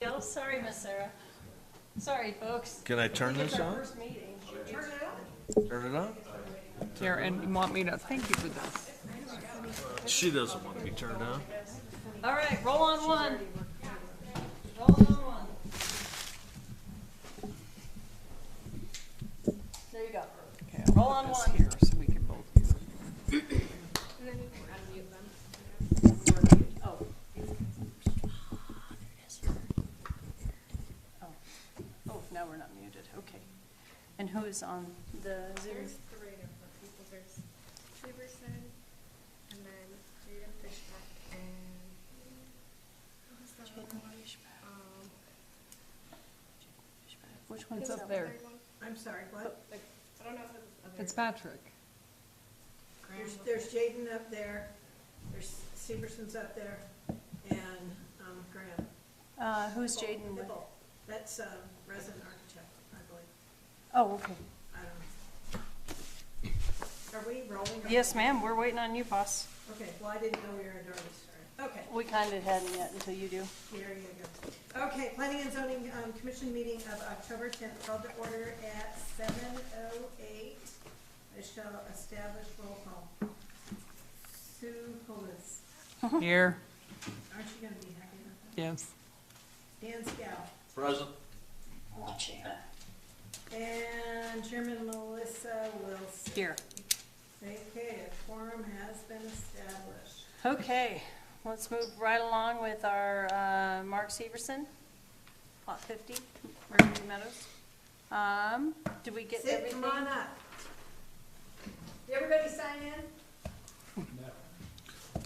Oh, sorry, Miss Sarah. Sorry, folks. Can I turn this It's our on? first meeting. Turn it on. Turn it on? Here, and you want me to thank you for this? She doesn't want to be turned on. All right, roll on one. Roll on one. There you go. Okay, I'll Roll put on this one. here so we can both hear. Oh. Oh, now we're not muted. Okay. And who's on the Zoom? There's three different people. There's Severson, and then Jaden Fishback, and what was the other one? Which one's It's up up there? there. I'm sorry, what? I don't know if it's other. It's Patrick. There's Jaden up there, there's Severson's up there, and Graham. Who's Jaden with? Hibble. That's resident architect, I believe. Oh, okay. I don't know. Are we rolling? Yes, ma'am. We're waiting on you, boss. Okay, well, I didn't know we were already started. Okay, We kind of hadn't yet until you do. here you go. Okay, Planning and Zoning Commission meeting of October 10th, called to order at 7:08. I shall establish roll call. Sue Pulis. Here. Aren't you gonna be happy about Yes. that? Dan Scow. Present. And Chairman Melissa Wilson. Here. Okay, a quorum has been established. Okay, let's move right along with our Mark Severson, Lot 50, Riverview Meadows. Did we get Sid, everything? come on up. Did everybody sign in?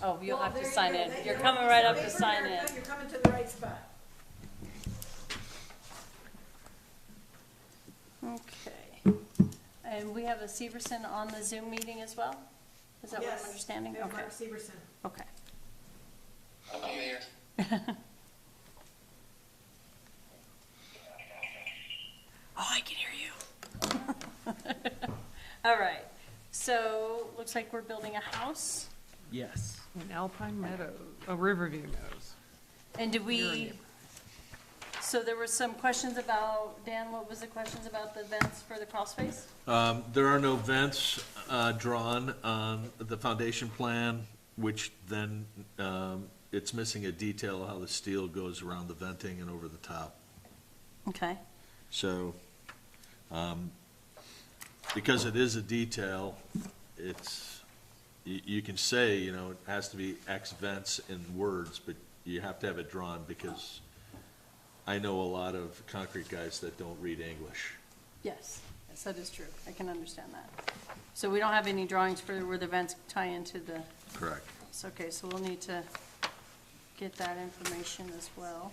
Oh, you'll Well, have to there you sign go. in. That- You're you coming know, right up paper to sign in. haircut, You're coming to the right spot. Okay. And we have a Severson on the Zoom meeting as well? Is that what Yes, I'm understanding? we have Okay, Mark Severson. okay. I'm here. Oh, I can hear you. All right, so looks like we're building a house. Yes. In Alpine Meadows, Riverview Meadows. And did You're a we, neighbor. so there were some questions about, Dan, what was the questions about the vents for the crawl space? There are no vents drawn on the foundation plan, which then it's missing a detail of how the steel goes around the venting and over the top. Okay, So, because it is a detail, it's, you can say, you know, it has to be X vents in words, but you have to have it drawn because I know a lot of concrete guys that don't read English. yes, yes, that is true. I can understand that. So we don't have any drawings for where the vents tie into the, Correct. it's okay, so we'll need to get that information as well.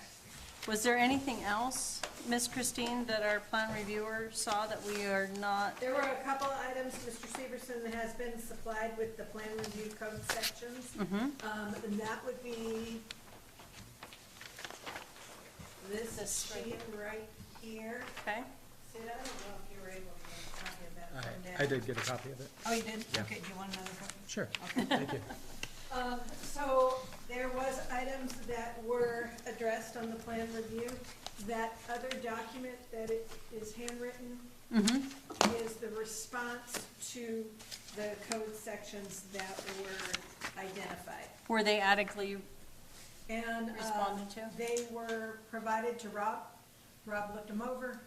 Was there anything else, Miss Christine, that our plan reviewer saw that we are not? There were a couple of items. Mr. Severson has been supplied with the plan review code sections. And that would be this This right sheet right here. Okay, Sid, I don't know if you were able to get a copy of that from Dan. I did get a copy of it. Oh, you did? Yeah. Okay, do you want another copy? Sure, thank you. So there was items that were addressed on the plan review. That other document that it is handwritten is the response to the code sections that were identified. were they adequately, And Responded to? they were provided to Rob. Rob looked them over,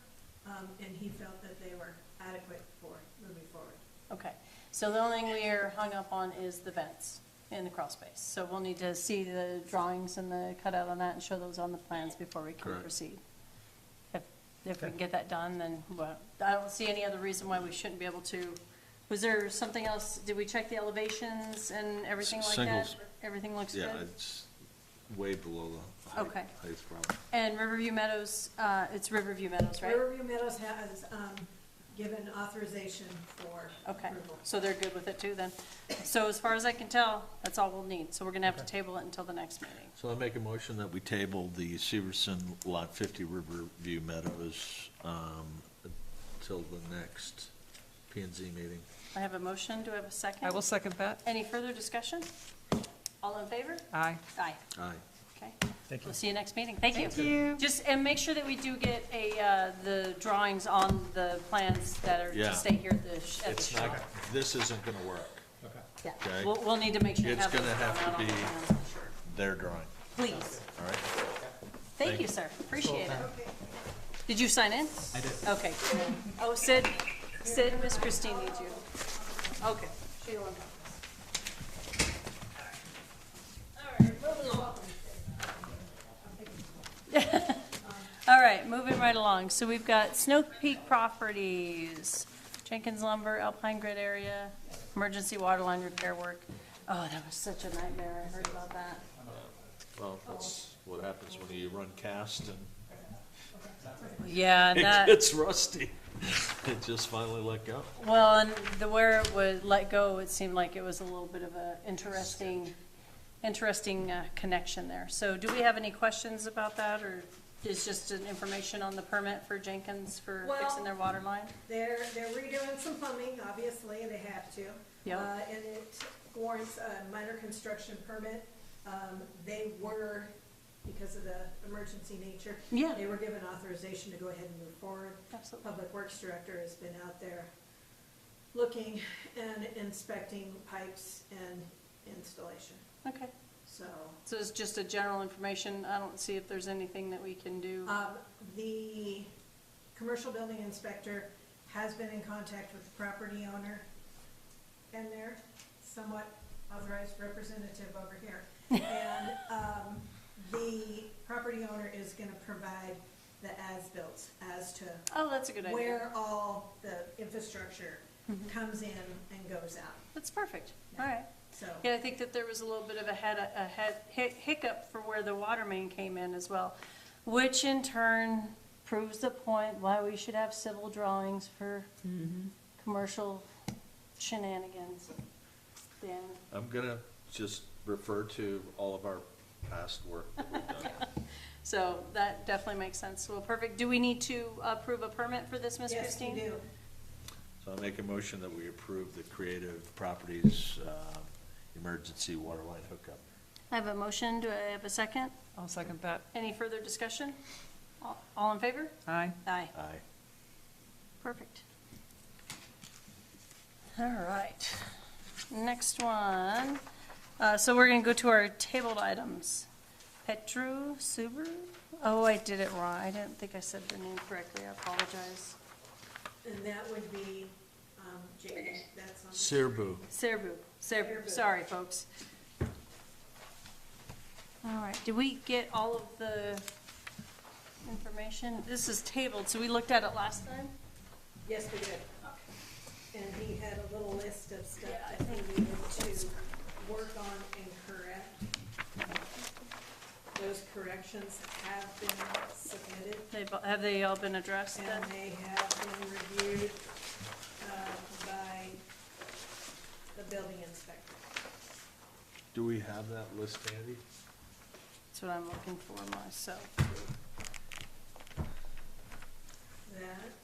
and he felt that they were adequate for moving forward. okay. So the only thing we are hung up on is the vents in the crawl space. So we'll need to see the drawings and the cutout on that and show those on the plans before we can Correct. proceed. If we can get that done, then, well, I don't see any other reason why we shouldn't be able to. Was there something else? Did we check the elevations and everything like that? Singles. Everything looks Yeah, good? it's way below the height. Okay. Height's problem. And Riverview Meadows, it's Riverview Meadows, right? Riverview Meadows has given authorization for Okay, approval. so they're good with it too then. So as far as I can tell, that's all we'll need. So we're gonna have to table it until the next meeting. So I make a motion that we table the Severson Lot 50 Riverview Meadows until the next P and Z meeting. I have a motion. Do I have a second? I will second that. Any further discussion? All in favor? Aye. Aye. Aye. Okay. We'll see you next meeting. Thank you. Thank you. Just, and make sure that we do get the drawings on the plans that are Yeah. to stay here at the It's shop. not, this isn't gonna work, Yeah, okay. we'll need to make sure you It's have those gonna drawn have out to on the be- plans, for sure. their drawing, Please. all right? Thank you, sir. Appreciate it. Okay. Did you sign in? I did. Okay. Oh, Sid, Miss Christine needs you. Okay. Sheila and All right, moving right along. So we've got Snow Peak Properties, Jenkins Lumber, Alpine Grid Area, emergency water line repair work. Oh, that was such a nightmare. I heard about that. Well, that's what happens when you run cast and Yeah, and it that, gets rusty. It just finally let go. well, and the where it was let go, it seemed like it was a little bit of a interesting connection there. So do we have any questions about that, or is just an information on the permit for Jenkins for Well- fixing their water line? They're redoing some plumbing, obviously, they have to. Yep. And it warrants a minor construction permit. They were, because of the emergency nature. Yeah. They were given authorization to go ahead and move forward. Absolutely. Public Works Director has been out there looking and inspecting pipes and installation, Okay. so. So it's just a general information. I don't see if there's anything that we can do. The commercial building inspector has been in contact with the property owner, and their somewhat authorized representative over here. And, the property owner is gonna provide the as-built as to Oh, that's a good idea. where all the infrastructure comes in and goes out, That's perfect. All right. so. Yeah, I think that there was a little bit of a hiccup for where the water main came in as well, which in turn proves the point why we should have civil drawings for commercial shenanigans. Dan, I'm gonna just refer to all of our past work that we've done. so that definitely makes sense. Well, perfect. Do we need to approve a permit for this, Ms. Yes, Christine? you do. So I make a motion that we approve the Creative Properties, emergency water line hookup. I have a motion. Do I have a second? I'll second that. Any further discussion? All in favor? Aye. Aye. Aye. Perfect. All right. Next one. So we're gonna go to our tabled items. Petru Subaru? Oh, I did it wrong. I didn't think I said the name correctly. I apologize. And that would be, Jaden, that's on. Sirbu. Cerebu. Sorry, folks. All right. Did we get all of the information? This is tabled, so we looked at it last time? Yes, we did. And he had a little list of stuff Yeah, I that he think needed to work on and correct. Those corrections have been submitted, Have they all been addressed then? and they have been reviewed, by the building inspector. Do we have that list handy? That's what I'm looking for myself. That,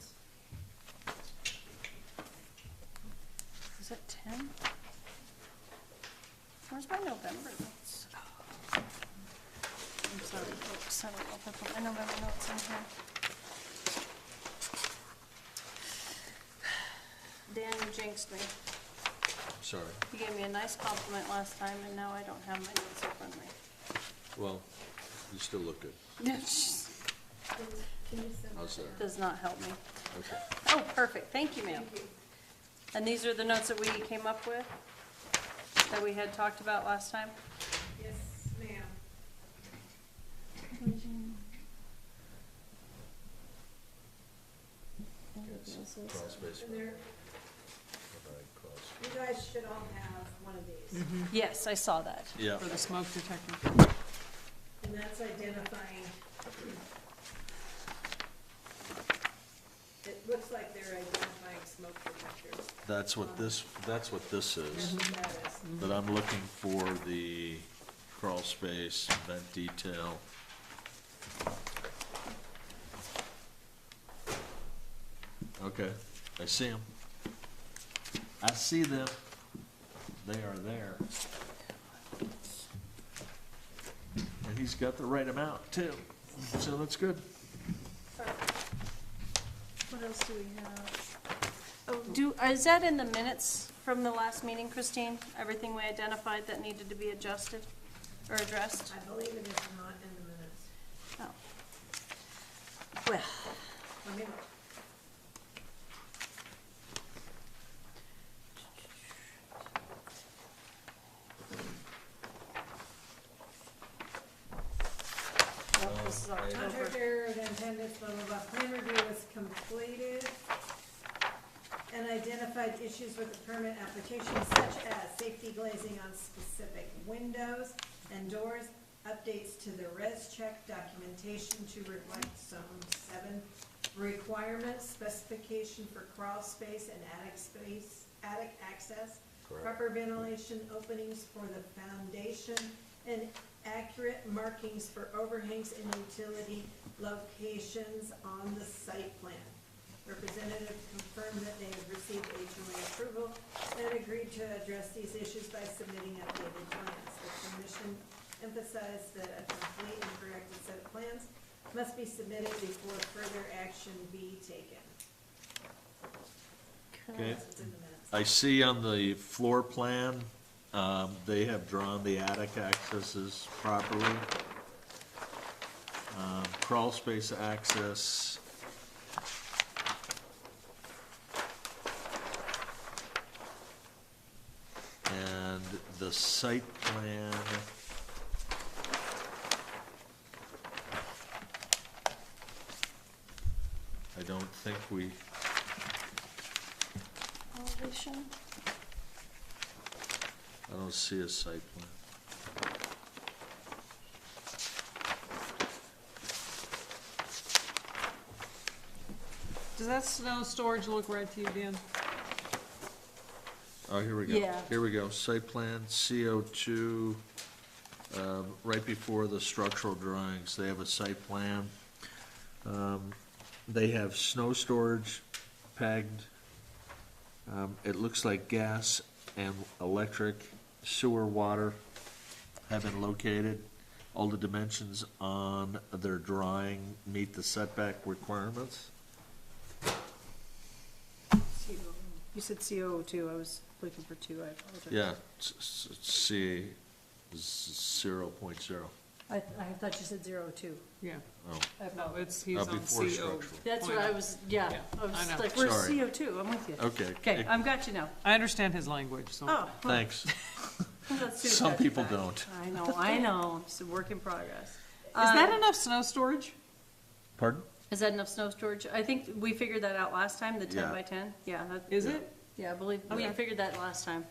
Is it 10? Where's my November notes? I'm sorry, folks, I don't know if I put my November notes in here. Dan, you jinxed me. Sorry. You gave me a nice compliment last time, and now I don't have my notes in front of me. Well, you still look good. can you send How's that? Does not help me. Okay. Oh, perfect, thank you, ma'am. Thank you. And these are the notes that we came up with, that we had talked about last time? Yes, ma'am. Crawl space. And there, you guys should all have one of these. Yes, I saw that. Yeah, For the smoke detector. And that's identifying, it looks like they're identifying smoke detectors. that's what this is. That is. But I'm looking for the crawl space, vent detail. Okay, I see them. I see them. They are there. And he's got the right amount too, so that's good. What else do we have? Oh, is that in the minutes from the last meeting, Christine? Everything we identified that needed to be adjusted or addressed? I believe it is not in the minutes. Oh. Well, Let me look. well, this is October. Contractor of intended, blah, blah, blah, plan review was completed and identified issues with the permit application such as safety glazing on specific windows and doors, updates to the res check documentation to reflect Zone 7 requirements, specification for crawl space and attic access, proper ventilation openings for the foundation, and accurate markings for overhangs and utility locations on the site plan. Representative confirmed that they have received HOA approval and agreed to address these issues by submitting updated plans. The commission emphasized that a complete and corrected set of plans must be submitted before further action be taken. Okay. That's what's in the minutes. I see on the floor plan, they have drawn the attic accesses properly. Crawl space access. And the site plan. I don't think we, Elevation. I don't see a site plan. Does that snow storage look right to you, Dan? Oh, here we go. Yeah. Here we go, site plan, CO2, right before the structural drawings, they have a site plan. They have snow storage pegged. It looks like gas and electric, sewer, water have been located. All the dimensions on their drawing meet the setback requirements. You said CO2, I was looking for 2, I apologize. Yeah, C 0.0. I thought you said 02. Yeah. Oh, No, he's on before CO. structural. That's what I was, yeah, Yeah, I was I know. like, where's Sorry. CO2? I'm with you. okay. Okay, I've got you now. I understand his language, so. Oh. Thanks. Let's do Some that people back. don't. I know, it's a work in progress. Is that enough snow storage? Pardon? Is that enough snow storage? I think we figured that out last time, the 10 Yeah. by 10. Yeah, that, Is it? yeah, I believe, we Okay. figured that last time.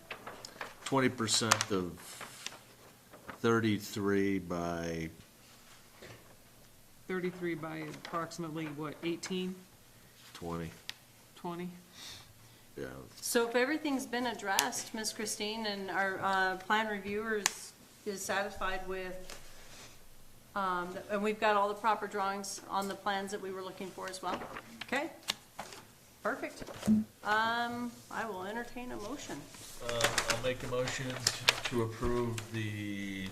20% of 33 by, 33 by approximately, what, 18, 20, 20? yeah. So if everything's been addressed, Ms. Christine, and our plan reviewer is satisfied with, and we've got all the proper drawings on the plans that we were looking for as well, okay? Perfect. I will entertain a motion. I'll make a motion to approve the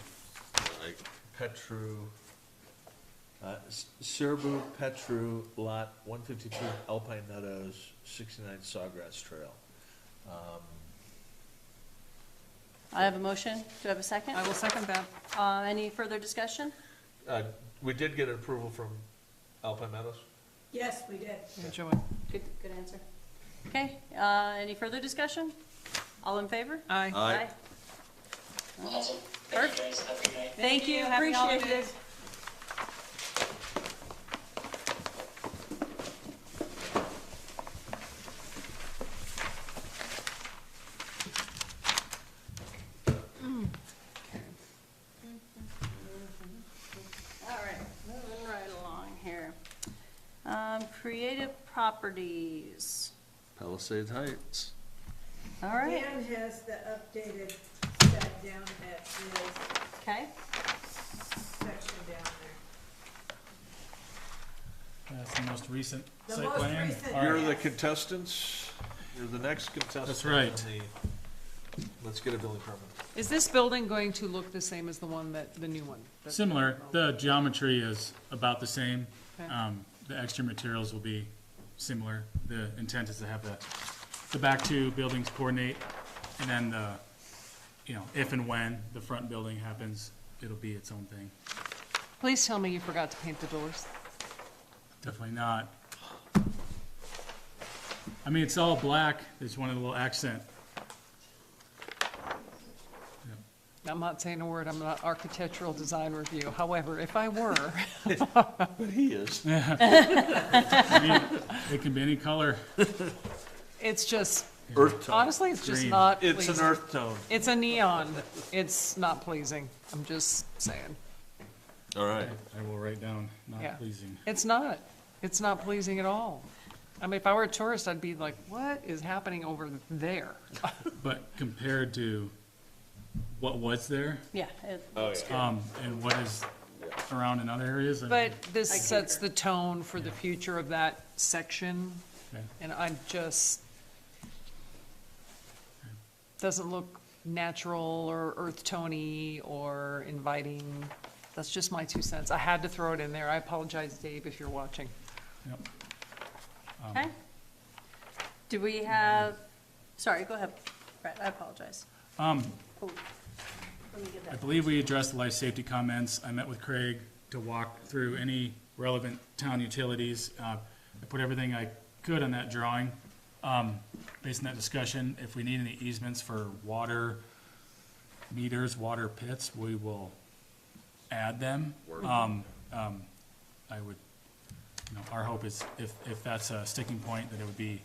Serbu Petru Lot 152 Alpine Meadows, 69 Sawgrass Trail. I have a motion. Do I have a second? I will second that. Any further discussion? We did get approval from Alpine Meadows? Yes, we did. Enjoy. Good answer. Okay, any further discussion? All in favor? Aye. Aye. Awesome. Thank you guys. Have a good night. Thank you, Happy appreciate it. holidays. All right, moving right along here. Creative Properties. Palisade Heights. All right, Dan has the updated set down at his okay. section down That's the most recent The site most plan. recent. All You're right. the contestants, you're the next contestant. That's right. On let's get a building permit. Is this building going to look the same as the one the new one? Similar, the geometry is about the same. Okay. The extra materials will be similar. The intent is to have the back two buildings coordinate, and then if and when the front building happens, it'll be its own thing. Please tell me you forgot to paint the doors. Definitely not. I mean, it's all black. There's one little accent. I'm not saying a word, I'm not architectural design review. However, if I were, But he is. I mean, it can be any color. it's just, Earth tone. honestly, it's just Green. not It's pleasing. an earth tone. It's a neon. It's not pleasing. I'm just saying. All right. I will write down, Yeah. not pleasing. It's not. It's not pleasing at all. I mean, if I were a tourist, I'd be like, what is happening over there? But compared to what was there, Yeah, it Oh, looks good. and what is around in other areas. But this I sets concur. the tone for the future of that section, Okay. and I'm just, doesn't look natural or earth-tony or inviting. That's just my 2 cents. I had to throw it in there. I apologize, Dave, if you're watching. Yep. Okay. Do we have, sorry, go ahead, Brett, I apologize. Oh, let me get I that. believe we addressed the life safety comments. I met with Craig to walk through any relevant town utilities. I put everything I could on that drawing. Based on that discussion, if we need any easements for water meters, water pits, we will add them. I would, our hope is if that's a sticking point, that it would be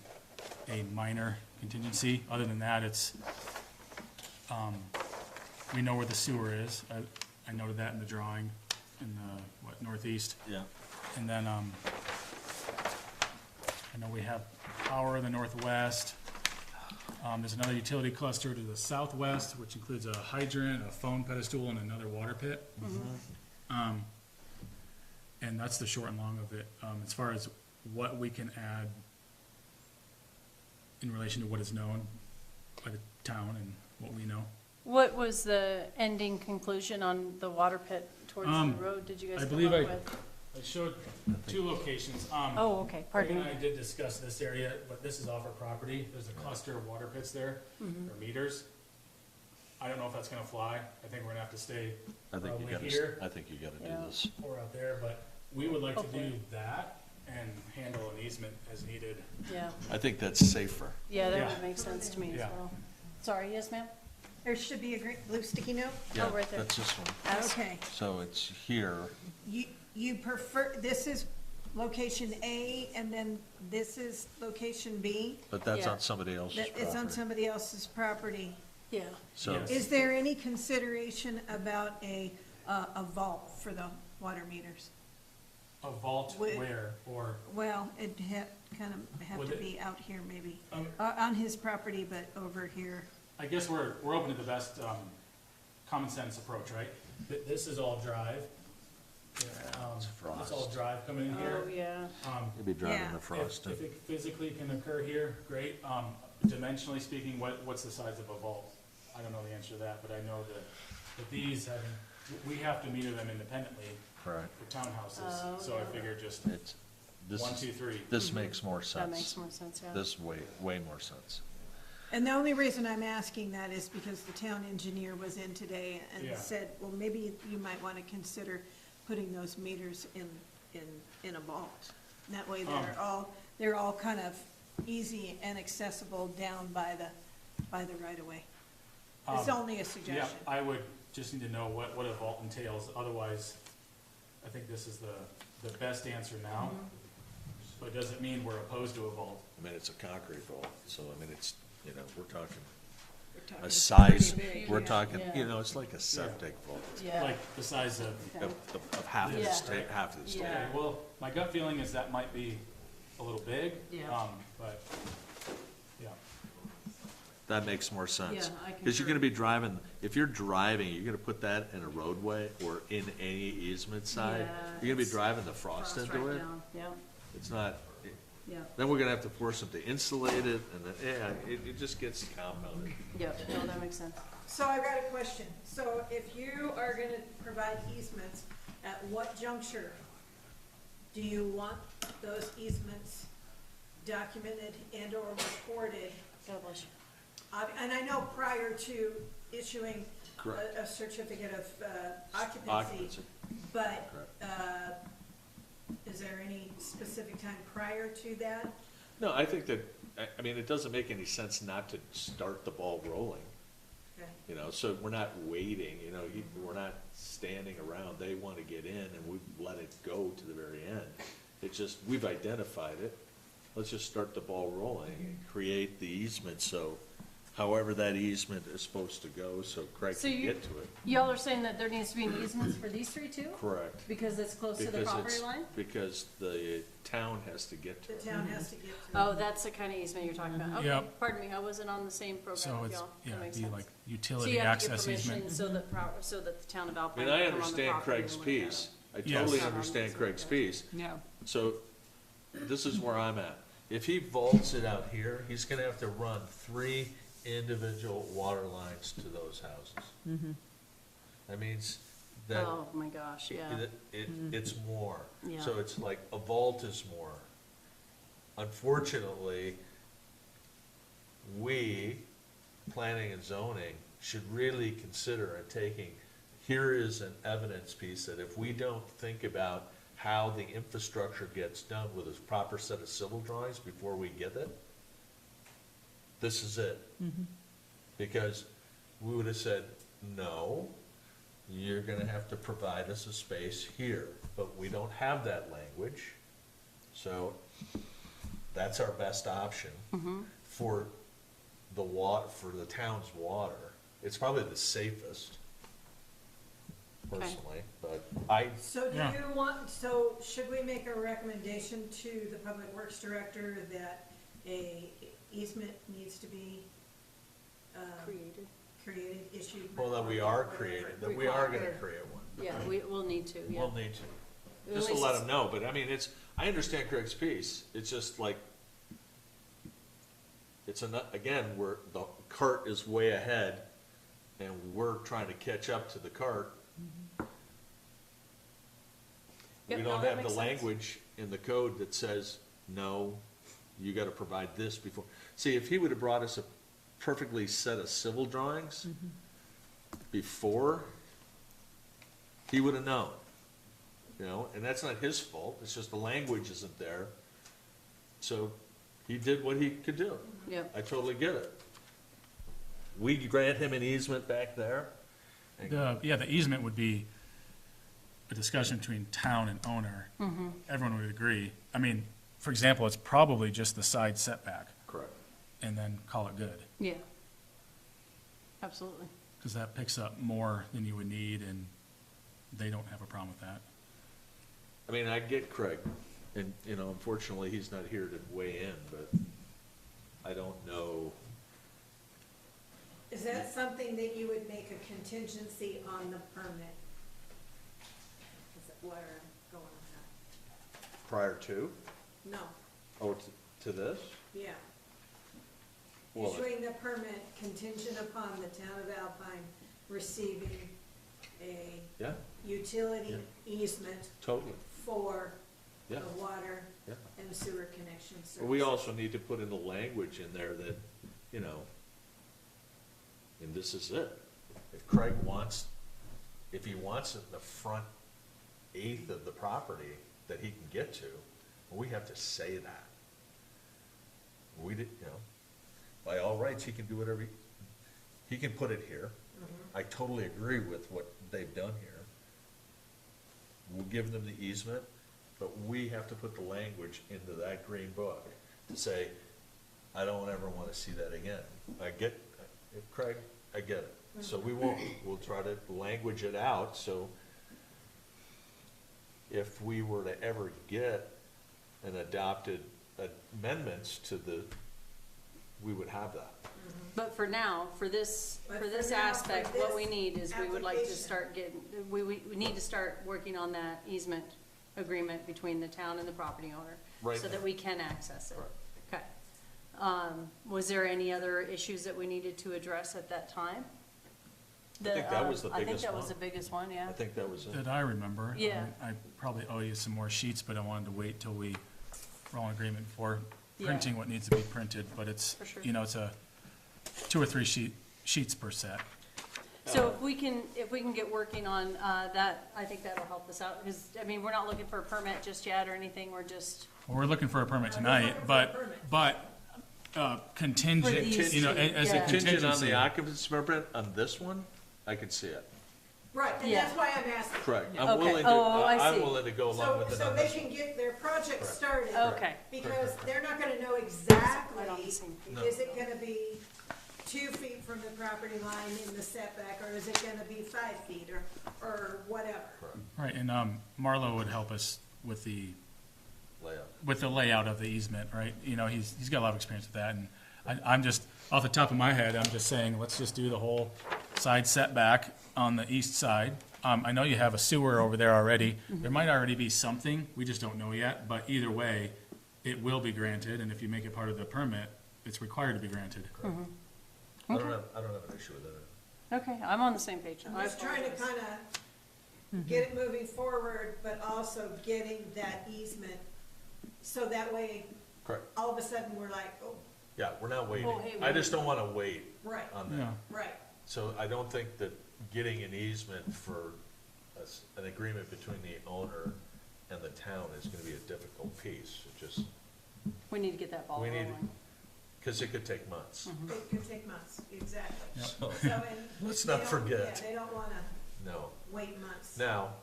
a minor contingency. Other than that, it's, we know where the sewer is. I noted that in the drawing in the, northeast. Yeah. And then, I know we have power in the northwest. There's another utility cluster to the southwest, which includes a hydrant, a phone pedestal, and another water pit. And that's the short and long of it. As far as what we can add in relation to what is known by the town and what we know. What was the ending conclusion on the water pit towards the road? Did you guys I come believe up I with? showed two locations. Oh, okay, Craig pardon and me. I did discuss this area, but this is off our property. There's a cluster of water pits there, or meters. I don't know if that's gonna fly. I think we're gonna have to stay I think you probably gotta, here I think you gotta Yeah. do this. or out there, but we would like to do Hopefully. that and handle an easement as needed. Yeah, I think that's safer. yeah, that Yeah. would make sense to me as Yeah. well. Sorry, yes, ma'am? There should be a green, blue sticky note? Yeah, right there. that's this one. Okay. So it's here. You prefer, this is location A, and then this is location B? But that's Yeah. on somebody else's That it's on property. somebody else's property. Yeah. So, Yes. Is there any consideration about a vault for the water meters? A vault Would- where, or, Well, it'd kind of have Would to it- be out here maybe, um, on his property, but over here. I guess we're open to the best, common sense approach, right? This is all drive. It's frost. It's all drive coming in Oh, here. yeah. you'd be driving Yeah. the frost. If it physically can occur here, great. Dimensionally speaking, what's the size of a vault? I don't know the answer to that, but I know that these we have to meter them independently Right. for townhouses. Oh, So I yeah. figure just It's, this, 1, 2, 3. this makes more sense. That makes more sense, yeah. This way more sense. And the only reason I'm asking that is because the town engineer was in today and Yeah. said, well, maybe you might want to consider putting those meters in a vault. And that way they're all kind of easy and accessible down by the right of way. It's only a Yeah, suggestion. I would just need to know what a vault entails. Otherwise, I think this is the best answer now. But does it mean we're opposed to a vault? I mean, it's a concrete vault, so I mean, it's, we're talking We're talking a size, pretty big, we're yeah. talking, Yeah. it's like a septic vault Yeah. Like the size of, Okay. of half of the Yeah. state, half of the state. Yeah. okay, well, my gut feeling is that might be a little big. Yeah. But, yeah. That makes more sense. Yeah, I Because you're concur. gonna be driving, if you're driving, you're gonna put that in a roadway or in any easement side, Yeah, you're gonna be it's driving the frost into right it. down, yeah. It's not, Yeah, Then we're gonna have to force them to insulate it, and then, yeah, it just gets compounded. yeah, no, that makes sense. So I've got a question. So if you are gonna provide easements, at what juncture do you want those easements documented and or recorded? God bless you. And I know prior to issuing Correct. a certificate of occupancy, Occupancy. but, Correct. is there any specific time prior to that? No, I think that, I mean, it doesn't make any sense not to start the ball rolling, Okay. you know, so we're not waiting, you know, we're not standing around, they want to get in, and we let it go to the very end. It's just, we've identified it, let's just start the ball rolling and create the easement, so however that easement is supposed to go, so Craig So can you- get to it. Y'all are saying that there needs to be an easement for these three too? Correct. Because it's close to the Because property it's, line? because the town has to get to The it. town has to get to. Oh, that's the kind of easement you're talking about. Okay, Yep. pardon me, I wasn't on the same program So with it's, y'all. yeah, That it'd makes be sense. like So utility you have to get access permission easement. so that, so that the town of I Alpine mean, I can come on the understand property Craig's and look at it. piece, I Yes. totally Yeah. understand Craig's piece, Yeah. so this is where I'm at. If he vaults it out here, he's gonna have to run 3 individual water lines to those houses. That means that Oh, my gosh, yeah. it's more. Yeah. So it's like a vault is more. Unfortunately, we, planning and zoning, should really consider and taking, here is an evidence piece that if we don't think about how the infrastructure gets done with a proper set of civil drawings before we get it, this is it. Because we would have said, no, you're gonna have to provide us a space here, but we don't have that language. So that's our best option for for the town's water. It's probably the safest, personally, but So do Yeah. you want, so should we make a recommendation to the Public Works Director that a easement needs to be Created. issued? well, that we are whatever, creating, that we are gonna Required. create one. Yeah, we'll need to, yeah. We'll need to. At Just to least let it's- them know, but I mean, I understand Craig's piece, it's just like, again, the cart is way ahead, and we're trying to catch up to the cart. We Yep, no, don't that have the makes sense. language in the code that says, no, you gotta provide this before. See, if he would've brought us a perfectly set of civil drawings before, he would've known, you know, and that's not his fault, it's just the language isn't there. So, he did what he could do. Yep. I totally get it. We grant him an easement back there. and- The easement would be a discussion between town and owner. Everyone would agree. I mean, for example, it's probably just the side setback, Correct. and then call it good. Yeah. Absolutely. Because that picks up more than you would need, and they don't have a problem with that. I mean, I get Craig, and, you know, unfortunately, he's not here to weigh in, but I don't know. Is that something that you would make a contingency on the permit? Is that where I'm going with Prior to, that? No, oh, to this? yeah. Well, Issuing the permit contingent upon the town of Alpine receiving a yeah, utility easement totally, for the yeah, water yeah. and sewer connection service. But we also need to put in the language in there that, you know, and this is it. If Craig wants, if he wants it in the front 1/8 of the property that he can get to, we have to say that. We did, you know, by all rights, he can do whatever, he can put it here. I totally agree with what they've done here. We'll give them the easement, but we have to put the language into that green book to say, I don't ever want to see that again. Craig, I get it. So we won't, we'll try to language it out, so if we were to ever get an adopted amendments to we would have that. But for now, for this But for now, aspect, for what we this need is we would like to application. start getting, we need to start working on that easement agreement between the town and the property owner. Right so now. that we can access it. Correct. Okay. Was there any other issues that we needed to address at that time? I think that was the I think biggest that was one. the biggest one, yeah. I think that was it. That I remember. Yeah. I probably owe you some more sheets, but I wanted to wait till we were all in agreement for Yeah. printing what needs to be printed, but it's, For sure. you know, it's a 2 or 3 sheets per set. So if we can get working on, that, I think that'll help us out, because, I mean, we're not looking for a permit just yet or anything, we're just, Well, we're looking for a permit looking tonight, for a but, permit. contingent, For these you know, two, as a yeah. Contingent on contingency. the occupancy permit on this one, I could see it. Right, and Yeah. that's why I'm asking. Correct. I'm Okay. willing to, Oh, I I'm see. willing to go along So, with it so on they this. can get their project Correct. started. okay. Because they're not gonna know Right on exactly, the same page. is it gonna be 2 feet from the property line in the setback, or is it gonna be 5 feet, or whatever? Right, and Marlo would help us with the Layout. layout of the easement, right? You know, he's got a lot of experience with that, and I'm just, off the top of my head, I'm just saying, let's just do the whole side setback on the east side. I know you have a sewer over there already. There might already be something, we just don't know yet, but either way, it will be granted, and if you make it part of the permit, it's required to be granted. I don't have an issue with it. Okay, I'm on the same page. I'm I just trying to apologize. kinda get it moving forward, but also getting that easement, so that way, Correct. all of a sudden, we're like, oh, Yeah, we're not waiting. Oh, hey, I wait. just don't wanna wait right, on Yeah. that. right. So I don't think that getting an easement for an agreement between the owner and the town is gonna be a difficult piece. It just, We need to get that ball We need- rolling. cause it could take months. It could take months, exactly. Yep. So, So, and Let's they not don't- forget. Yeah, they don't wanna no. wait months. Now,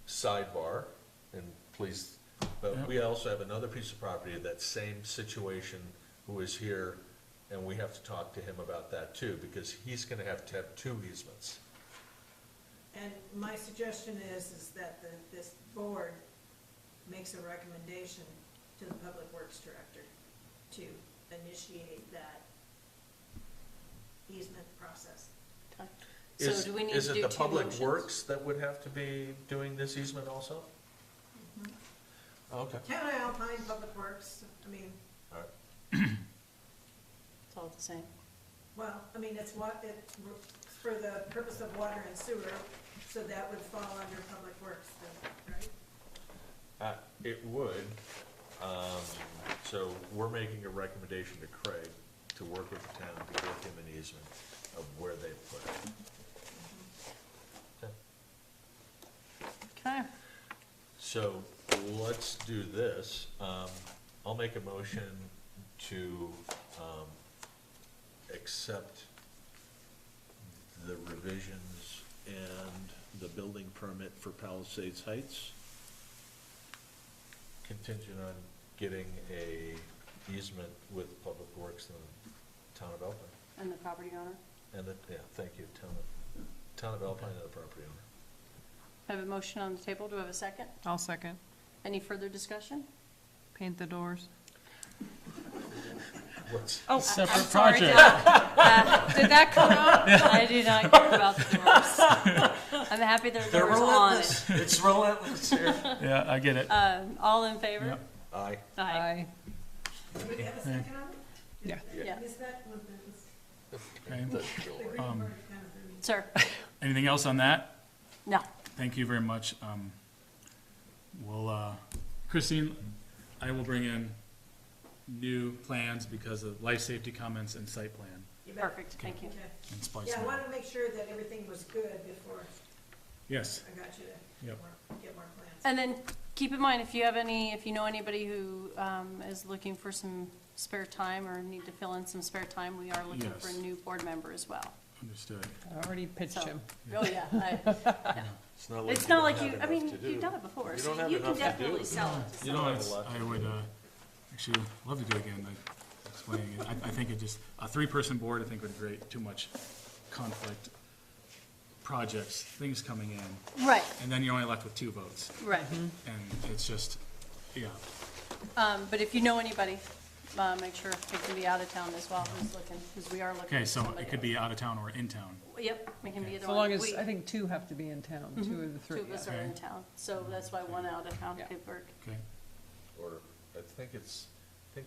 sidebar, and please, but Yep. we also have another piece of property, that same situation, who is here, and we have to talk to him about that too, because he's gonna have to have 2 easements. And my suggestion is that this board makes a recommendation to the Public Works Director to initiate that easement process. Okay. So do we need to do Is it the 2 Public motions? Works that would have to be doing this easement also? Okay. Town of Alpine, Public Works, I mean, All right. It's all the same. well, I mean, it's for the purpose of water and sewer, so that would fall under Public Works, then, right? It would, so we're making a recommendation to Craig to work with the town to give him an easement of where they put it. Okay. Okay. So let's do this. I'll make a motion to accept the revisions and the building permit for Palisades Heights, contingent on getting a easement with Public Works and the town of Alpine. And the property owner? And the, yeah, thank you, town of Alpine and the property owner. I have a motion on the table. Do I have a second? I'll second. Any further discussion? Paint the doors. What's, Oh, Separate I'm sorry, project. Did that come out? I do not care about the doors. I'm happy there are they're doors on it. relentless, it's relentless here. Yeah, I get it. All in favor? Yep. Aye. Aye. Do we have a second on it? Yeah. Yeah. Is that, Okay. the green part kind of threw me. Sir? Anything else on that? No. Thank you very much. Christine, I will bring in new plans because of life safety comments and site plan You bet. Perfect, thank you. Okay. and Yeah, I splicing. wanted to make sure that everything was good before Yes, I got you to Yep. get more plans. And then keep in mind, if you know anybody who is looking for some spare time or need to fill in some spare time, we are looking for a Yes. new board member as well. understood. I already pitched So- him. Oh, yeah. It's not like It's you not don't like have you, I enough mean, to do. you've done it before, You so don't have you can enough to definitely do. sell it to You someone. don't have a lot to I do. would actually love to do it again. Explaining it. I think it just, a 3-person board, I think would create too much conflict, projects, things coming in, Right, and then you're only left with 2 votes. right. And it's just, yeah. But if you know anybody, make sure it can be out of town as well, who's looking, because we are looking Okay, for so somebody it could be out of town or in town. else. Yep, we can be either So one. long as, We- I think 2 have to be in town, 2 of the 3. Two of us yeah. are in town, so that's why one out of town Yeah. could work. Okay. or I think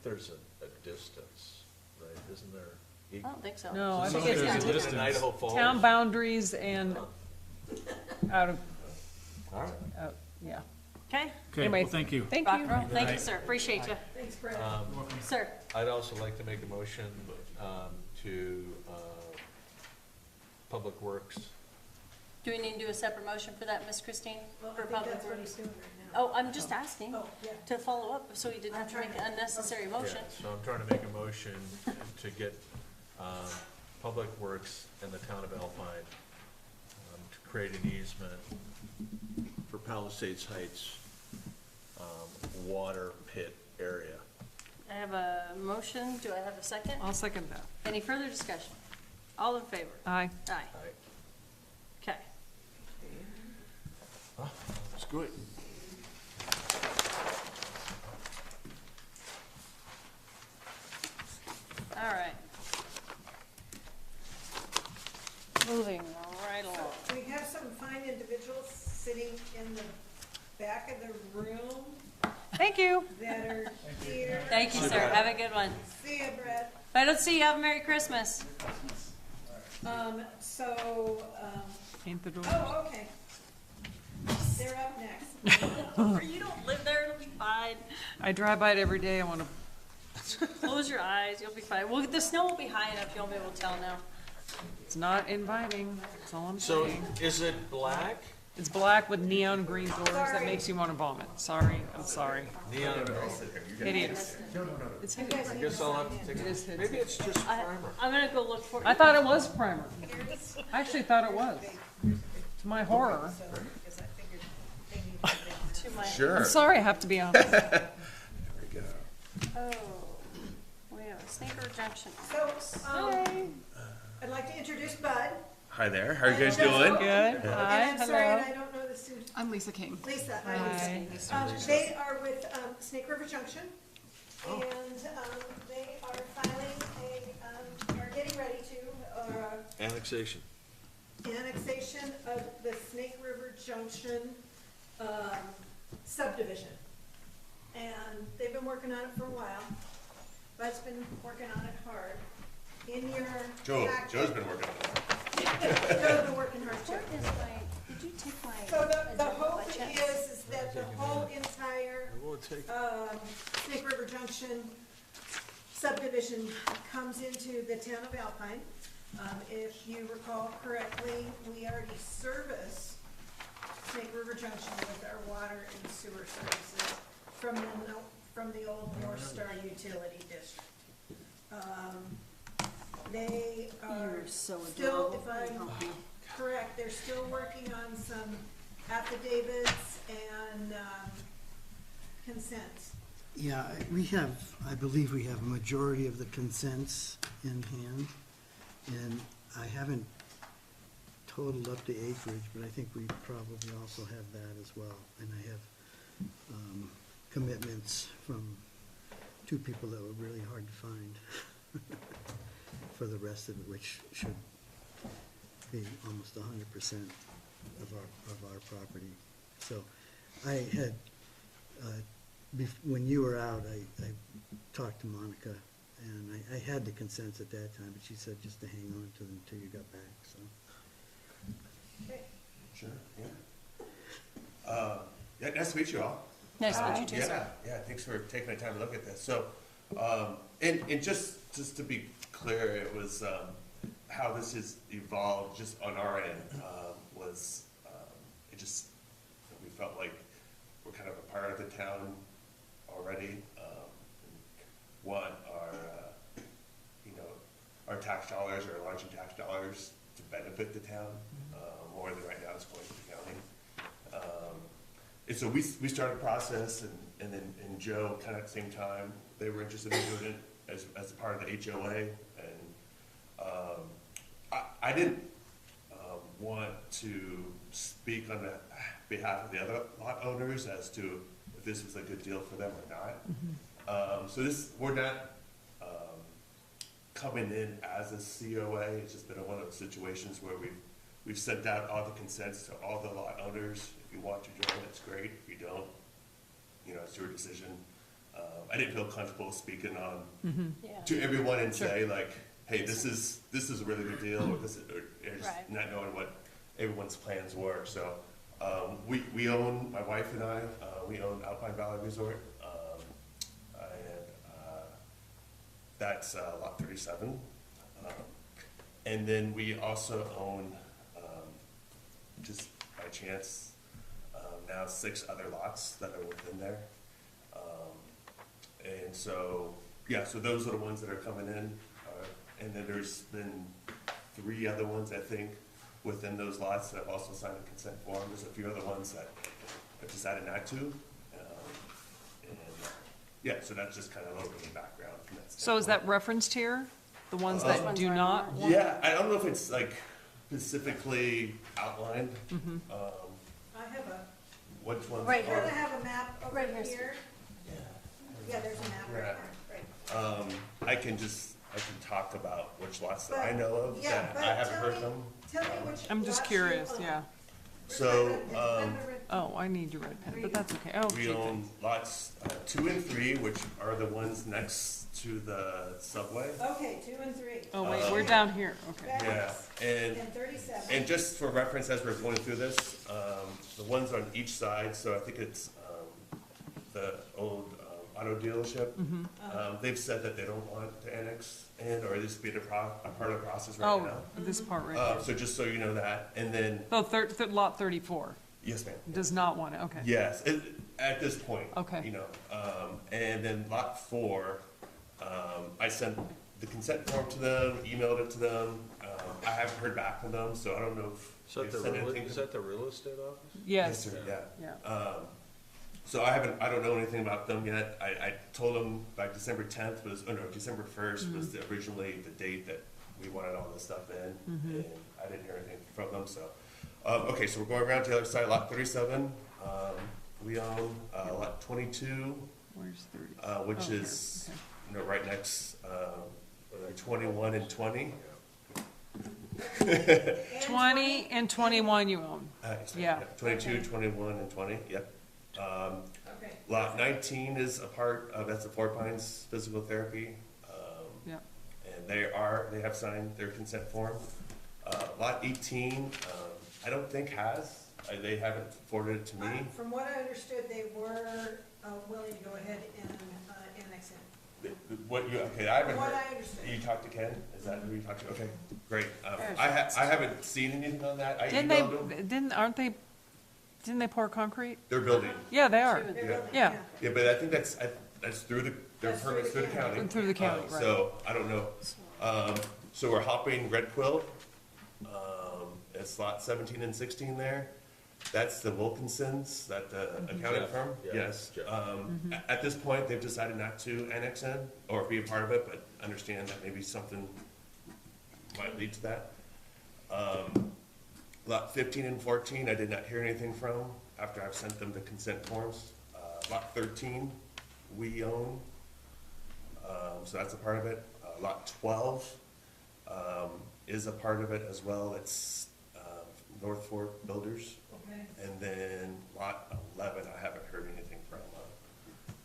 there's a distance, right? Isn't there? I don't think so. No, I Some think there's a it's people live in distance. Idaho Falls. town boundaries and out of, All right. yeah. Okay, Okay, Anyway, well, thank you. Thank rock you. and roll. Thank you, Right. sir. Appreciate you. Thanks, Brett. Sir, I'd also like to make a motion to Public Works. do we need to do a separate motion for that, Miss Christine? Well, I For think public that's what works? he's doing right now. Oh, I'm just asking Oh, yeah. to follow up, so we didn't have to I'm make trying an to- unnecessary motion. Yeah, so I'm trying to make a motion to get Public Works in the town of Alpine to create an easement for Palisades Heights water pit area. I have a motion. Do I have a second? I'll second that. Any further discussion? All in favor? Aye. Aye. Right. Okay. It's good. All right. Moving right along. We have some fine individuals sitting in the back of the room Thank you. that are here. Thank you, sir. Have a good one. See ya, Brett. If I don't see you, have a Merry Christmas. Paint the door. Oh, okay. They're up next. You don't live there, it'll be fine. I drive by it every day. I want to, Close your eyes, you'll be fine. Well, the snow will be high enough, you won't be able to tell now. it's not inviting. That's all I'm So saying. is it black? It's black with neon green doors that Sorry. makes you want to vomit. Sorry. I'm sorry. Neon? Hideous. It's You hideous. guys I guess I'll have to take It is a, hideous. maybe it's just I, primer. I'm gonna go look for it. I thought it was primer. I actually thought it was. To my horror. To my, I'm sorry, I have to be honest. oh, we have a Sneaker Junction. So, I'd like to introduce Bud. Hi there, how are you guys Joe. doing? Good. And Hi, I'm sorry, and hello. I don't know the student. I'm Lisa King. Lisa, hi Lisa. Hi. They are with Snake River Junction, and they are filing are getting ready to, Annexation. annexation of the Snake River Junction subdivision. And they've been working on it for a while. Bud's been working on it hard. In your packet- Joe's been working on it. Joe's been working hard too. Where is my, did you take my? So the agenda hope by chance? is that the whole entire We'll take, Snake River Junction subdivision comes into the town of Alpine. If you recall correctly, we already service Snake River Junction with our water and sewer services from the old North Star Utility District. They are You're so still, adorable. if I'm correct, they're still working on some affidavits and consents. Yeah, I believe we have a majority of the consents in hand, and I haven't totaled up the acreage, but I think we probably also have that as well. And I have commitments from two people that were really hard to find for the rest of it, which should be almost 100% of our property. So I had, when you were out, I talked to Monica, and I had the consents at that time, but she said just to hang on to them until you got back, so. Okay. Sure, yeah. Yeah, nice to meet you all. Nice to meet you too, sir. Yeah, thanks for taking the time to look at this. So, and just to be clear, it was, how this has evolved just on our end, was, it just, we felt like we're kind of a part of the town already. Our tax dollars are launching tax dollars to benefit the town, more than right now it's going to the county. And so we started a process, and then Joe, kind of at the same time, they were interested in doing it as a part of the HOA. And I didn't want to speak on behalf of the other lot owners as to if this was a good deal for them or not. So we're not coming in as a COA. It's just been one of those situations where we've sent out all the consents to all the lot owners. If you want to join, that's great. If you don't, it's your decision. I didn't feel comfortable speaking on Yeah. to everyone and say like, hey, this is a really good deal, or this is, or just Right. not knowing what everyone's plans were. So we own, my wife and I, we own Alpine Valley Resort, and that's lot 37. And then we also own, just by chance, now 6 other lots that are within there. And so, yeah, so those are the ones that are coming in. And then there's been 3 other ones, I think, within those lots that have also signed a consent form. There's a few other ones that have decided not to. And, yeah, so that's just kind of a little bit of background from that So is standpoint. that referenced here? The ones Those that ones do are not? marked. Yeah, I don't know if it's like specifically outlined. I have a, Which ones Right we're gonna are. have a map over Right here's- here. Yeah, there's a map right Yeah. there. I can talk about which lots that I know of Yeah, that but I haven't tell heard me- them. Tell me which. I'm just lots you curious, own. yeah. So, Where's my red pen? Oh, I need your red pen, but that's okay. Oh, we gee, own lots 2 and 3, which are the ones next to the subway. Okay, 2 and 3. oh, wait, we're down here, okay. Yeah, and And 37. And just for reference, as we're going through this, the ones on each side, so I think it's the old auto dealership. They've said that they don't want to annex in, or this be a part of the process right Oh, now. this part right here. So just so you know that, and then, Oh, lot 34 yes, ma'am. does not want it, okay. Yes, at this point. Okay. You know, and then lot 4, I sent the consent form to them, emailed it to them. I haven't heard back from them, so I don't know if Is that they've sent anything. is that the real estate office? Yes, sir, yeah. yeah. So I don't know anything about them yet. I told them like December 10th was, oh no, December 1st was originally the date that we wanted all this stuff in. And I didn't hear anything from them, so. Okay, so we're going around to the other side, lot 37. We own lot 22, Where's 30? which Oh, here, is, okay. right next, 21 and 20. 20 and 21 you own. Yeah. 22, 21, and 20, yep. Okay. Lot 19 is a part of, that's the Four Pines Physical Therapy. Yeah. And they have signed their consent form. Lot 18, I don't think has, they haven't forwarded it to me. From what I understood, they were willing to go ahead and annex in. Okay, I haven't From what heard. I understand. You talked to Ken? Is that who you talked to? Okay, great. I haven't seen anything on that. I Didn't emailed them. didn't they pour concrete? They're building. Yeah, they are. They're Yeah. building, Yeah. Yeah, but I think that's through their That's through permits the through the county. county. Through the county, right. So, I don't know. So we're hopping Red Quill. It's lot 17 and 16 there. That's the Wilkinsons, that accounting Jeff, firm? yeah, Yes. Jeff. At this point, they've decided not to annex in or be a part of it, but understand that maybe something might lead to that. Lot 15 and 14, I did not hear anything from after I've sent them the consent forms. Lot 13, we own, so that's a part of it. Lot 12 is a part of it as well. It's North Fork Builders. Okay. And then lot 11, I haven't heard anything from.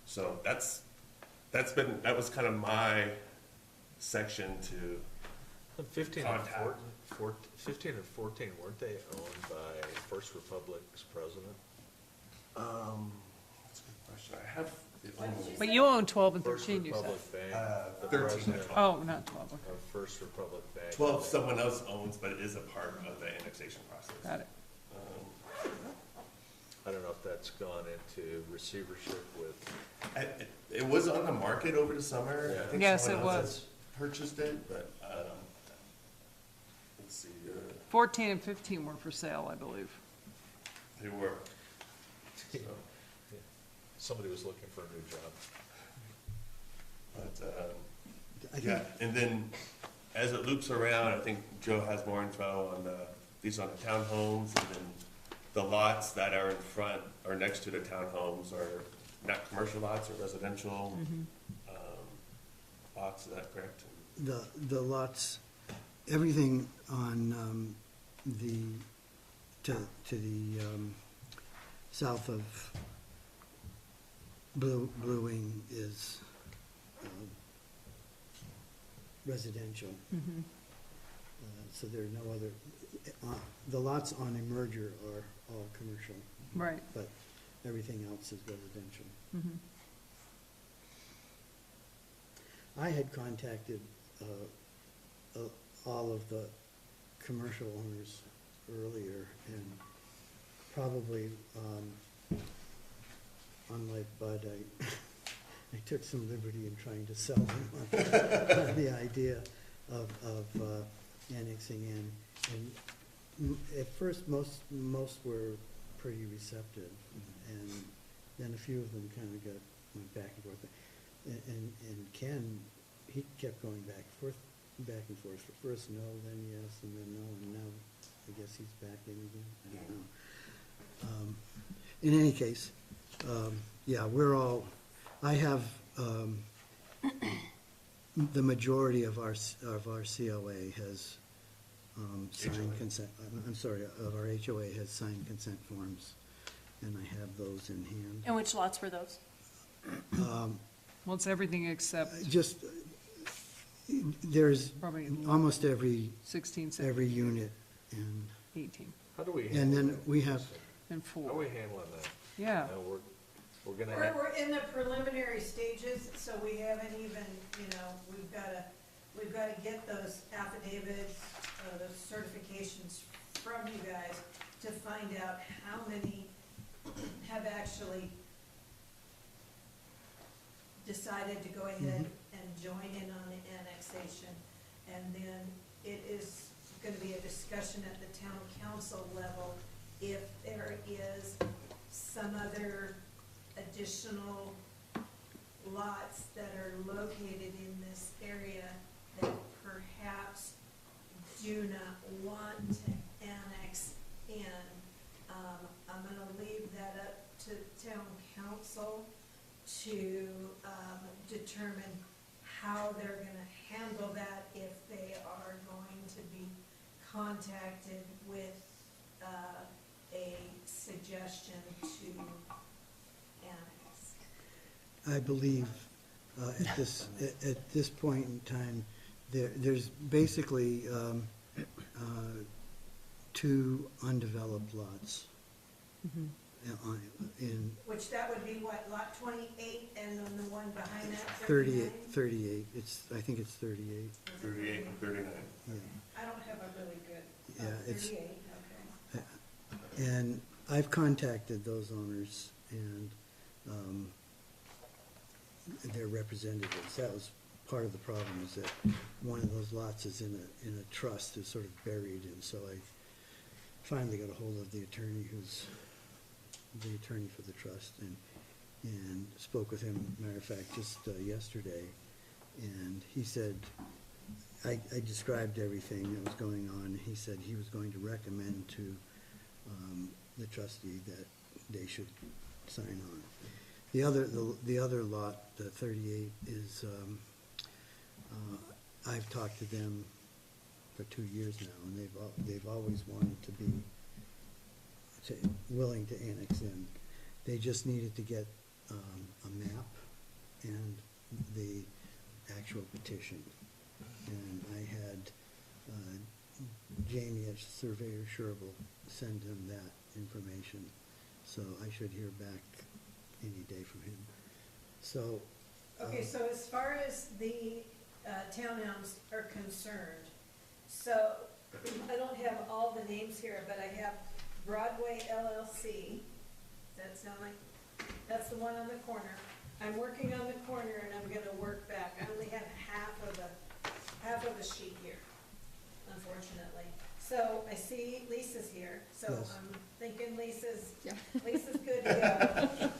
So that was kind of my section to 15 and Contact. 15 and 14, weren't they owned by First Republic's president? that's a good question. I have the only, But you own 12 and First 13, you said. Republic Bank, the 13 and president 12. Oh, not 12, okay. of First Republic Bank. 12 someone else owns, but it is a part of the annexation process. Got it. I don't know if that's gone into receivership with, It was on the market over the summer. I Yeah. think Yes, someone it else was. has purchased it, but, let's see, 14 and 15 were for sale, I believe. they were. So, somebody was looking for a new job. but, I think, yeah, and then as it loops around, I think Joe has more info on these on the townhomes, and then the lots that are in front or next to the townhomes are not commercial lots or residential lots, is that correct? the lots, everything on to the south of Blue Wing is residential. So there are no other, the lots on a merger are all commercial, Right. but everything else is residential. I had contacted all of the commercial owners earlier, and probably, unlike Bud, I took some liberty in trying to sell them on the idea of annexing in. And at first, most were pretty receptive, and then a few of them kind of went back and forth. And Ken, he kept going back and forth. First no, then yes, and then no, and now I guess he's back in again. I don't know. In any case, yeah, I have, the majority of our COA has signed consent, I'm sorry, of our HOA has signed consent forms, and I have those in hand. And which lots were those? Well, it's everything except Just, there's probably almost every 16, 17, unit, and 18, How do we And handle then that? we have, and How are 4. we handling that? Yeah. Now, we're gonna We're, have, we're in the preliminary stages, so we haven't even, we've gotta get those affidavits, those certifications from you guys to find out how many have actually decided to go ahead and join in on the annexation. And then it is gonna be a discussion at the town council level if there is some other additional lots that are located in this area that perhaps do not want to annex in. I'm gonna leave that up to town council to determine how they're gonna handle that, if they are going to be contacted with a suggestion to annex. I believe, at this point in time, there's basically, 2 undeveloped lots. In Which that would be what, lot 28, and then the one behind that, 38, 39? I think it's 38, 38 and 39. yeah. I don't have a really good, Yeah, it's- 38, okay. And I've contacted those owners and their representatives. That was part of the problem, is that one of those lots is in a trust, is sort of buried, and so I finally got a hold of the attorney who's the attorney for the trust, and spoke with him, matter of fact, just yesterday. And he said, I described everything that was going on. He said he was going to recommend to the trustee that they should sign on. The other lot, the 38, is, I've talked to them for 2 years now, and they've always wanted to be willing to annex in. They just needed to get a map and the actual petition. And I had Jamie, as surveyor Sherville, send him that information. So I should hear back any day from him. So. Okay, so as far as the townhomes are concerned, so I don't have all the names here, but I have Broadway LLC. That sound like, that's the one on the corner. I'm working on the corner and I'm gonna work back. I only have half of the sheet here, unfortunately. So I see Lisa's here, so Yes. I'm thinking Lisa's good to go.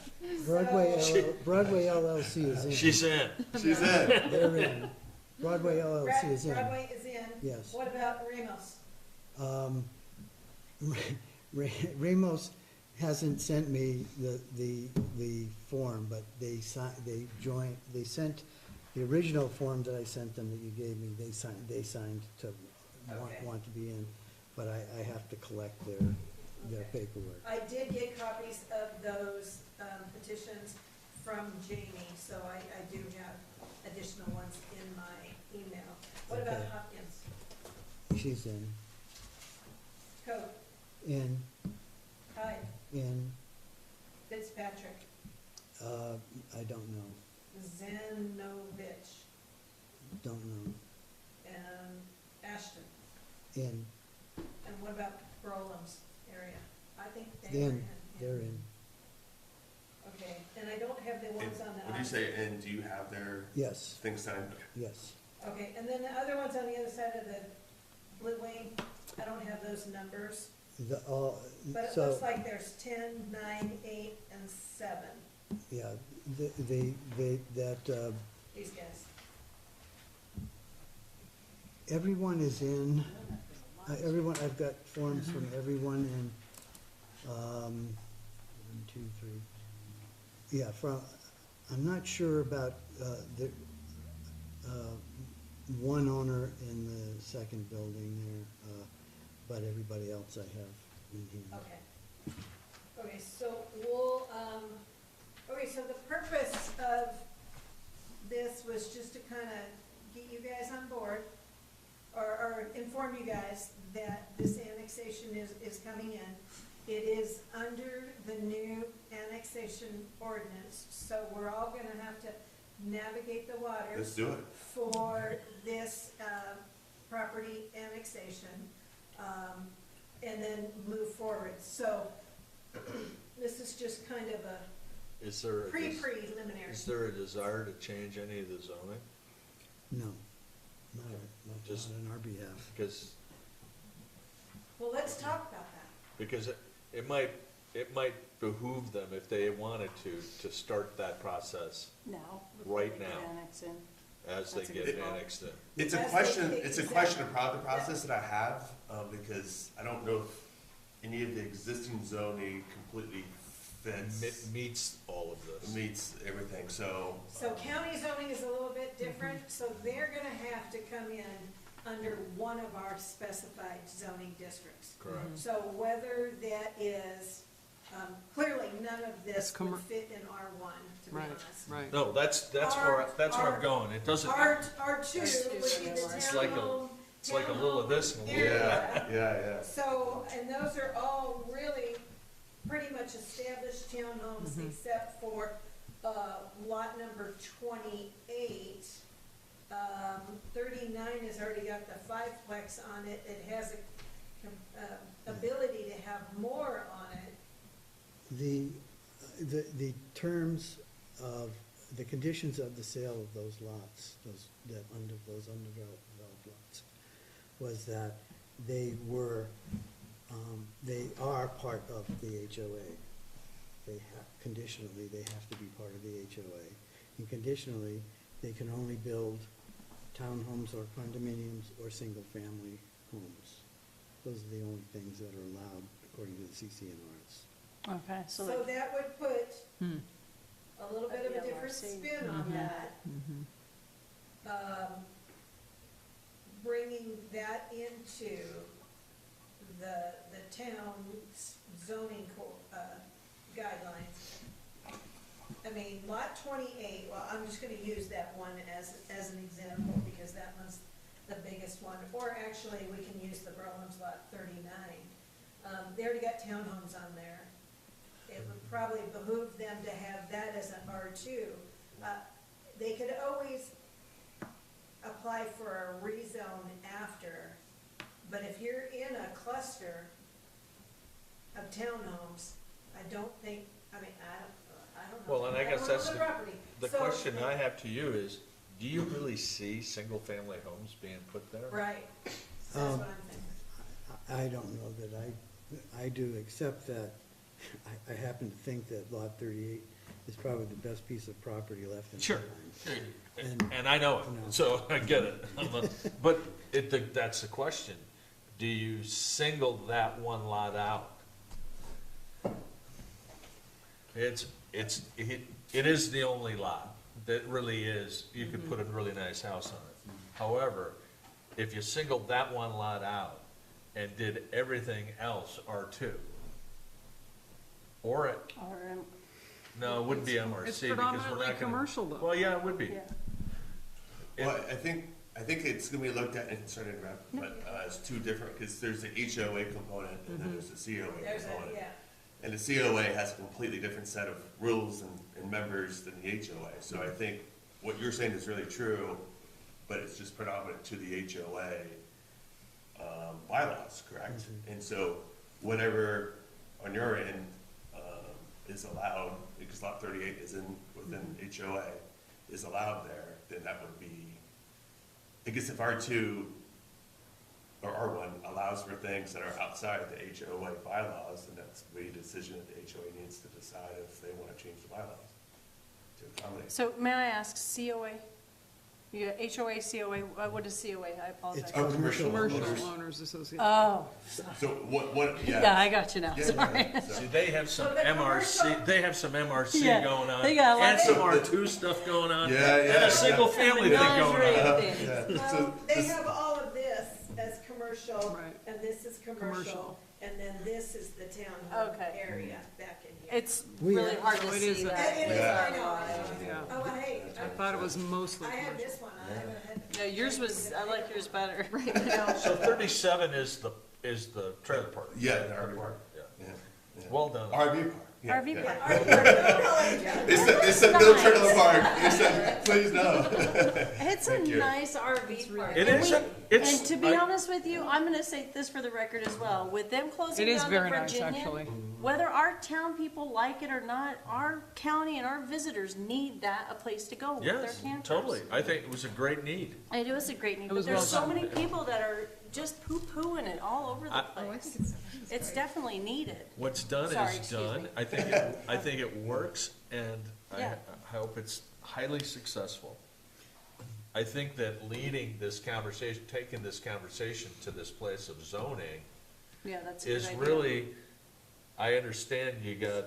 Broadway LLC is in. she's in. She's in. They're in. Broadway LLC is in. Broadway is in. Yes. What about Ramos? Ramos hasn't sent me the form, but they sent, the original form that I sent them that you gave me, they signed to Okay. want to be in, but I have to collect their Okay. paperwork. I did get copies of those petitions from Jamie, so I do have additional ones in my email. What about Okay. Hopkins? She's in, Coe, in, Hyde, in, Fitzpatrick, I don't know, Zanovich, don't know, and Ashton. in, And what about Brolam's area? I think they are in, they're in, Okay, and I don't have the ones on the. When you say, and do you have their yes, things signed? yes. Okay, and then the other ones on the other side of the Blue Wing, I don't have those numbers, The, all, but it so, looks like there's 10, 9, 8, and 7, yeah, these guys. everyone is in, everyone, I've got forms from everyone in, 1, 2, 3. Yeah, I'm not sure about, the, one owner in the second building there, but everybody else I have in here. Okay. Okay, so we'll, okay, so the purpose of this was just to kind of get you guys on board, or inform you guys that this annexation is coming in. It is under the new annexation ordinance, so we're all gonna have to navigate the waters Let's do it. for this property annexation, and then move forward. So this is just kind of a Is there, preliminary. is there a desire to change any of the zoning? No, not Just- on our behalf. Because, Well, let's talk about that. because it might behoove them if they wanted to start that process Now. Right before they now. Annex in. as they That's a get good call. annexed in. It's a As they question, take it's a these question out. about the process that I have, because I don't know if any of the existing zoning completely fits, Meets all of this. meets everything, so. So county zoning is a little bit different, so they're gonna have to come in under one of our specified zoning districts. Correct. So whether that is, clearly, none of this It's commer- would fit in R1, to be Right, honest. right. No, that's where I'm going. It doesn't, R2 would be the It's like a- townhome. it's like a little of this and a little of area. Yeah. So, and those are all really pretty much established townhomes, except for, lot number 28. 39 has already got the fiveplex on it, it has a, ability to have more on it. The terms of, the conditions of the sale of those lots, those undeveloped lots, was that they are part of the HOA. Conditionally, they have to be part of the HOA. And conditionally, they can only build townhomes or condominiums or single-family homes. Those are the only things that are allowed according to the CCNRs. Okay, so So like, that would put Hmm. a little bit of a different LRC. spin on that. Bringing that into the town's zoning guidelines. I mean, lot 28, well, I'm just gonna use that one as an example, because that one's the biggest one, or actually, we can use the Berlin's lot 39. They already got townhomes on there. It would probably behoove them to have that as an R2. They could always apply for a rezone after, but if you're in a cluster of townhomes, I don't think, I mean, I don't know. Well, and I guess don't that's own the property. the So- question I have to you is, do you really see single-family homes being put there? Right, that's Um, what I'm thinking. I don't know that I do, except that I happen to think that lot 38 is probably the best piece of property left in Sure. Alpine. And I know No. it, so I get it. But that's the question. Do you single that one lot out? It is the only lot that really is, you could put a really nice house on it. However, if you singled that one lot out and did everything else R2, or it, or, No, it wouldn't be It's MRC because we're predominantly not gonna. commercial though. Well, yeah, it would be. Yeah. Well, I think it's gonna be looked at, and sorry to interrupt, but, it's two different, because there's the HOA component and then there's the COA There's a, component. yeah. And the COA has a completely different set of rules and members than the HOA. So I think what you're saying is really true, but it's just predominant to the HOA bylaws, correct? And so whatever on your end is allowed, because lot 38 is within HOA, is allowed there, then that would be, I guess if R2 or R1 allows for things that are outside the HOA bylaws, then that's a decision that the HOA needs to decide if they want to change the bylaws to accommodate. So may I ask, COA? You got HOA, COA, what is COA? I apologize. It's Oh, commercial Commercial owners. Owners Association. Oh, So what, yeah. yeah, I got you now, Yeah, sorry. yeah, so- See, they have some So the MRC, commercial- they have some MRC Yeah, going on. they got a lot And of- some R2 stuff going on. Yeah, yeah, And yeah. a single family thing going on. Lingerie things. Yeah. Well, So they this- have all of this as commercial, Right. and this is commercial, Commercial. and then this is the town Okay. area back in here. It's We- really hard So to it see is a- that. It is, Yeah. I know. Yeah. Oh, hey, I thought it was mostly I had commercial. this one, I haven't had. No, yours was, I like yours better. So 37 is the trailer park. Yeah, the RV park. Yeah. Yeah, yeah. Well done. RV park. Yeah, RV yeah. park. It said no turn of the park. It said, please no. It's a Thank you. nice RV park. It And is we- it's- And to be I- honest with you, I'm gonna say this for the record as well, with them closing It is down the very nice, Virginia, actually. whether our town people like it or not, our county and our visitors need that, a place to go with their Yes, campers. totally. I think it was a great need. And it was a great need, It but was there's well so done. many people that are just poo-pooing it all over the I- place. It's definitely needed. What's done Sorry, is excuse done. me. I think it works, and Yeah. I hope it's highly successful. I think that leading this conversation, taking this conversation to this place of zoning Yeah, that's a good is idea. really, I understand you got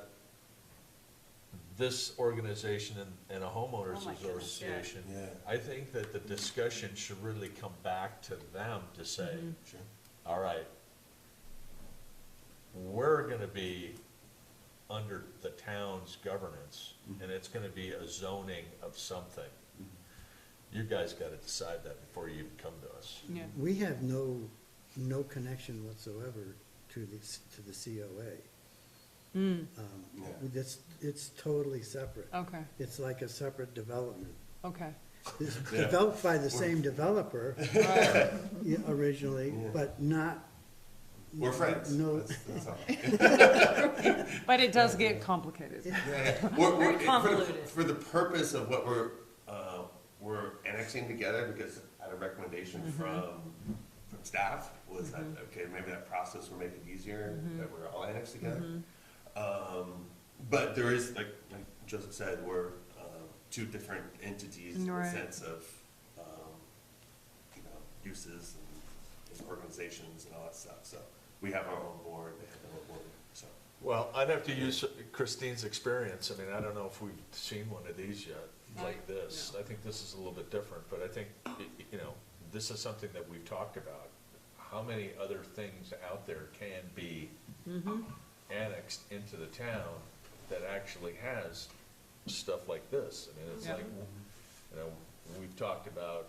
this organization and a homeowners Oh my goodness, yeah. association. Yeah. I think that the discussion should really come back to them to say, Sure. all right, we're gonna be under the town's governance, and it's gonna be a zoning of something. You guys gotta decide that before you even come to us. Yeah. We have no connection whatsoever to the COA. Yeah. It's totally separate. Okay, It's like a separate development. okay. It's Yeah. developed by the same developer Right. yeah, originally, Yeah. but not. We're friends. No, That's all. But it does get complicated. Yeah, yeah. Very convoluted. For the purpose of what we're annexing together, because I had a recommendation from staff, was that, okay, maybe that process will make it easier, that we're all annexed together. But there is, like Joseph said, we're two different entities in the Right. sense of, uses and organizations and all that stuff. So we have our own board, they have their own board, so. Well, I'd have to use Christine's experience. I mean, I don't know if we've seen one of these yet, like this. I think this is a little bit different, but I think, this is something that we've talked about. How many other things out there can be annexed into the town that actually has stuff like this? I mean, it's Yeah. like, we've talked about,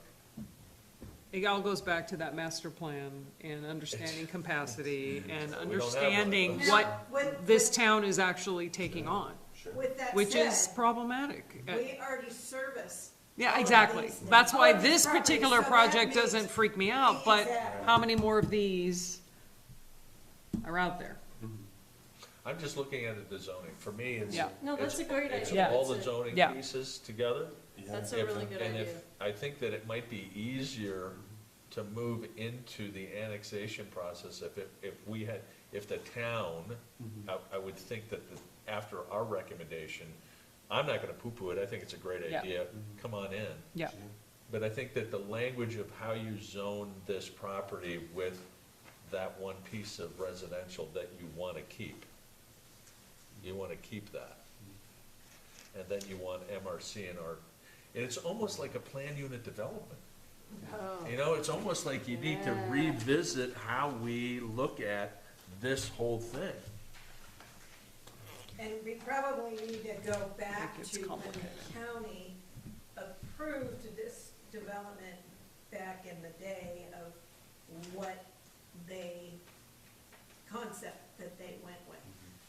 It all goes back to that master plan and understanding capacity and We don't have one of understanding those. what With- this town is actually taking on, Sure. With that which is said, problematic. we already service. Yeah, all of exactly. these now. That's why All of these this properties, particular so that project makes- doesn't freak me out, but Exactly. how many more of these are out there? I'm just looking at it, the zoning. For me, it's. Yeah. No, that's it's- a great It's idea. all That's the a- zoning Yeah. pieces together. That's a really good And idea. I think that it might be easier to move into the annexation process if the town, I would think that after our recommendation, I'm not gonna poo-poo it, I think it's a great Yeah. idea, come on in. Yeah, But I think that the language of how you zone this property with that one piece of residential that you wanna keep, that. And then you want MRC and and it's almost like a plan unit development. Oh. It's almost like you need to Yeah. revisit how we look at this whole thing. And we probably need to go back It gets to when complicated. the county approved this development back in the day of what they, concept that they went with.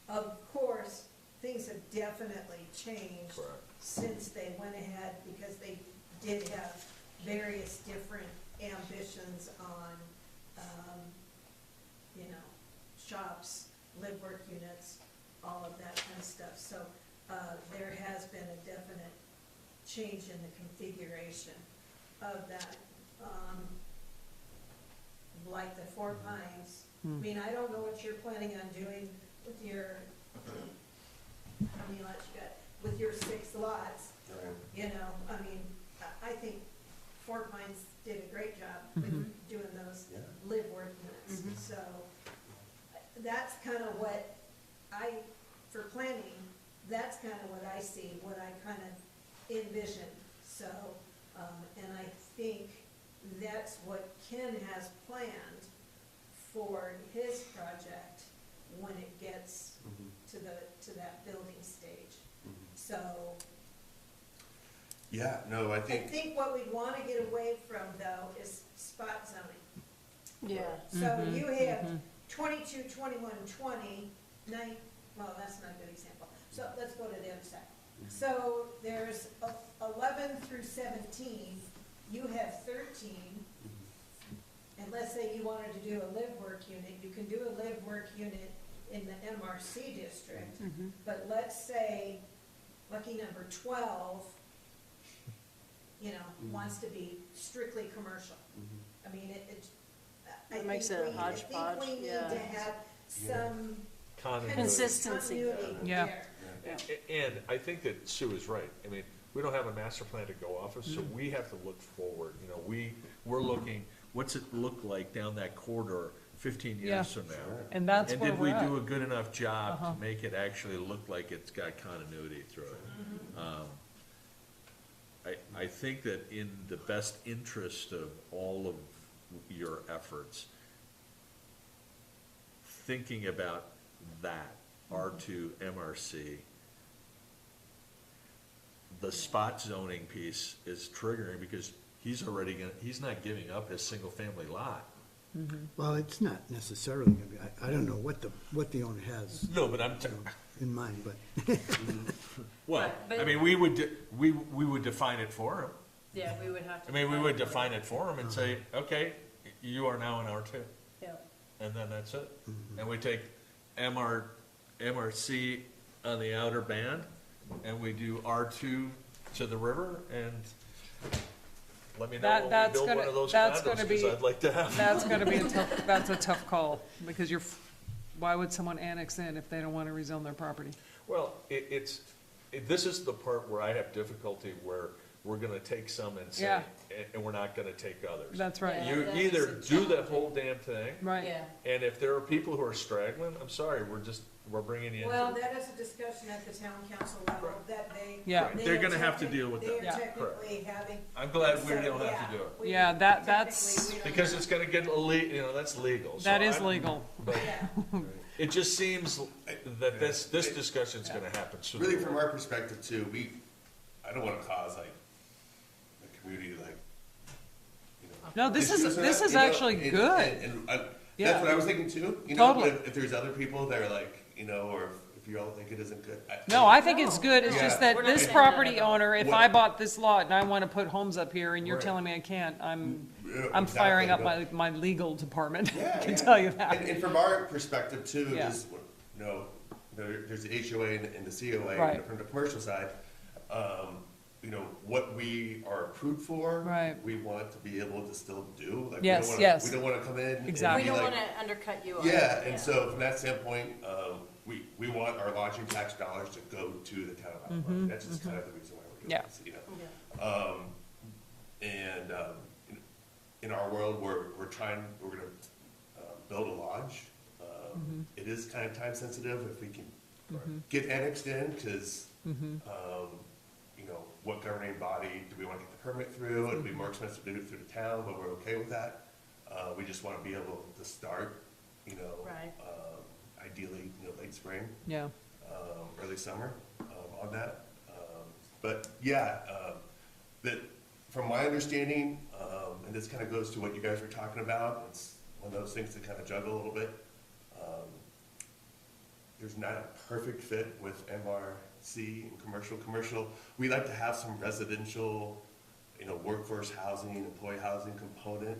Of course, things have definitely changed Correct. since they went ahead, because they did have various different ambitions on, you know, shops, live work units, all of that kind of stuff. So, there has been a definite change in the configuration of that. Like the Four Pines, I mean, I don't know what you're planning on doing with your, how many lots you got, with your 6 lots. Right. You know, I mean, I think Four Pines did a great job with doing those Yeah. live work units. So that's kind of what I, for planning, that's kind of what I see, what I kind of envision. So, and I think that's what Ken has planned for his project when it gets to that building stage. So Yeah, no, I I think, think what we'd want to get away from though is spot zoning. Yeah. So you have 22, 21, 20, 9, well, that's not a good example. So let's go to the other side. So there's 11 through 17, you have 13. And let's say you wanted to do a live work unit, you can do a live work unit in the MRC district. But let's say lucky number 12, you know, wants to be strictly commercial. I mean, It makes it a hodgepodge, I think we need yeah. to have some Consistency. continuity Yeah. there. And I think that Sue is right. I mean, we don't have a master plan to go off of, so we have to look forward. You know, we're looking, what's it look like down that corridor 15 Yeah. years from now? And that's And where did we're we at. do a good enough job Uh-huh. to make it actually look like it's got continuity through it? I think that in the best interest of all of your efforts, thinking about that, R2, MRC, the spot zoning piece is triggering because he's already gonna, he's not giving up his single-family lot. Well, it's not necessarily, gonna be- I don't know what the owner has No, but I'm, in mind, but well, Right, but- I mean, we would define it for him. Yeah, we would have to. I mean, we would define it for him and say, okay, you are now in R2, Yeah. and then that's it. And we take MRC on the outer band, and we do R2 to the river, and let me know when we That's build one gonna- of those that's condos, gonna because be- I'd like to have. That's gonna be that's a tough call, because why would someone annex in if they don't wanna rezone their property? Well, this is the part where I have difficulty, where we're gonna take some and say, Yeah. and we're not gonna take others. That's right, Yeah. You that either makes it do the challenging. whole damn thing, right. Yeah. and if there are people who are straggling, I'm sorry, we're bringing you Well, into. that is a discussion at the town council level Right. that they. Yeah. Right, they they're are gonna have to deal with They that. are Yeah. technically having. I'm glad we so, don't have yeah, to do it, we- Yeah, that's- technically, we don't because have- it's gonna get that's legal. So That is I'm- legal. But Yeah. it just seems that this discussion's gonna happen sooner. really or from later. our perspective too, I don't wanna cause like, the community like, you know. No, this issues is, or this that, is you know, actually and- good. And Yeah. that's what I was thinking too, you know, Totally. if there's other people that are like, you know, or if you all think it isn't good. No, I think it's good, it's Yeah. just that We're not this saying property that at all. owner, if What- I bought this lot and I wanna put homes up here and you're Right. telling me I can't, I'm Yeah, firing up exactly, my legal department, Yeah, I can yeah. tell you that. And from our perspective too, Yeah. is, you know, there's the HOA and the COA, Right. from the commercial side, you know, what we are approved for. Right. We want to be able to still do, like, Yes, yes. we don't wanna come in and be Exactly. We don't like, wanna undercut you on yeah, it. and so from that standpoint, we want our lodging tax dollars to go to the town of Alpine. That's just kind of the reason why we're doing Yeah. this, you know? Yeah. In our world, we're gonna build a lodge. It is kind of time sensitive if we can get annexed in, cause, you know, what governing body do we wanna get the permit through? It'd be more expensive to do it through the town, but we're okay with that. We just wanna be able to start, you know, Right. ideally, you know, late spring. Yeah, early summer, on that. But yeah, that, from my understanding, and this kind of goes to what you guys were talking about, it's one of those things to kind of juggle a little bit. There's not a perfect fit with MRC and commercial. We like to have some residential, workforce housing, employee housing component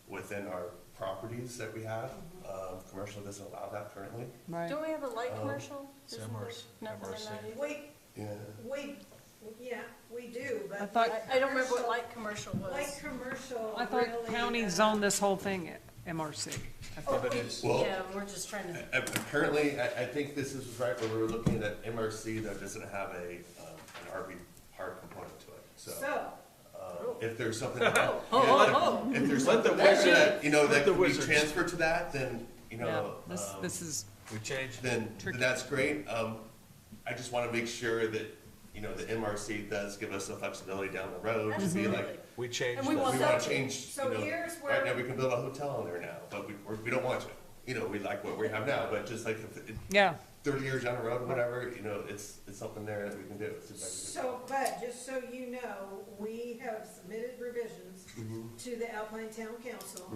within our properties that we have. Commercial doesn't allow that currently. Right. Don't we have a light commercial? It's Isn't there MRC. nothing in that either? Yeah. We do, but. I thought- I don't remember what light commercial was. Light commercial I thought really, county zoned this whole thing at MRC. I thought- Well, Yeah, we're just trying to, apparently, I think this is right, where we were looking at MRC that doesn't have an RV park component to it, So, if there's something. oh, oh, If there's Let the something there wizard- that, that let the can be wizards. transferred to that, then, Yeah, this is, We changed. then Tricky. that's great. I just wanna make sure that, the MRC does give us the flexibility down the road to be absolutely. like, We changed And we that. want we wanna that- change, so here's right where, now, we can build a hotel in there now, but we don't want to. We like what we have now, but just like if yeah, 30 years down the road, whatever, it's something there that we can do. It's exactly- so, but just so you know, we have submitted revisions to the Alpine Town Council,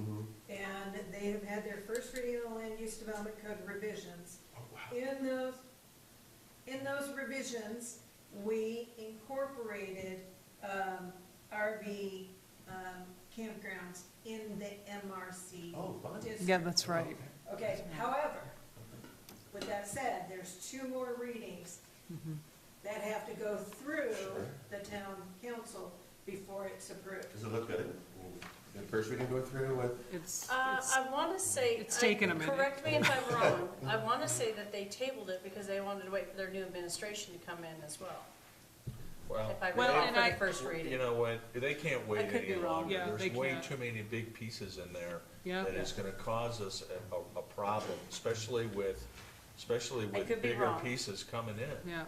and they have had their first reading of the Land Use Development Code revisions. Oh, wow. In those revisions, we incorporated, RV, campgrounds in the MRC Oh, fun. district. yeah, that's right. Okay, however, with that said, there's 2 more readings that have to go through Sure. the town council before it's approved. Does it look good? The first reading go through with, It's, I want to say. it's taken a minute. Correct me if I'm wrong. I want to say that they tabled it because they wanted to wait for their new administration to come in as well. Well, If I Well, recall and for I- the first reading. you know what, they can't wait could any be wrong. longer. Yeah, they There's way can't. too many big pieces in there Yeah. that is gonna cause us a problem, especially with could be bigger wrong. pieces coming in. Yeah,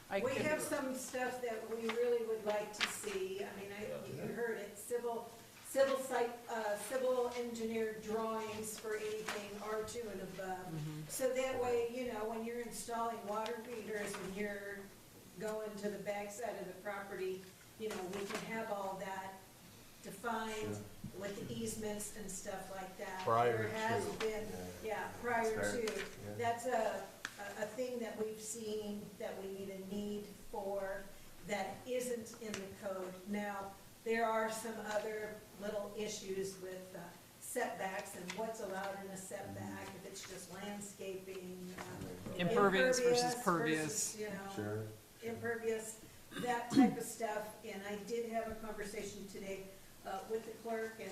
I We could be have wrong. some stuff that we really would like to see. I mean, you heard it, civil engineer drawings for anything R2 and above. So that way, when you're installing water meters and you're going to the backside of the property, we can have all that defined with easements and stuff like that. Prior There has to. been, prior Fair. to. That's a thing that we've seen that we need for that isn't in the code. Now, there are some other little issues with setbacks and what's allowed in a setback, if it's just landscaping. Impervious versus pervious. sure. Impervious, that type of stuff. And I did have a conversation today with the clerk and,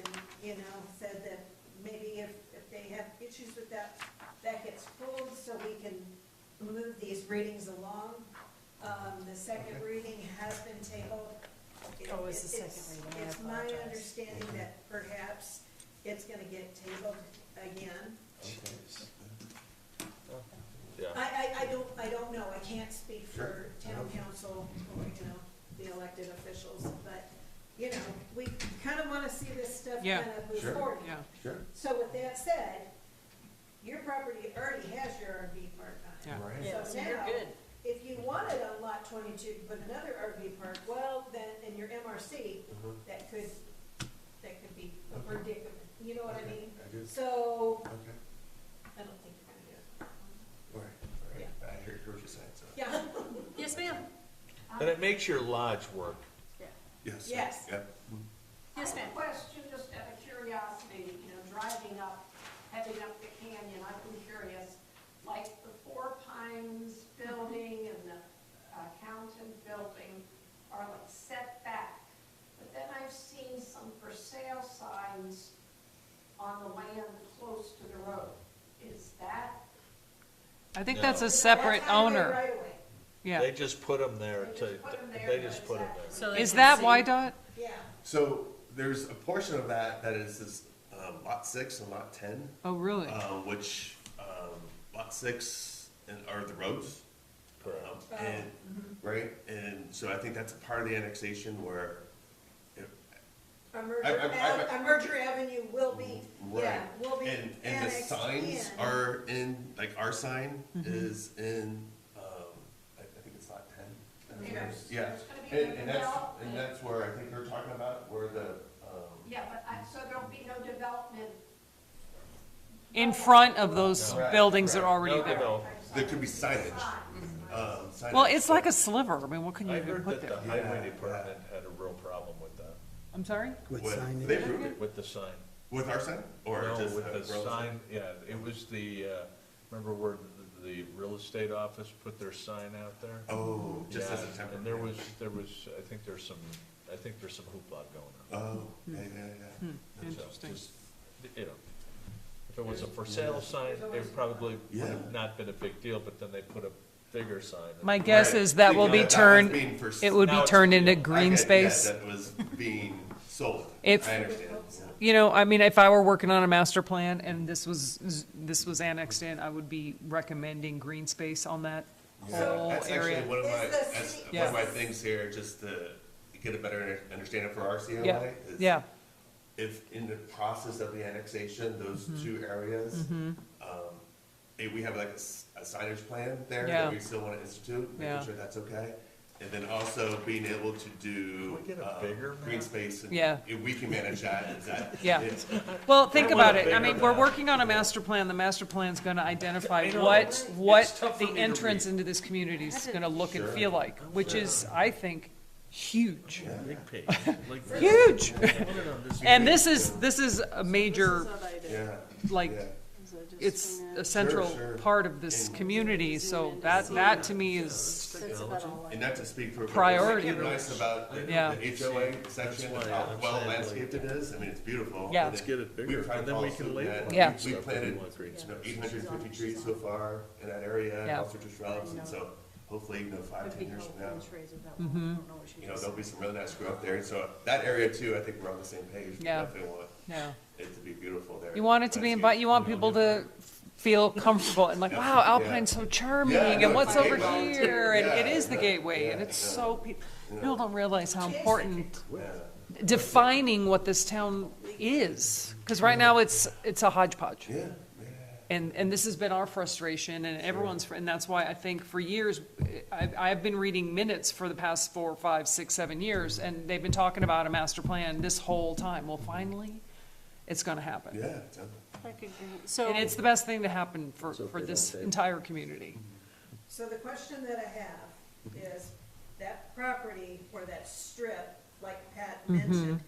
said that maybe if they have issues with that, that gets pulled so we can move these readings along. The second reading has been tabled. Oh, it's the second reading. I It's my apologize. understanding that perhaps it's gonna get tabled again. Yeah. I don't know, I can't speak for town council or, the elected officials, but, we kinda wanna see this stuff Yeah. kinda move Sure. forward. yeah, Sure. So with that said, your property already has your RV park on it. yeah. Right. Yeah, So so you're now, good. if you wanted on lot 22 to put another RV park, well, then in your MRC, that could be a predicament, you know what I mean? I do. So, Okay. I don't think you're gonna do it. All right. I hear what you're saying, so. Yeah, Yes, ma'am. And it makes your lodge work. Yes. Yes. Yeah. Yes, I ma'am. have a question, just out of curiosity, driving up, heading up the canyon, I've been curious, like the Four Pines building and the County building are like set back, but then I've seen some for sale signs on the land close to the road. Is that, I think No. that's a separate That's highway owner, right away. yeah. They just put them there They to, just put 'em there, they but just it's put them that- there. So they Is can that see- YDOT? Yeah. So there's a portion of that is this lot 6 and lot 10, Oh, really? which lot 6 are the roads. Correct. And, right, and so I think that's a part of the annexation where, A merger, I- a merger avenue will be, yeah, right, will be and the annexed signs in. are in, like our sign is in containers, yeah. There's gonna be no And that's, development. and that's where I think they're talking about, where the, Yeah, but so there'll be no development. In front of those Correct, buildings that are correct. already there. there could be signage. Signage. Well, it's like a sliver. I mean, what can you I even heard put that there? the highway department had a real problem with that, I'm sorry? With What, signage. they approved it with the sign. with our sign, or No, just with the Rose? sign, yeah, it was the, remember where the real estate office put their sign out there? Oh, just as a Yeah, temporary. and there was, I think there's some hoopla going on. Oh, yeah, yeah. So, Interesting. just, you know, if it was a for sale sign, it probably would have Yeah. not been a big deal, but then they put a bigger sign. My guess Right. is that will Thinking be that was turned, being for it would Now be it's turned a into deal. I green get space. That was being sold. If- I understand. You know, I mean, if I were working on a master plan and this was annexed in, I would be recommending green space on that whole That's area. actually one of my, Is the that's city- one of my things here, just to get a better understanding for our COA. Yeah, is yeah, If in the process of the annexation, those Mm-hmm. two areas, we have like a signage plan there Yeah. that we still want to institute, Yeah. making sure that's okay. And then also being able to do, Can we get a bigger green map? space, and Yeah. if we can manage that, is that? Yeah. it- Well, think I want about a it. I bigger mean, we're map. working on a master plan. The master plan's gonna identify I know. what It's tough for the me to entrance read. into this community is gonna look and Sure. feel like, which is, I think, huge. Big page, like. Huge! This And this is a major, Yeah. like, yeah. it's a central Sure. part of this community, so that to me is, That's about all I And not to speak for. Priority. What's nice about the Yeah. HOA section, That's why how I'm well saying, like- landscaped it is, I mean, it's beautiful. Yeah. And Let's get it we've bigger, tried and to then we follow can suit label that. it. Yeah. We Stuff that we planted, want green you know, space. 850 trees so far in that area, Yeah. all sorts of shrubs, and so hopefully, you know, 5-10 years from now, you know, there'll be some really nice growth there. So that area too, I think we're on the same page. We Yeah. definitely want yeah. it to be beautiful there. You want it to be you want people to feel comfortable and like, wow, Alpine's so charming, Yeah, no, and what's it's the over gateway. here, and it Yeah, is the yeah, gateway, and yeah, it's yeah. so, people don't realize how important Yeah. defining what this town is, because right now it's a hodgepodge. Yeah, yeah. And this has been our frustration and everyone's, and that's why I think for years, I've been reading minutes for the past 4, 5, 6, 7 years, and they've been talking about a master plan this whole time. Well, finally, it's gonna happen. Yeah, I could agree. So, And it's the best thing to happen for this entire community. So the question that I have is, that property or that strip, like Pat mentioned,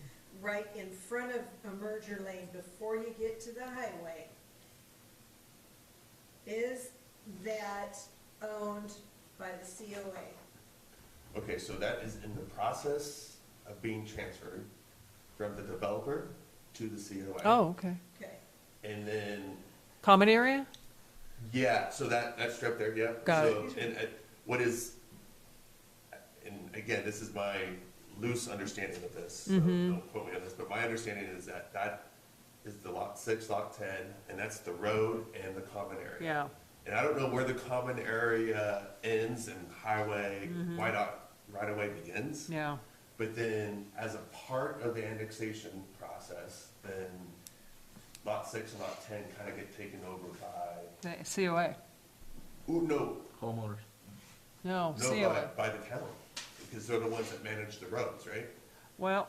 right in front of a merger lane before you get to the highway, is that owned by the COA? okay, so that is in the process of being transferred from the developer to the COA. Oh, okay. Okay, And then, Common area? yeah, so that strip there, yeah. Got So, and what is, and again, this is my loose understanding of this, so don't quote me on this, but my understanding is that that is the lot 6, lot 10, and that's the road and the common area. Yeah. And I don't know where the common area ends and highway, right away begins. Yeah. But then, as a part of the annexation process, then lot 6 and lot 10 kind of get taken over by, The COA? ooh, no, Homeowners. No, no, COA. by the town. Because they're the ones that manage the roads, right? Well,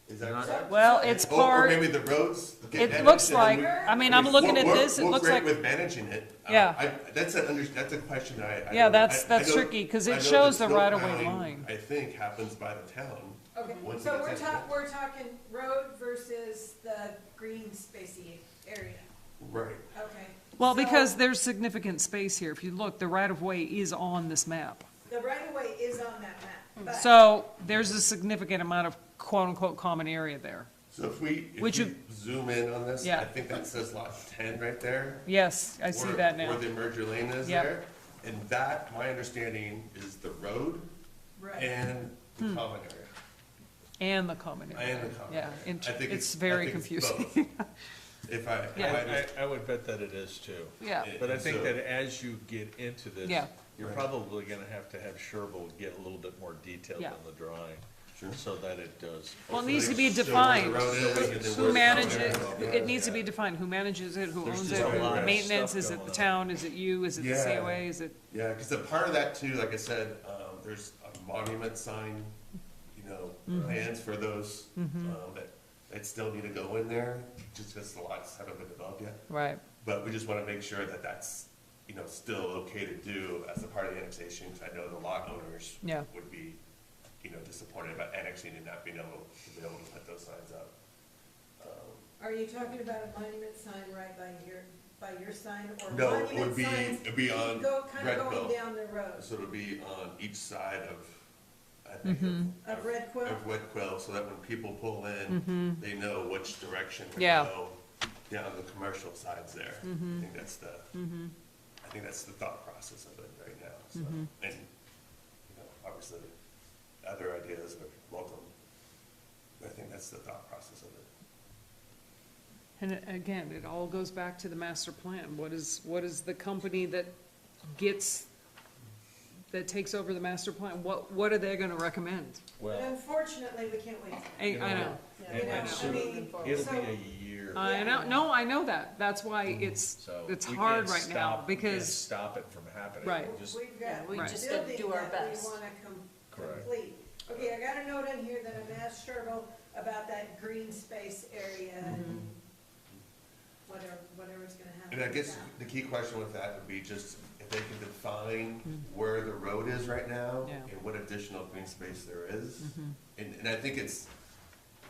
Is that Not- correct? well, it's Or part, maybe the roads get it managed looks and then like, we- I mean, I'm looking at this, it We're looks great like, with managing it. Yeah. That's a question I yeah, don't- that's I know- tricky, because I it know shows the snow right-of-way plowing, line. I think happens by the town. okay, Once so it gets into- we're talking road versus the green spacey area, Right. okay. Well, So because there's significant space here. If you look, the right-of-way is on this map. the right of way is on that map, but. So there's a significant amount of quote-unquote common area there. So if we Which of- zoom in on this, Yeah. I think that says lot 10 right there. Yes, I see where- that now. Where the merger lane is Yeah. there. And that, my understanding, is the road Right. and the Hmm. common area. And the common area. And the common Yeah, area. I think it's I very think it's confusing. both. If I, Yeah. I would bet that it is too. Yeah, But I And think so- that as you get into this, Yeah. you're probably gonna have Sherville get a little bit more detailed Yeah. on the drawing, Sure. so that it does. well, it needs to be So where the defined. road is and then where Who the manages, common area is. it needs to be defined. Who manages it, who There's owns just it, a lot the of maintenance, stuff is it going the on. town, is it you, is it the Yeah. COA, is it? Yeah, because a part of that too, like I said, there's a monument sign, you know, plans for those, that still need to go in there, just because the lots haven't been developed yet. Right. But we just wanna make sure that that's, you know, still okay to do as a part of the annexation, because I know the lot owners Yeah. would be, you know, disappointed about annexing and not being able to put those signs up. Are you talking about a monument sign right by your sign, or No, it monument would be, signs it'd be on kind of going Red down the road? So it'll be on each side of, I think, Of Red Quill? Of Red Quill, so that when people pull in, they know which direction to Yeah. go down the commercial sides there. I think that's the, I think that's the thought process of it right now, so. And, you know, obviously, other ideas are welcome. I think that's the thought process of it. And again, it all goes back to the master plan. What is the company that takes over the master plan? What are they gonna recommend? But Well, unfortunately, we can't wait. I know. You know, and I soon, mean, it'll so- be a year. I know, no, I know that. That's why it's So we hard can't right now, stop- we can't because, stop it from happening. Right. We just- We've Yeah, got we Right. just gotta do building our that we best. wanna Correct. complete. Okay, I got a note in here that I'm asked Cheryl about that green space area and whatever's gonna happen. And I with guess that. the key question with that would be just if they can define where the road is right now Yeah. and what additional green space there is. And I think it's,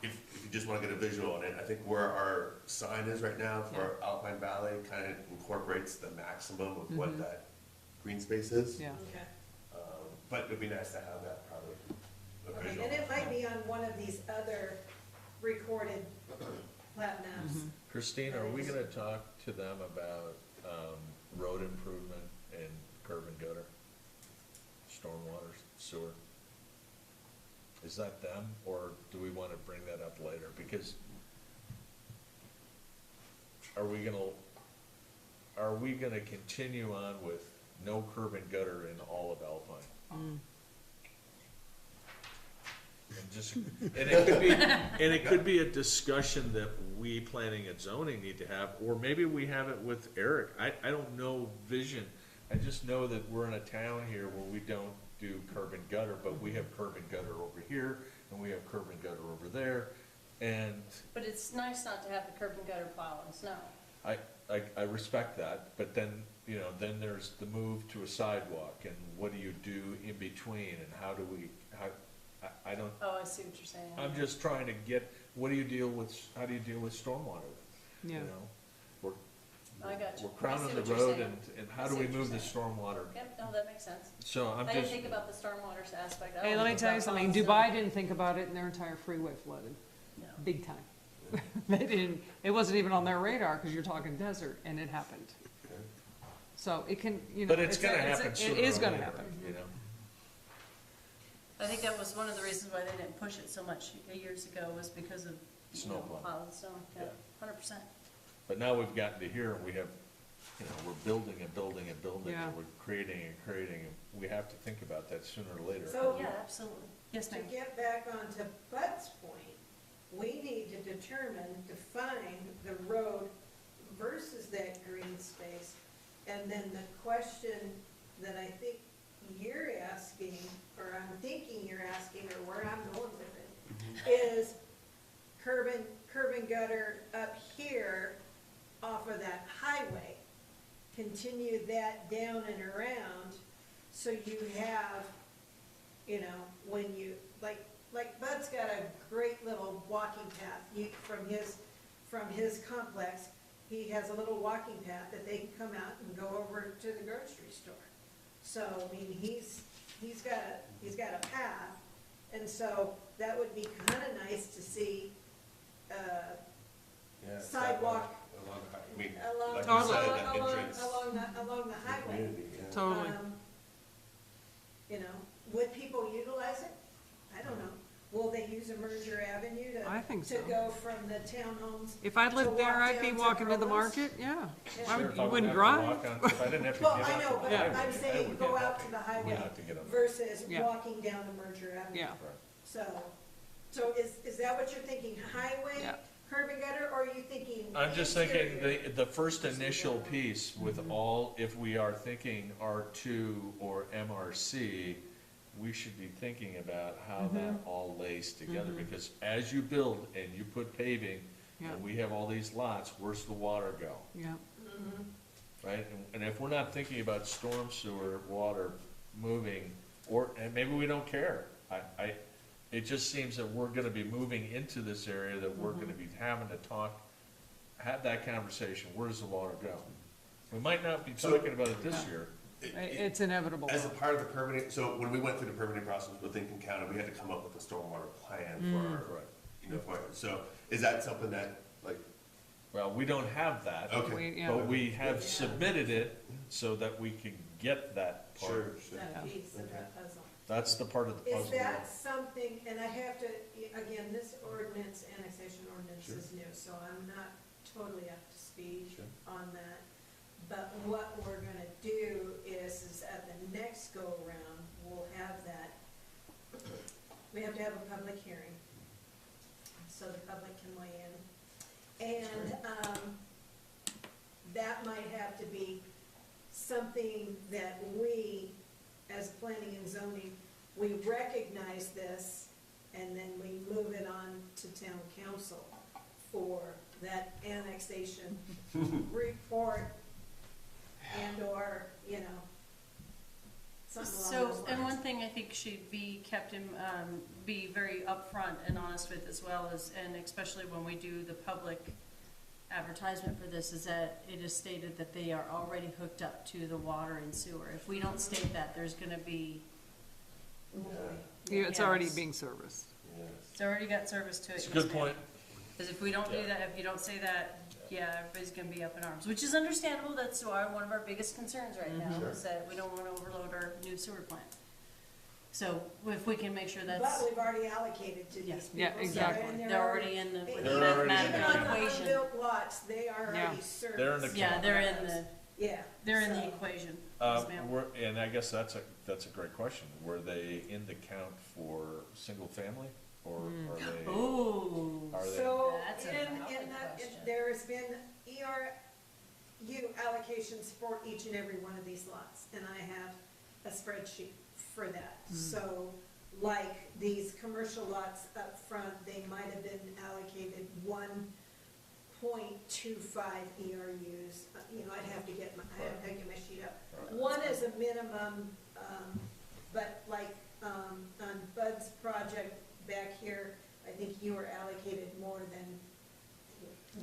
if you just wanna get a visual on it, I think where our sign is right now for Alpine Valley kind of incorporates the maximum of what that green space is. yeah. Okay. But it'd be nice to have that probably, a Okay, visual. and it might be on one of these other recorded plat maps. Christine, are we gonna talk to them about, road improvement and curb and gutter? Stormwater, sewer? Is that them, or do we wanna bring that up later? Because are we gonna continue on with no curb and gutter in all of Alpine? And it could be a discussion that we, planning and zoning, need to have, or maybe we have it with Eric. I don't know vision. I just know that we're in a town here where we don't do curb and gutter, but we have curb and gutter over here, and we have curb and gutter over there. And But it's nice not to have the curb and gutter plow and snow. I respect that, but then, you know, then there's the move to a sidewalk, and what do you do in between, and how do we, I don't, Oh, I see what you're saying. I'm just trying to get, how do you deal with stormwater? You Yeah. know, we're, I got you. we're crowning I see the what you're road, saying. and I how do see we what you're move the saying. stormwater? Yep, no, that makes sense. So I'm I didn't just, think about the stormwater aspect. I Hey, only let me think tell you about something. ponds and- Dubai didn't think about it, and their entire freeway flooded, No. big time. They didn't, it wasn't even on their radar, because you're talking desert, and it happened. So it can, you know. but it's gonna happen sooner or It is gonna later, happen. you know? I think that was one of the reasons why they didn't push it so much years ago, was because of, you Snow know, plow. plow and snow, yeah, Yeah. 100%. But now we've gotten to here, and we have, you know, we're building and building and building, Yeah. and we're creating and creating, and we have to think about that sooner or later. So- Yeah, absolutely. Yes, To ma'am. get back onto Bud's point, we need to define the road versus that green space. And then the question that I think you're asking, or I'm thinking you're asking, or where I'm going with it, is curb and gutter up here off of that highway. Continue that down and around, so you have, you know, when you, like Bud's got a great little walking path. From his complex, he has a little walking path that they can come out and go over to the grocery store. So, I mean, he's got a path, and so that would be kinda nice to see, Yeah, sidewalk along the I mean, along, like you Totally. said, that entrance. along the highway. community, yeah. Totally. You know, would people utilize it? I don't know. Will they use a Merger Avenue I think to so. go from the townhomes? If I To lived there, walk I'd be down to walking to the Robles? market, yeah. Yeah. Why would- Sure, if I you wouldn't have to walk drive? on- If I didn't have to Well, get I up know, the but highway, I'm I saying would go get out up to it. the You highway have to get up it. versus Yeah. walking down the Merger Avenue. Yeah. Right. So is that what you're thinking, highway, Yeah. curb and gutter, or are you thinking? I'm just thinking, interior? the first initial piece with all, if we are thinking R2 or MRC, we should be thinking about how that all lays together, because as you build and you put paving, Yeah. and we have all these lots, where's the water go? Yeah, Right? And if we're not thinking about storm sewer, water moving, and maybe we don't care. It just seems that we're gonna be moving into this area, that we're gonna be having to have that conversation, where does the water go? We might not be talking about it this year. it's inevitable. As a part of the permitting, so when we went through the permitting process with Lincoln County, we had to come up with a stormwater plan for our, you know, so is that something that, like, Well, we don't have that. okay. Yeah. But we have submitted it so that we can get that part. That piece of the puzzle. That's the part of the Is puzzle. that something, and I have to, again, this ordinance, annexation ordinance is new, so I'm not totally up to speed Sure. on that. But what we're gonna do is at the next go-around, we'll have that, we have to have a public hearing, so the public can weigh in. And, that might have to be something that we, as planning and zoning, we recognize this, and then we move it on to town council for that annexation report and/or, you know, something along So, those and lines. one thing I think should be kept in, be very upfront and honest with as well as, and especially when we do the public advertisement for this, is that it is stated that they are already hooked up to the water and sewer. If we don't state that, there's gonna be, Yeah, it's already Yes. being serviced. it's already got service to it. It's a good point. Because if we don't do that, if you don't say that, yeah, everybody's gonna be up in arms, which is understandable. That's one of our biggest concerns right now, is that we don't wanna overload our new sewer plant. So if we can make sure But that's, we've already allocated to these Yes. people. Yeah, so exactly. and they're already in the, with the They're already in mathematical the- Even on the equation. unbuilt lots, they are Yeah. already serviced. They're in the Yeah, they're in the, Yeah. they're in the so- equation. Yes, ma'am. And I guess that's a great question. Were they in the count for single family, or are they? Ooh. Are they? So, That's a in valid that, question. there's been ERU allocations for each and every one of these lots, and I have a spreadsheet for that. So, like these commercial lots up front, they might have been allocated 1.25 ERUs. You know, I'd have to get my sheet up. One is a minimum, but like, on Bud's project back here, I think you were allocated more than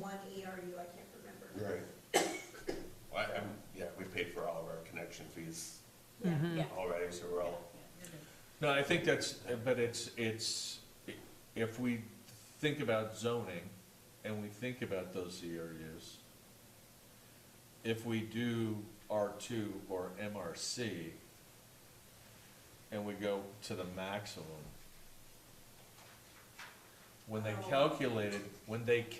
one ERU, I can't remember. Right. Well, yeah, we paid for all of our connection fees Yeah. already, so we're all, No, I think but it's, if we think about zoning and we think about those ERUs, if we do R2 or MRC and we go to the maximum, when they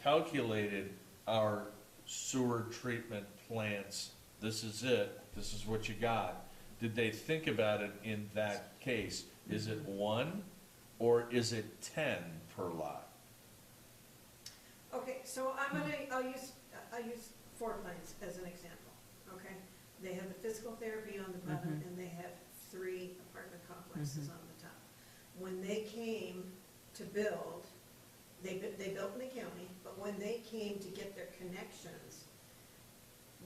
calculated our sewer treatment plants, this is it, this is what you got, did they think about it in that case? Is it 1 or is it 10 per lot? Okay, so I'll use 4 planes as an example, okay? They have the physical therapy on the bottom, and they have 3 apartment complexes on the top. When they came to build, they built in the county, but when they came to get their connections,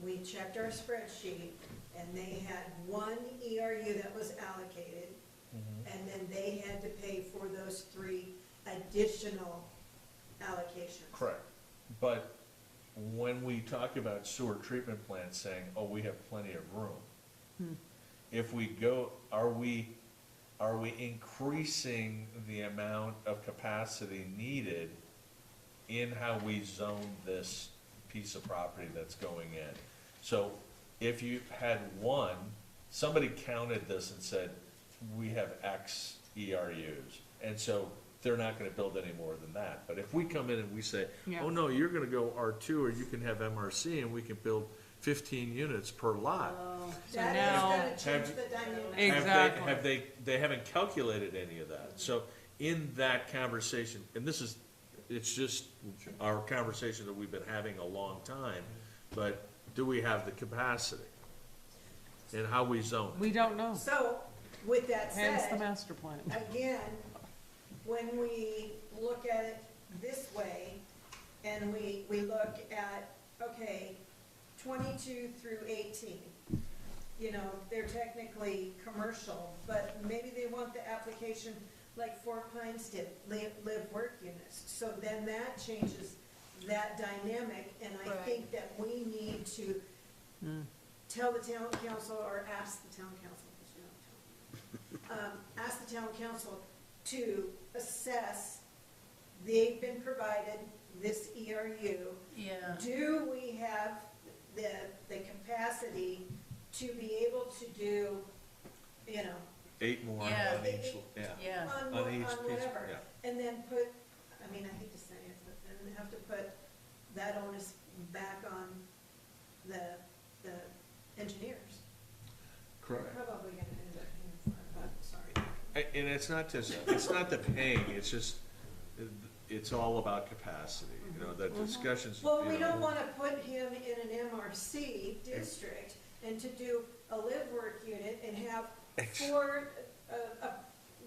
we checked our spreadsheet, and they had 1 ERU that was allocated, and then they had to pay for those 3 additional allocations. Correct. But when we talk about sewer treatment plants saying, oh, we have plenty of room, if we go, are we increasing the amount of capacity needed in how we zone this piece of property that's going in? So if you had 1, somebody counted this and said, we have X ERUs, and so they're not gonna build any more than that. But if we come in and we say, Yeah. oh, no, you're gonna go R2, or you can have MRC, and we can build 15 units per lot. Oh, so That now, is gonna change the dynamic. Exactly. They haven't calculated any of that. So in that conversation, and it's just our conversation that we've been having a long time, but do we have the capacity? And how we zone it? We don't know. So, with that Hence the said, master plan. again, when we look at it this way, and we look at, okay, 22 through 18, you know, they're technically commercial, but maybe they want the application like Four Pines did, live-work units. So then that changes that dynamic, and I Right. think that we need to tell the town council, or ask the town council, because you know, ask the town council to assess, they've been provided this ERU. Yeah. Do we have the capacity to be able to do, you know, 8 more Yeah. on each, yeah. Yeah. on On each piece, whatever? yeah. And then put, I mean, I hate to say it, but then have to put that onus back on the engineers. Correct. They're probably gonna end up paying for it, but sorry. And it's not just, it's not the paying, it's just, it's all about capacity, you know, the discussions. Well, you we know, don't wanna put him in an MRC district and to do a live-work unit and have 4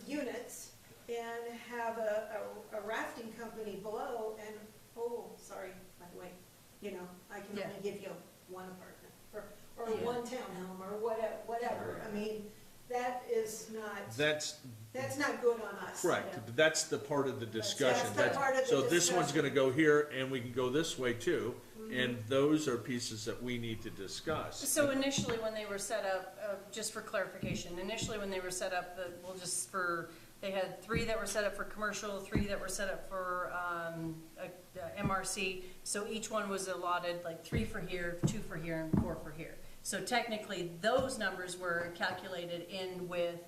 units and have a rafting company below and, oh, sorry, by the way, you know, I can Yeah. only give you one apartment or Yeah. one townhome or whatever. I mean, that is not, That's, that's not good on us. correct, but that's the part of the discussion. the part of the So this one's discussion. gonna go here, and we can go this way too, and those are pieces that we need to discuss. So initially, when they were set up, just for clarification, initially when they were set up, they had 3 that were set up for commercial, 3 that were set up for, MRC. So each one was allotted like 3 for here, 2 for here, and 4 for here. So technically, those numbers were calculated in with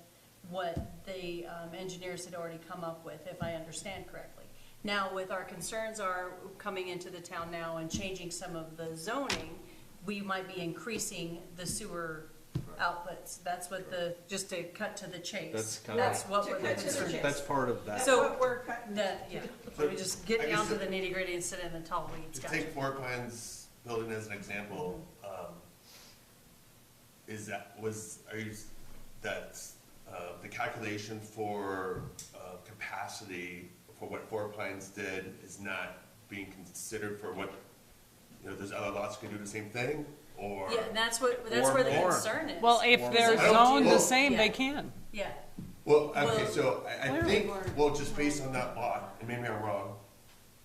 what the, engineers had already come up with, if I understand correctly. Now, with our concerns are coming into the town now and changing some of the zoning, we might be increasing the sewer outputs. That's what just to cut to the chase. That's kinda- That's what To we're cut to the concerned. chase. That's part of that. That's So- what we're cutting. Yeah, let me just get I down guess to the nitty gritty instead of the tall weeds, To gotcha. take Four Pines building as an example, the calculation for, capacity for what Four Pines did is not being considered for what, you know, there's other lots can do the same thing, or? Yeah, and that's where the more. concern is. Well, if they're I don't- zoned the well- same, they Yeah. can. Yeah, Well, okay, Well, so I clearly think, we're- well, just based on that lot, and maybe I'm wrong,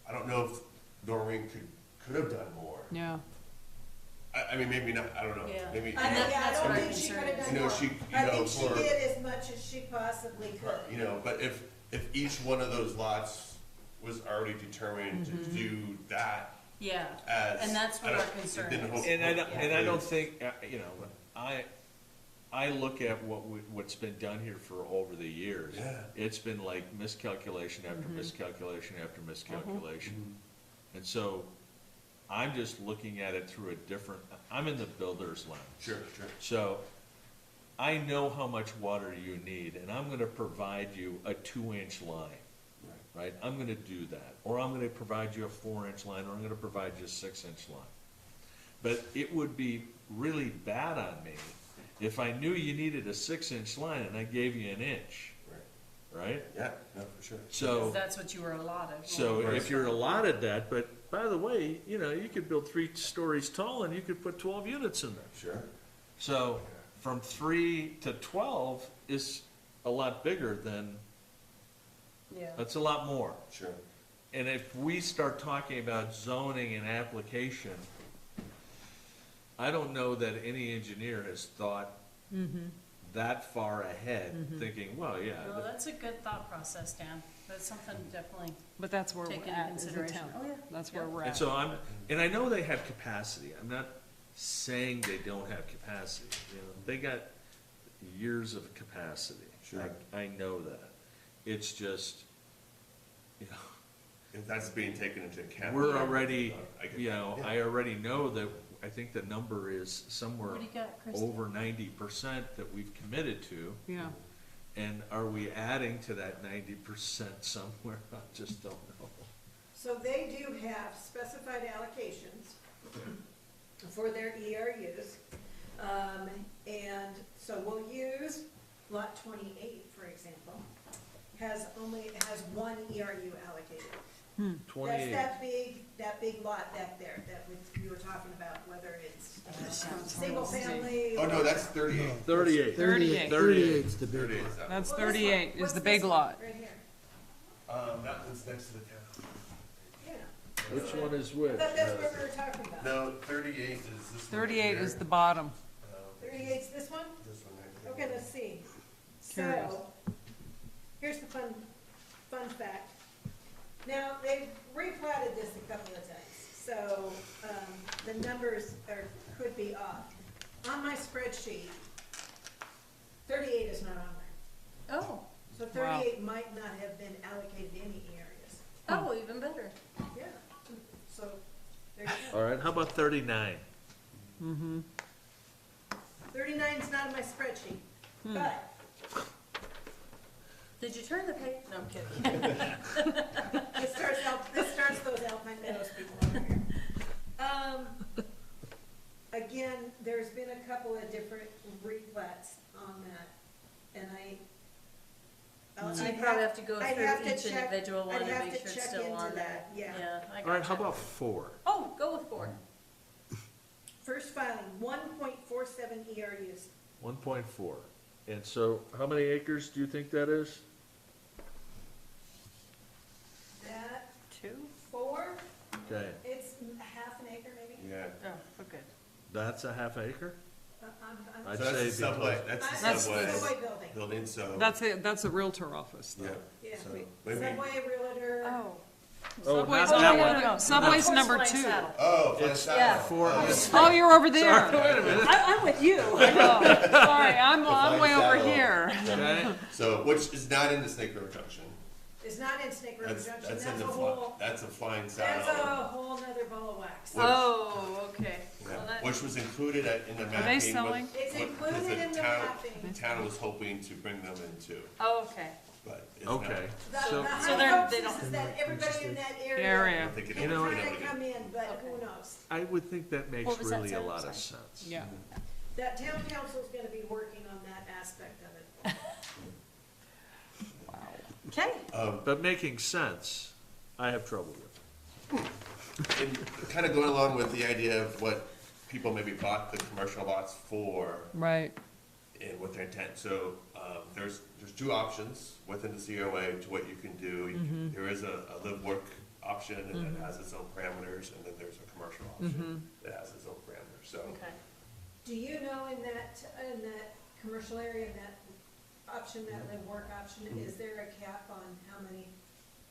I don't know if Noreen could have done more. Yeah. I mean, maybe not, I don't know, Yeah. maybe. I don't, yeah, I That's don't what our think she could concern have is. done You know, more. she, you I know, think she for, did as much as she possibly could. you know, but if each one of those lots was already determined to do that yeah, as. and that's what I our don't- concern then is. hope- And I don't think, you know, I look at what's been done here for over the years. Yeah. It's been like miscalculation after miscalculation after miscalculation. And so I'm just looking at it through a different, I'm in the builder's lens. Sure, sure. So I know how much water you need, and I'm gonna provide you a 2-inch line, right? I'm gonna do that. Or I'm gonna provide you a 4-inch line, or I'm gonna provide you a 6-inch line. But it would be really bad on me if I knew you needed a 6-inch line and I gave you an inch, Right. right? Yeah, no, for sure. So. Because that's what you were allotted. So if you're allotted that, but by the way, you know, you could build 3 stories tall and you could put 12 units in there. Sure. So from 3 to 12 is a lot bigger than, Yeah, that's a lot more. Sure. And if we start talking about zoning and application, I don't know that any engineer has thought that far ahead, thinking, well, yeah. well, that's a good thought process, Dan. That's something definitely But that's where take we're into at as a consideration. town. Oh, yeah. That's where Yeah. we're And at. so and I know they have capacity, I'm not saying they don't have capacity, you know, they got years of capacity. Sure. I know that, it's just, you know, If that's being taken into account. we're Yeah. already, I get you that, know, yeah. I already know that, I think the number is somewhere What do you got, Chris? over 90% that we've committed to, Yeah. and are we adding to that 90% somewhere, I just don't know. So they do have specified allocations for their ERUs. And so we'll use lot 28, for example, has one ERU allocated. That's 28. that big lot back there that we were talking about, whether it's single family. Oh, no, that's 38. 38. 38. 38's the big 38 one. is that one. That's Well, this 38 one. is What's the this big one? lot. Right here, That one's next to the town. yeah. Which one is I which? thought that's what we were talking about. No, 38 is this one. right 38 here. is the bottom. 38's this one? This one right Okay, let's see. Curious. So, here's the fun fact. Now, they've replatted this a couple of times, so, the numbers could be off. On my spreadsheet, 38 is not on there. Oh, So Wow. 38 might not have been allocated to any areas. oh, even better. Yeah, so, there you go. All right, how about 39? 39's not on my spreadsheet, but Did you turn the page? No, I'm kidding. this starts those Alpine Meadows people over here. Again, there's been a couple of different replats on that, and So you I'd probably have to go I'd through have to each check- individual one I'd and have make to sure it's check still into on there. that, yeah. I All right, how gotcha. about 4? Oh, go with 4. First filing, 1.47 ERUs. 1.4. And so, how many acres do you think that is? That, 2? 4, Okay, it's half an acre maybe? Yeah. Oh, okay. that's a half acre? I'd So that's say the subway, because- that's the That's subway Subway building, building, so. That's a realtor office, Yeah. though. yeah. So maybe, Subway, realtor. Oh. Oh, Subway's not number that one. Subway's Horse number flying 2. saddle. oh, It's Flat yeah. Saddle. Four. Oh, you're over there. Wait a minute. I'm with you. Oh, sorry, I'm Flying way over Saddle. here. Okay, So, which is not in the Snake River Junction. It's not in Snake River That's, Junction, that's that's in a the, whole, that's a Flying that's Saddle. a whole nother ball of wax. Which- Oh, okay. yeah, Well, that- Which was included in the mapping. they with- selling? It's with- included because in the town- mapping. The town was hoping to bring them in too, Oh, okay. but it's not. okay. The So, high So they're- hopes they is don't- that everybody in that I Area. don't think it You ever know- been trying able to to come get. in, but Okay. who knows? I would think that makes What was that really a sound? lot of Sorry. sense. Yeah. That town council's gonna be working on that aspect of it. Okay. But making sense, I have trouble with. And kind of going along with the idea of what people maybe bought the commercial lots for Right. and with their intent. So, there's 2 options within the COA to what you can do. There is a live-work option, and that has its own parameters, and then there's a commercial option that has its own parameters, so. Okay. Do you know in that commercial area, in that option, that live work option, is there a cap on how many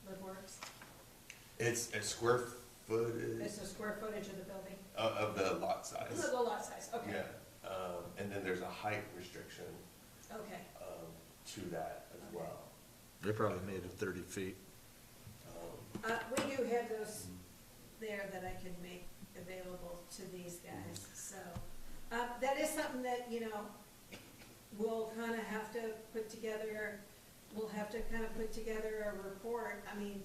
live works? It's a square footage It's the square footage of the building? of the lot size. The lot size, okay, Yeah, and then there's a height restriction, okay. to that as well. They probably made it 30 feet. We do have those there that I could make available to these guys, so. That is something that, we'll kind of have to put together, a report. I mean,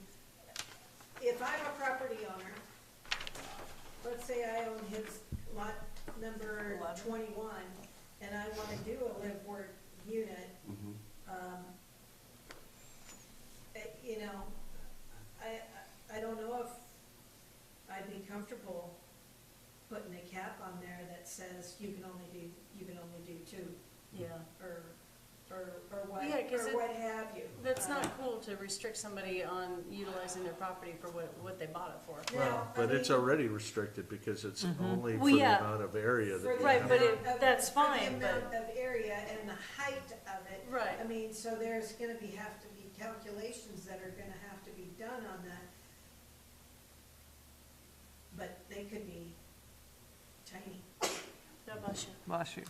if I'm a property owner, let's say I own his lot number 11. 21, and I want to do a live work unit, I don't know if I'd be comfortable putting a cap on there that says you can only do 2, Yeah. or Yeah, 'cause what have you. That's not cool to restrict somebody on utilizing their property for what they bought it for. Well, but it's already restricted because it's only for Well, the yeah. amount of area that. For the Right, but amount it- of- that's for the fine, but- amount of area and the height of it. Right. I mean, so there's gonna have to be calculations that are gonna have to be done on that. But they could be tiny. God bless you. Bless you.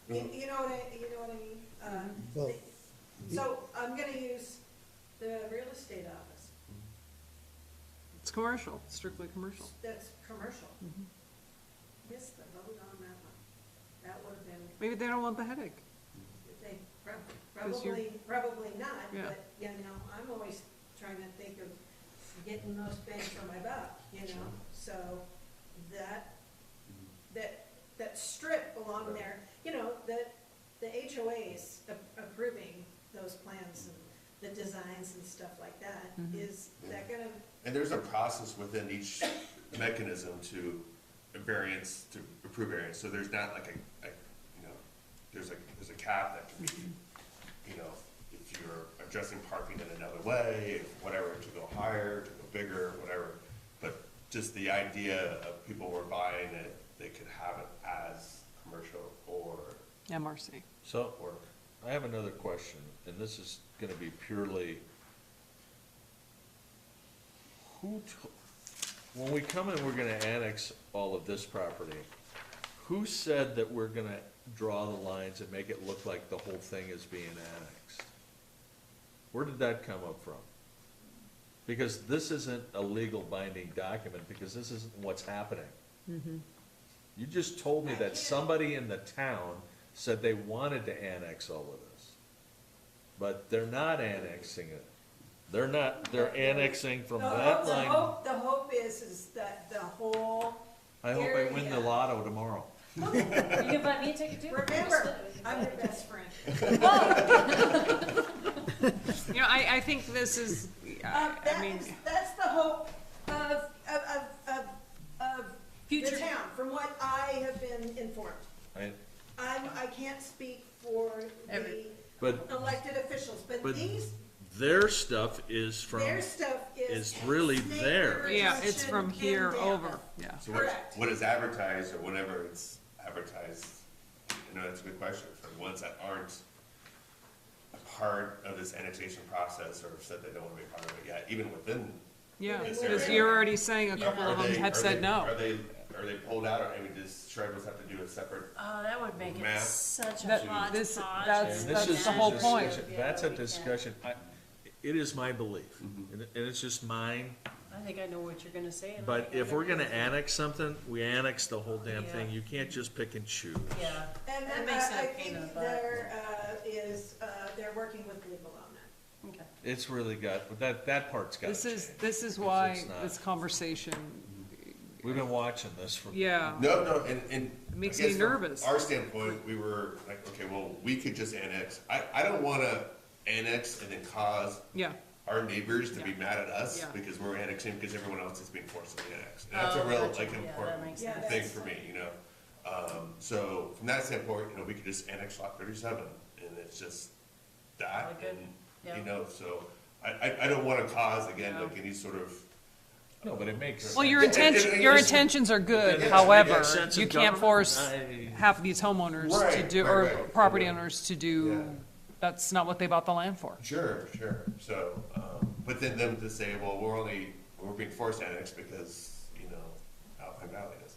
You know what I mean? Well, So I'm gonna use the real estate office. It's commercial, strictly commercial. That's commercial. Missed the vote on that one. That would have been, Maybe they don't want the headache. they Because you're- probably not, Yeah. but, I'm always trying to think of getting most bang for my buck, So that strip along there, the HOAs approving those plans and the designs and stuff like that, is that gonna, And there's a process within each mechanism to variance, to approve variance, so there's not like a, you know, there's a cap that can be, you know, if you're addressing parking in another way, if whatever, to go higher, to go bigger, whatever. But just the idea of people were buying it, they could have it as commercial or MRC. So, work. I have another question, and this is gonna be purely, when we come in, we're gonna annex all of this property, who said that we're gonna draw the lines and make it look like the whole thing is being annexed? Where did that come up from? Because this isn't a legal binding document, because this isn't what's happening. You just told me that somebody in the town said they wanted to annex all of this. But they're not annexing it. They're annexing from that line. the hope is that the whole I hope I win the area. lotto tomorrow. You can buy me a ticket too. Remember, I'm your best friend. You know, I think this is, I mean, That's the hope of the Future. town, from what I have been informed. I- I can't speak for the Every- But elected officials, but But these, their stuff is from, their stuff is. is really Snake there. River yeah, it's Junction from and here down. over, yeah. So Correct. what is advertised or whenever it's advertised, you know, that's a good question for the ones that aren't a part of this annexation process or have said they don't want to be a part of it yet, even within. Yeah, this because area. you're already saying a Yeah. couple of Are them they- have are said they- no. Are they pulled out, or maybe does Shrivers have to do a separate? Oh, that would make it Map. such a That- hodgepodge. this- And that's this is the whole a point. discussion- That's a Yeah, we can't. discussion, it is my belief, and it's just mine, I think I know what you're gonna say. and I but think I if we're know gonna what annex something, we annex the whole damn Yeah. thing, you can't just pick and choose. Yeah, And That then makes it a I pain in the think butt. they're working with legal on that. okay. It's really got, that part's gotta This change. is It's why not. this conversation, We've been watching this for. yeah. No, and. It makes I guess me from nervous. Our standpoint, we were like, okay, well, we could just annex. I don't wanna annex and then cause Yeah, our neighbors to be Yeah. mad at us Yeah. because we're annexing because everyone else is being forcibly annexed. And that's a Oh, real, gotcha. like, Yeah, that important makes Yeah, sense. thing for me, you know? So from that standpoint, you know, we could just annex lot 37 and it's just that. All good. And, Yeah. you know, so I don't wanna cause, again, No. like any sort of. No, but it makes. well, your Yeah, and- your and- intentions are good, It however, makes sense you of can't government. force I- half of these homeowners to Right, do, right, or right. property Yeah. owners to do, Yeah. that's not what they bought the land for. Sure. So, but then them to say, well, we're being forced annexed because, you know, Alpine Valley is.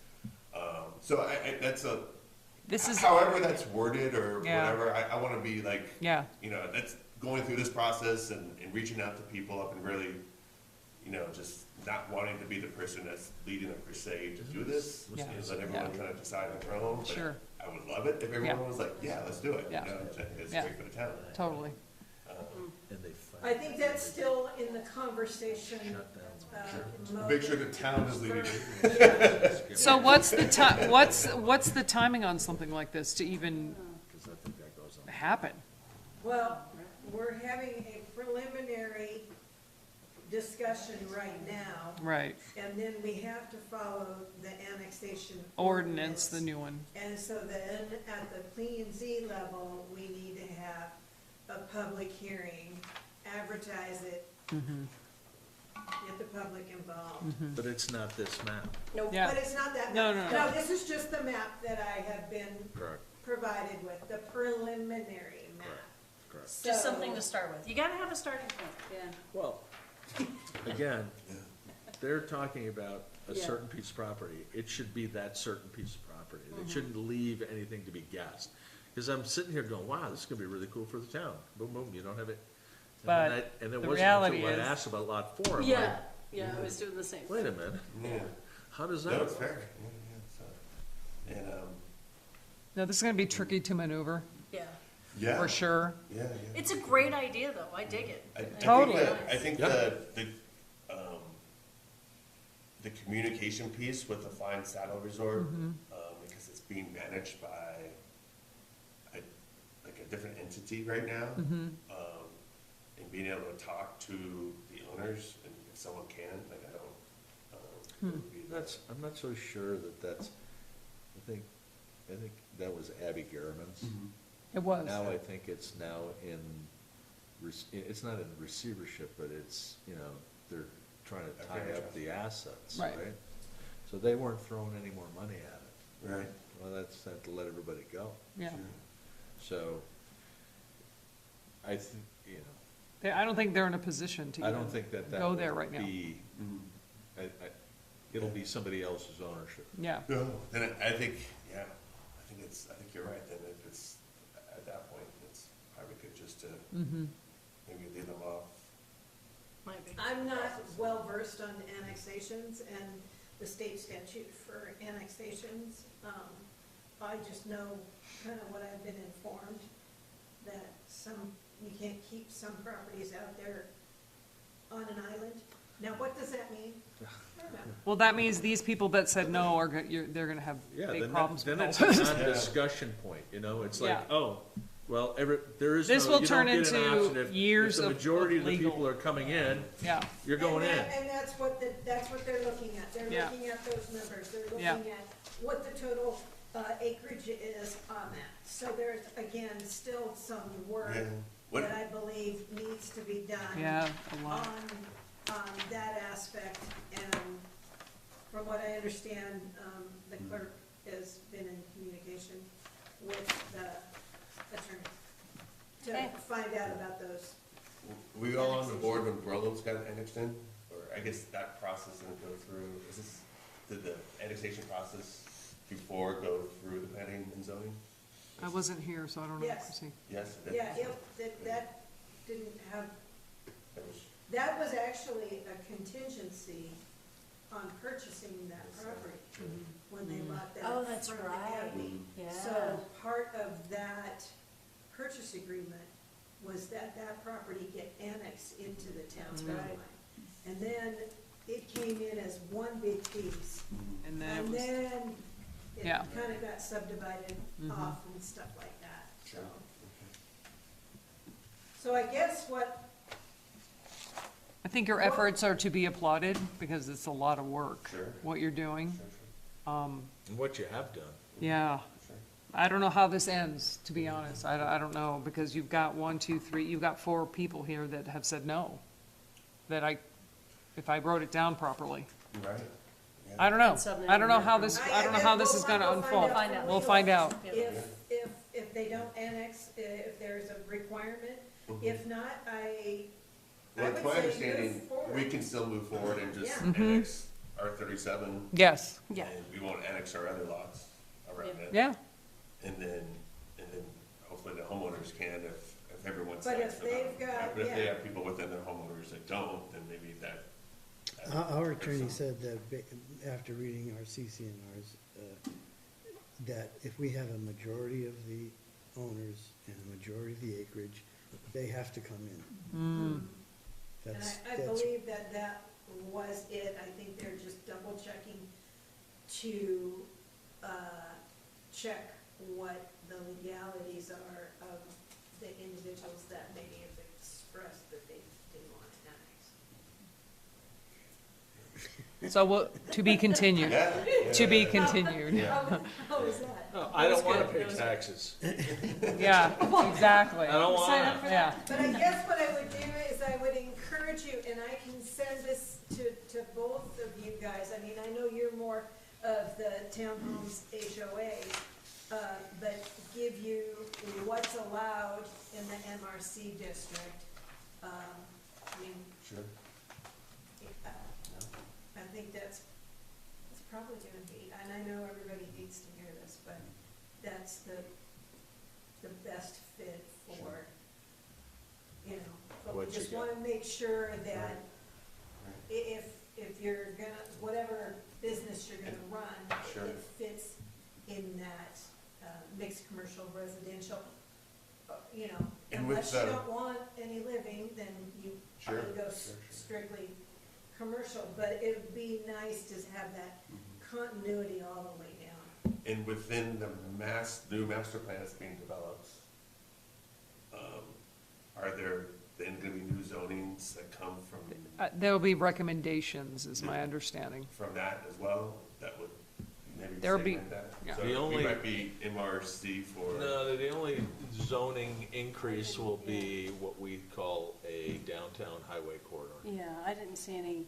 So that's This is, however that's worded or Yeah. whatever, I wanna be like, yeah, you know, that's going through this process and reaching out to people up and really, you know, just not wanting to be the person that's leading a crusade to do this. Yeah. And let everyone Yeah. kind of decide on their own. But Sure. I would love it if everyone was like, yeah, let's do it. Yeah. You know, which I think is Yeah. great for the town. totally. And they find- I think that's still in the conversation, mode. Make sure the town is leading it. So what's the timing on something like this to even 'Cause I think that goes on. happen? Well, we're having a preliminary discussion right now, Right, and then we have to follow the annexation ordinance, the new one, And so then at the P and Z level, we need to have a public hearing, advertise it, get the public involved. But it's not this map. Nope. Yeah. But it's not that. No, map. no, no. This is just the map that I have been Correct. provided with, the preliminary map. Correct. Just So- something to start with. You gotta have a starting point. Yeah. Well, again, they're talking about a Yeah. certain piece of property. It should be that certain piece of property. It shouldn't leave anything to be guessed. Because I'm sitting here going, wow, this is gonna be really cool for the town. Boom, boom, you don't have it. And But then and it the wasn't reality until I is- asked about lot 4, I'm like, Yeah, yeah, I was doing the same. wait a minute, Yeah. how does that No, work? it's fair. Yeah, so. And, no, this is gonna be tricky to maneuver, Yeah. yeah. for sure. Yeah. It's a great idea, though. I dig it. Totally. I think the communication piece with the Fine Saddle Resort, because it's being managed by a a different entity right now. And being able to talk to the owners, and if someone can, like, I don't, it would be I'm not so sure that that's, I think that was Abby Garriman's. It was. Now I think it's now in, it's not in receivership, but it's, you know, they're trying to tie up the assets, Right. right? So they weren't throwing any more money at it. Right. Well, that's had to let everybody go. Yeah. So, I think, you know, I don't think they're in a position to I don't even think that go there right now. would be, it'll be somebody else's ownership. Yeah. No, then I think, yeah, I think you're right, then if it's, at that point, it's probably good just to maybe leave them off. I'm not well versed on annexations and the state statute for annexations. I just know kind of what I've been informed, that you can't keep some properties out there on an island. Now, what does that mean? I don't know. Well, that means these people that said no are, they're gonna have Yeah, big then problems with then all it's a this. non-discussion point, you know, it's like, Yeah. oh, well, there is no, This will you turn don't get an into option. If years the of majority of the legal- people are coming in, Yeah, you're going in. And that's what they're looking at. They're Yeah. looking at those numbers. They're Yeah. looking at what the total acreage is on that. So there's, again, still some work Yeah. What- that I believe needs to be done. yeah, a lot. On that aspect, and from what I understand, the clerk has been in communication with the attorney Okay. to find out about those. We all on the board when Berlin's got annexed in, or I guess that process didn't go through, did the annexation process before go through the planning and zoning? I wasn't here, so I don't know, Yes. Chrissy. Yes, it did? Yeah, that didn't have, That was- that was actually a contingency on purchasing that property when they bought that Oh, that's from the right. county. Yeah. So part of that purchase agreement was that property get annexed into the town's Right. right. And then it came in as one big piece. And then it And was, then it Yeah. kind of got subdivided Mhm. off and stuff like that, so. Sure. So I guess what, I think your efforts are to be applauded, because it's a lot of work, Sure. what you're doing. Sure, And what you have done. Yeah, sure. I don't know how this ends, to be honest. I don't know, because you've got 1, 2, 3, you've got 4 people here that have said no. That if I wrote it down properly. Right? Yeah. I don't know. And some I don't know how that- this, I don't know how this is gonna unfold. Find out. We'll find out. if they don't annex, if there's a requirement, if not, I Well, would it's my say understanding, move forward. we can still move forward and just Yeah. annex our 37, Yes, Yeah. and we won't annex our other lots around it. yeah, And then hopefully the homeowners can, if everyone's. But nice if for them. they've got- But if they yeah. have people within their homeowners that don't, then maybe that. Our attorney said that, after reading our CCNRs, that if we have a majority of the owners and a majority of the acreage, they have to come in. And That's, I that's, believe that was it. I think they're just double checking to, check what the legalities are of the individuals that maybe have expressed that they didn't want to annex. so to be continued, to be continued. How is that? No, I don't wanna pay taxes. Yeah, exactly. I don't Sign up wanna. for Yeah, But I guess what I would do is I would encourage you, and I can send this to both of you guys. I mean, I know you're more of the townhomes HOA, but give you what's allowed in the MRC district. I mean, Sure. I think that's probably gonna be, and I know everybody hates to hear this, but that's the best fit for, you know, but we What you just got. wanna make sure that Right. if you're gonna, whatever business you're gonna run, Sure. it fits in that, mixed commercial residential, you know, And with unless you the- don't want any living, then you Sure, probably go sure, sure. strictly commercial, but it would be nice to have that continuity all the way down. And within the new master plan that's being developed, Are there then gonna be new zonings that come There'll be recommendations, is my understanding. from that as well, that would maybe There'll be- segment that? yeah. So The we only- might be MRC for. No, the only zoning increase will be what we call a downtown highway corridor. Yeah, I didn't see any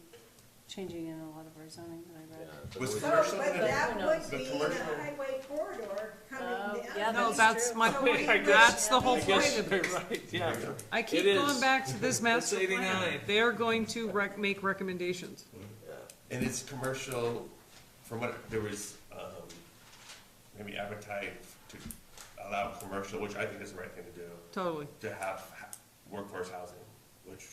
changing in a lot of our zoning that I read. Yeah, but Was we- So, commercial but gonna- that Who would knows? be The the commercial- highway corridor coming Oh, down. yeah, No, that's that's true. my So point, we would- that's the whole I point guess of you're this. right, yeah. I keep It going is. back to this master It's plan. 89. They're going to make recommendations. And it's commercial, from what, there was, maybe appetite to allow commercial, which I think is the right thing to do, Totally. to have workforce housing, which,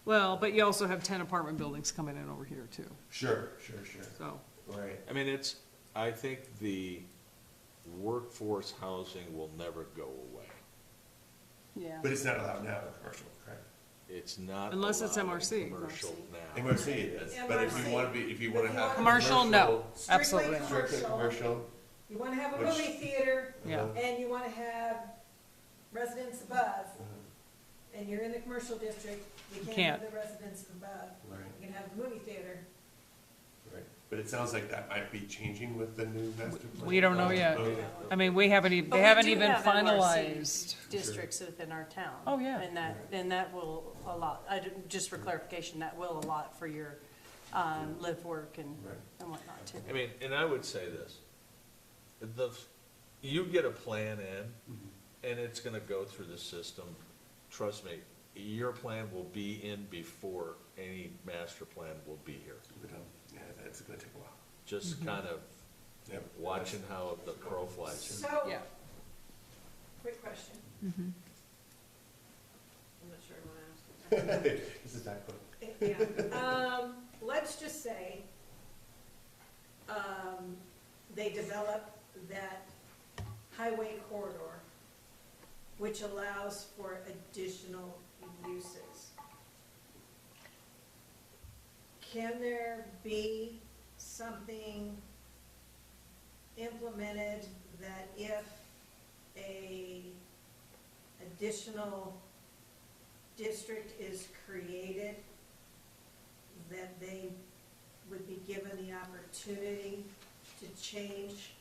Well, but you also have 10 apartment buildings coming in over here too, sure, so. right. I mean, I think the workforce housing will never go away. Yeah. But it's not allowed now in commercial, correct? It's not Unless it's allowed in MRC. commercial now. MRC it is, but if you MRC. wanna be, if you wanna have. Commercial, no, Strictly absolutely not. Strictly commercial, You wanna have a Which- movie theater, Yeah. and you wanna have residents above, and you're in the commercial district, you can't Can't. have the residents above. right, You can have the movie theater. right. But it sounds like that might be changing with the new master plan. We don't know yet. Okay. I mean, we haven't even, But they we haven't do even have MRC finalized. Districts within our town. Oh, yeah. And that will allot, just for clarification, that will allot for your, live, work and Right. whatnot too. I mean, and I would say this, you get a plan in, and it's gonna go through the system, trust me, your plan will be in before any master plan will be here. Yeah, that's gonna take a while. Just kind of Yep. watching how the crow flies. So, Yeah. quick question. I'm not sure I want to ask. This is that quick. Yeah, let's just say, they develop that highway corridor, which allows for additional uses. Can there be something implemented that if a additional district is created, that they would be given the opportunity to change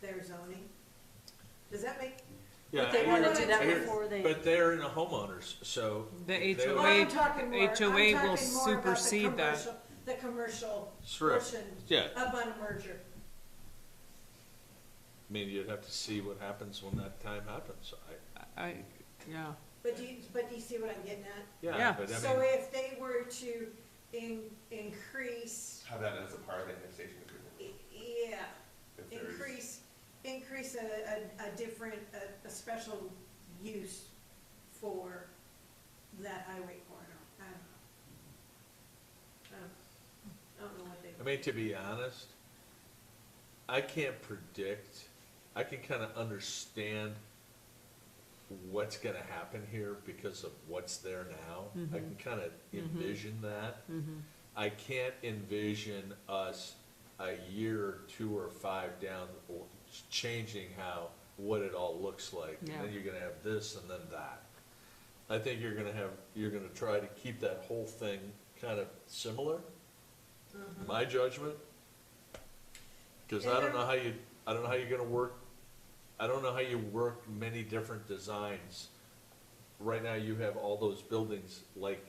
their zoning? Does that make, Yeah, But they I want hear- to do that I hear- before they. But they're in a homeowners, so. The they- well, HOA I'm talking more, I'm HOA will talking more about the supersede that. commercial, the commercial Sure. portion Yeah, of on a merger. I mean, you'd have to see what happens when that time happens. Yeah. But do you see what I'm getting at? Yeah. Yeah, but I So mean, if they were to increase, Have that as a part of the annexation agreement. yeah, If there's- increase a different, a special use for that highway corridor. I don't know what they. I mean, to be honest, I can't predict, I can kind of understand what's gonna happen here because of what's there now. I can kind of envision that. I can't envision us a year or 2 or 5 down, or changing what it all looks like. And Yeah. then you're gonna have this and then that. I think you're gonna try to keep that whole thing kind of similar, my judgment. Cause I don't know how you're gonna work, I don't know how you work many different designs. Right now, you have all those buildings like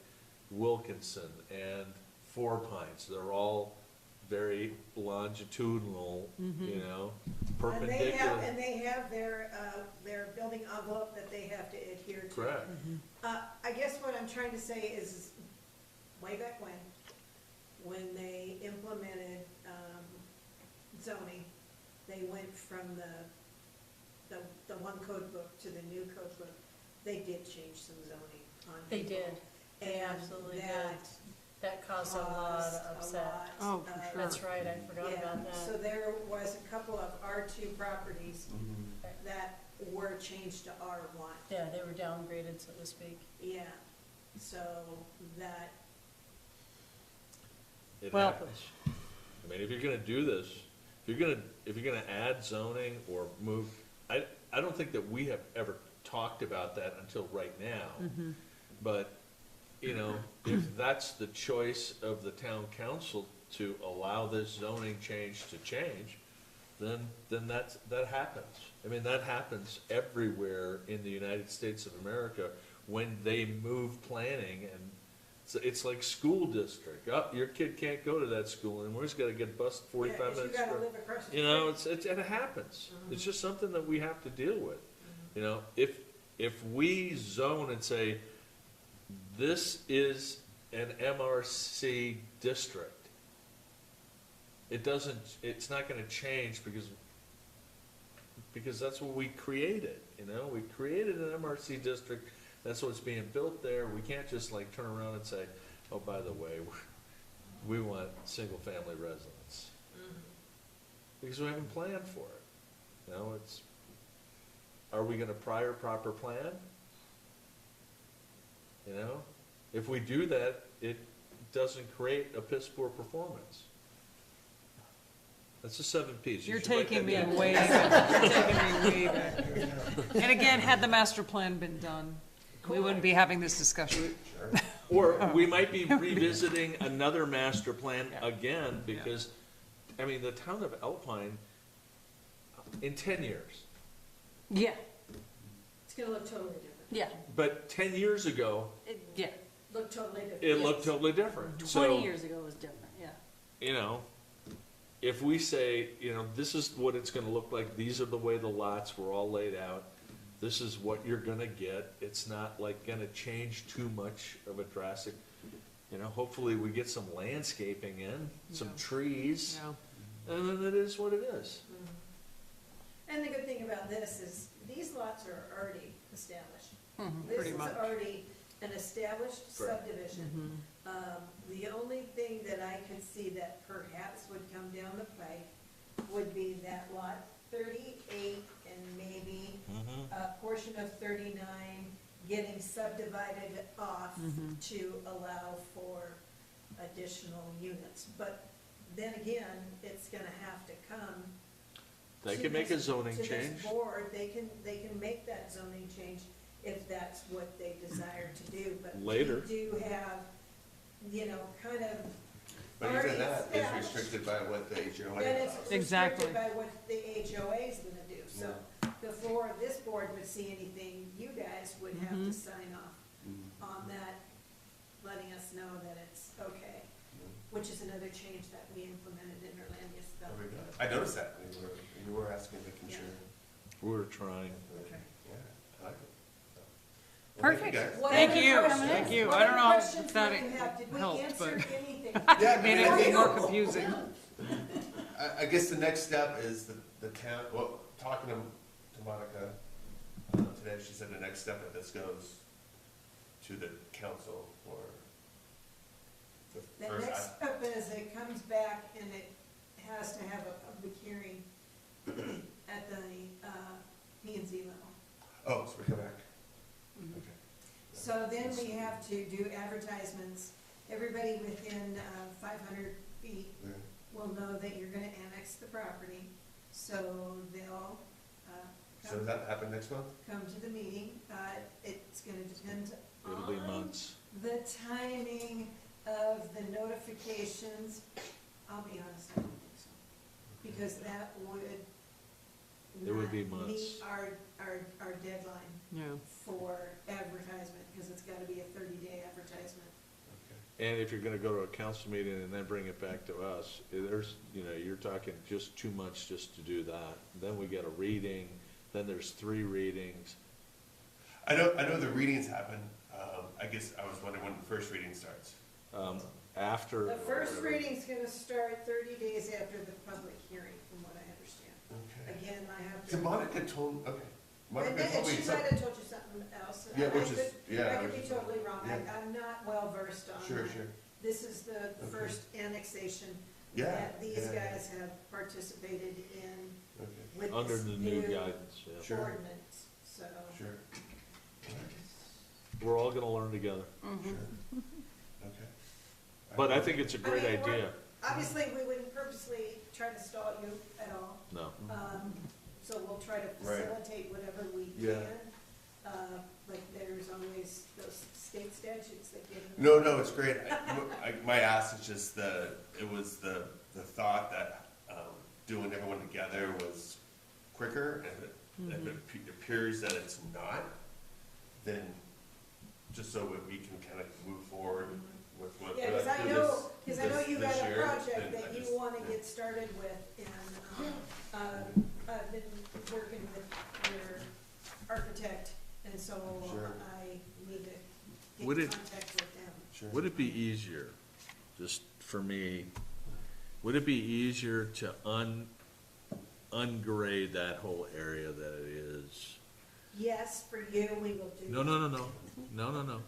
Wilkinson and Four Pines, they're all very longitudinal, you know, perpendicular. And they have their building envelope that they have to adhere to. Correct. I guess what I'm trying to say is, way back when they implemented, zoning, they went from the one code book to the new code book. They did change some zoning on They people. did. They And absolutely did. that That caused a lot caused of a upset. lot Oh, for of- sure. That's right, I forgot Yeah, about so that. there was a couple of R2 properties that were changed to R1. Yeah, they were downgraded, so to speak. Yeah, so that, It Well- happens. I mean, if you're gonna do this, if you're gonna add zoning or move, I don't think that we have ever talked about that until right now. But, you know, if that's the choice of the town council to allow this zoning change to change, then that happens. I mean, that happens everywhere in the United States of America when they move planning, and it's like school district. Oh, your kid can't go to that school anymore, he's gotta get bused Yeah, 45 'cause minutes. you gotta for- live across the You know, street. it happens. It's just something that we have to deal with. You know, if we zone and say, this is an MRC district, it's not gonna change because that's what we created, you know? We created an MRC district, that's what's being built there. We can't just like turn around and say, oh, by the way, we want single-family residence. Because we haven't planned for it. You know, are we gonna prior proper plan? You know, if we do that, it doesn't create a piss poor performance. That's the 7 Ps. You You're should write taking that me down. way back. You're taking me way back. And again, had the master plan been done, we wouldn't be having this discussion. Or we might be revisiting another master plan Yeah. again, because, I mean, the town of Alpine, in 10 years, Yeah, It's gonna look totally different. yeah, but 10 years ago, yeah. Look totally different. it looked totally different. 20 So, years ago was different, yeah. you know, if we say, you know, this is what it's gonna look like, these are the way the lots were all laid out, this is what you're gonna get, it's not like gonna change too much of a drastic, you know, hopefully we get some landscaping in, some Yeah. trees, Yeah. and then it is what it is. And the good thing about this is, these lots are already established. This Pretty is much. already an established Correct. subdivision. The only thing that I could see that perhaps would come down the pike would be that lot 38 and maybe a portion of 39 getting subdivided off to allow for additional units. But then again, it's gonna have to come. They to can make a this- zoning to this change. board, they can make that zoning change if that's what they desire to do, but Later. we do have, you know, kind of But already even that is established. restricted by what the HOA And it's allows. Exactly. restricted by what the HOA is gonna do, so before this board would see anything, you guys would have to sign off on that, letting us know that it's okay, which is another change that we implemented in our land use There we development. go. I noticed that when you were asking, making Yeah. sure. We're trying. Okay. Yeah, I like it. So, well, Perfect. thank you guys. What Thank other you. questions- Thank you. what I don't other know if questions that do you have? Did we helped, answer but- anything? Yeah, I Made mean, I it think- more confusing. I guess the next step is the town, well, talking to Monica today, she said the next step of this goes to the council for the The first. next step is it comes back and it has to have a public hearing at the, P and Z level. Oh, so we come back. Mm-hmm. Okay. So then we have to do advertisements. Everybody within 500 feet Yeah. will know that you're gonna annex the property. So they'll So does that happen next month? come to the meeting. It's gonna depend It'll be on months. the timing of the notifications. I'll be honest, I don't think so. Because that would It would be not months. meet our deadline Yeah. for advertisement, because it's gotta be a 30-day advertisement. And if you're gonna go to a council meeting and then bring it back to us, there's, you know, you're talking just 2 months just to do that. Then we get a reading, then there's 3 readings. I know the readings happen. I guess I was wondering when the first reading starts. After. The first whatever. reading's gonna start 30 days after the public hearing, from what I understand. Okay. Again, I have to. So Monica told, okay. Monica And told me she might something. have told you something else. Yeah, I which is- could- yeah, I I could was be just- totally wrong. yeah. I'm not well versed on Sure, that. sure. This is the Okay. first annexation Yeah, that these yeah, yeah. guys have participated in Okay, with Under this the new new guidance, yeah. Sure. ordinance, so. sure. We're all gonna learn together. Sure. Okay. But I think it's a great I mean, we're- idea. Obviously, we wouldn't purposely try to stall you at all. No. So we'll try to Right. facilitate whatever we Yeah. can. like there's always those state statutes that give. No, it's great. My ask is just it was the thought that, doing everyone together was quicker, and if it appears that it's not, then just so that we can kind of move forward with what. Yeah, because I know you got this a year, project then that I you just- want to get started with, and, I've been working with your architect, and so Sure. I need to Would get in it- contact with them. Sure. Would it be easier, just for me, would it be easier to ungrade that whole area that it is? Yes, for you, we will do. No.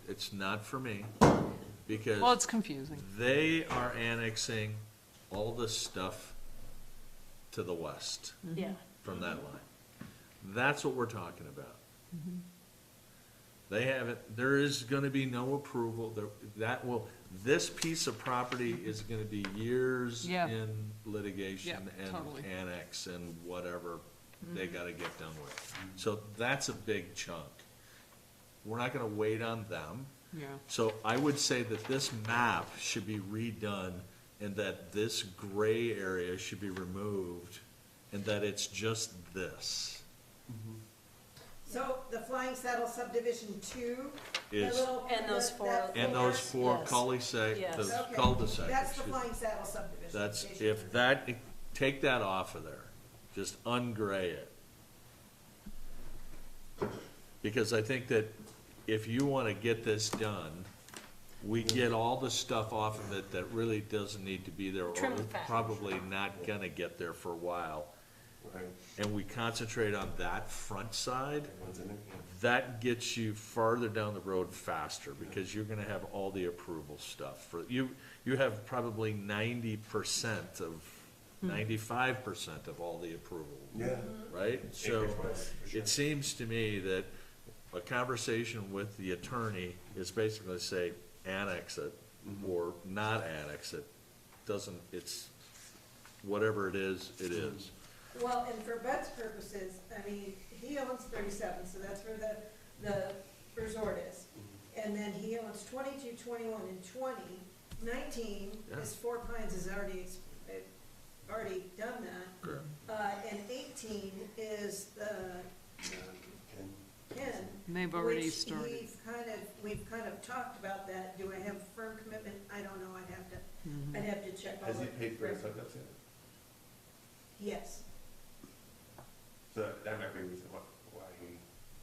It's not for me, because. Well, it's confusing. They are annexing all the stuff to the west Yeah. from that line. That's what we're talking about. They haven't, there is gonna be no approval, this piece of property is gonna be years Yeah. in litigation Yeah, and totally. annex and whatever they gotta get done with. So that's a big chunk. We're not gonna wait on them. Yeah. So I would say that this map should be redone and that this gray area should be removed and that it's just this. So the Flying Saddle subdivision 2, the Is- little. And those that- four- that And those four- four Yes. cul-de-sac, Yes. the Okay, cul-de-sac. that's the excuse me. Flying Saddle subdivision. That's, Station if 3. that, take that off of there, just ungray it. Because I think that if you wanna get this done, we get all the stuff off of it that really doesn't need to be there, or Trim is fat. probably not gonna get there for a while. Right, And we concentrate on that front side, everyone's in it, yeah. that gets you farther down the road faster, because you're gonna have all the approval stuff for, you have probably 90% of, 95% of all the approval, Yeah. right? So, Acreage-wise, for sure. it seems to me that a conversation with the attorney is basically say, annex it, or not annex it, it's, whatever it is, it is. Well, and for Bud's purposes, I mean, he owns 37, so that's where the resort is. And then he owns 22, 21, and 20. 19 Yeah. is Four Pines has already done that. Correct. And 18 is the Ken? 10. And they've already which started. we've kind of talked about that. Do I have a firm commitment? I don't know. I'd have to check all Has he the. paid for his hookups yet? Yes. So that might be a reason why he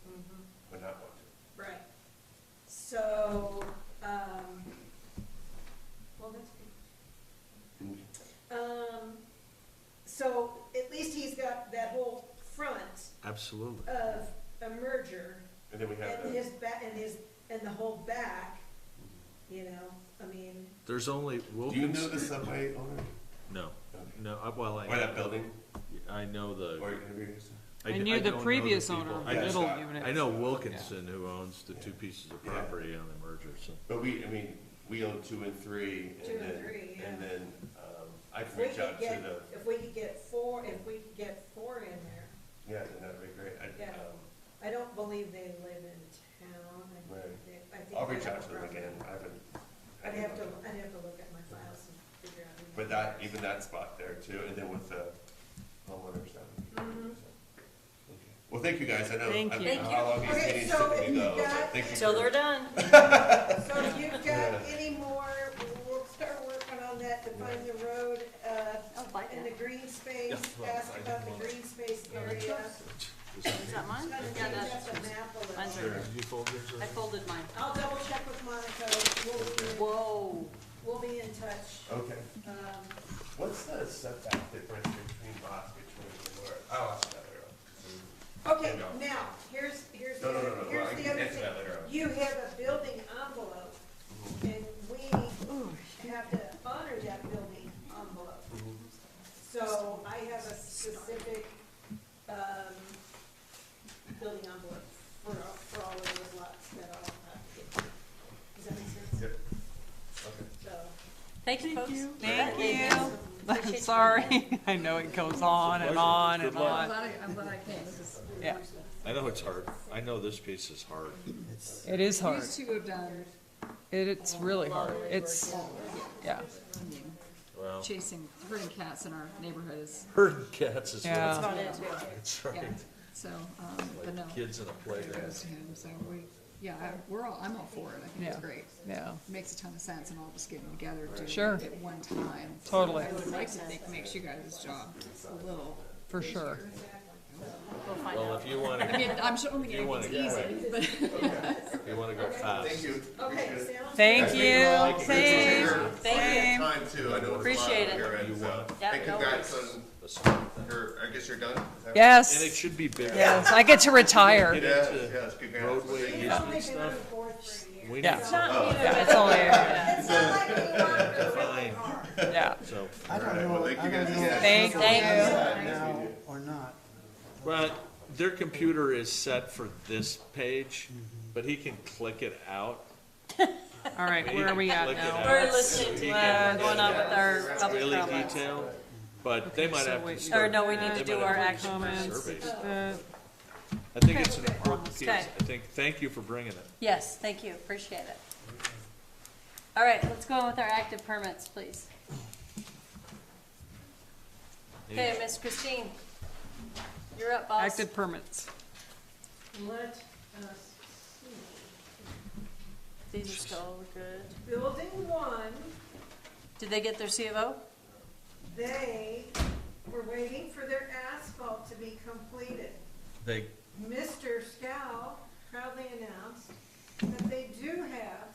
Mhm. would not want to. Right. So, well, that's good. So at least he's got that whole front Absolutely. of a merger And then we have and the, his back, and the whole back, you know, I mean, There's only do you Wilkins. know the subway owner? No, well, Or that building? I know the. Or have you? I And d- you're I the don't know previous people. owner of I the just- middle unit. I know Wilkinson, who owns the two pieces of Yeah. property on the merger, so. But we own 2 and 3, 2 and and then, 3, yeah. and then, I'd if we reach could out to get, the, if we could get four in there. yeah, then that'd be great. Yeah. I don't believe they live in town. Right. I think I'll they reach have out a to them property. again, I haven't. I'd have to look at my files and figure out. who But that that, is. even that spot there too, and then with the homeowner stuff. Mhm. Okay. Well, thank you guys, I know, Thank I don't you. know how long these Okay, meetings so typically if you go, so got- thank you. Till for- they're done. So if you've got any more, we'll start working on that, define the road, and the green space, ask about the green space area. Is that mine? Kind of Yeah, change that's, up the map a mine's little. right Did you fold yours? I folded mine. I'll double check with Monica, Whoa. we'll be in touch. Okay, Um, what's the setback difference between lots between the, I'll ask you that later on. Okay, No. now, here's the No, no, no, other, no, well, here's I the can other answer thing. that later on. You have a building envelope, and we have to honor that building envelope. So I have a specific, building envelope for all of those lots that I'll have to get. Does that make sense? Yep. Okay. So, Thank you, folks. Thank you. Appreciate you. Sorry, I know it goes on and on and Good luck. on. I'm glad I came. This is. Yeah. I know it's hard. I know this piece is hard. It's, It is hard. These two have done It's really hard. It's, yeah. I mean, Well, chasing, herding cats in our neighborhood is, herding cats is Yeah. what About it too. it's yeah, right. so, but no. Like kids in a playground. Kudos to him. So we, yeah, I'm all for it. I think it's Yeah. great. Yeah. It makes a ton of sense and all of us getting together doing Sure. it at one time. Totally. I would like to think makes you guys' job a little, For sure. We'll find Well, out. if you wanna, I mean, I'm sure only You wanna anything's easy, but. if you wanna go fast. Thank you. Okay, sounds Thank good. you. Same. Thank you. Time too, I know it's a lot Appreciate on it. your end, so. Yeah, And no congrats worries. on Let's start with that. her, I guess you're done? Is that- And it Yes. should be bigger. Yes. I get to retire. Get Yes, into yes, congrats. roadway We've easement only been on stuff. board for a year. We Yeah. need It's to not, Yeah, it's only, it's not like we work really define, hard. yeah. so, I don't Alright, know, well, I thank you don't guys know. again. if Thank it's you. now or not. but their computer is set for this page, but he can click it out. All right, where are we at Click it now? out. We're listening to, He can going on with our It's public really comments. detailed, but they might so have to wait. Or start. no, we need they to do might our have to action start comments. surveys. I think it's an important piece. Okay. I think, thank you for bringing it. Yes, thank you, appreciate it. All right, let's go on with our active permits, please. Okay, Miss Christine, you're up, boss. Active permits. Let us see. These are still good. Building one, Did they get their C of O? they were waiting for their asphalt to be completed. They, Mr. Scow proudly announced that they do have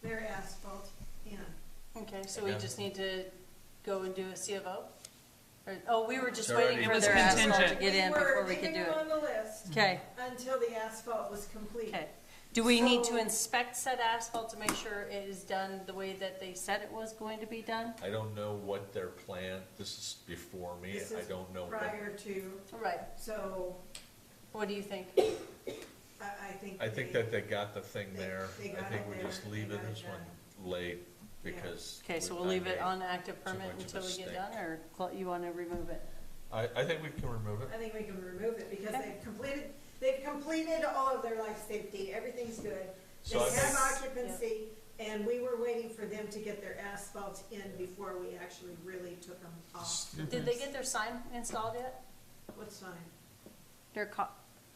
their asphalt in. Okay, so we Yeah. just need to go and do a C of O? Or, oh, we were just It's waiting already- for It was their asphalt to contingent. get in We were before we could leaving do them it. on the list Okay, until the asphalt was complete. okay. Do we need to So- inspect said asphalt to make sure it is done the way that they said it was going to be done? I don't know what their plan, this is before me, This I is don't know what. Prior to, Right, so what do you think? I think. I think they- that they got the thing there. they I got think it we there. just They leave got it it this one done. late because. Okay, so we- we'll I leave it made on active too permit much of a until we get mistake. done, or you wanna remove it? I think we can remove it. I think we can remove it because Okay. they've completed all of their life safety, everything's good. They So I have think- occupancy, and we were waiting for them to get their asphalt in before we actually really took them off. Did they get their sign installed yet? What sign? Their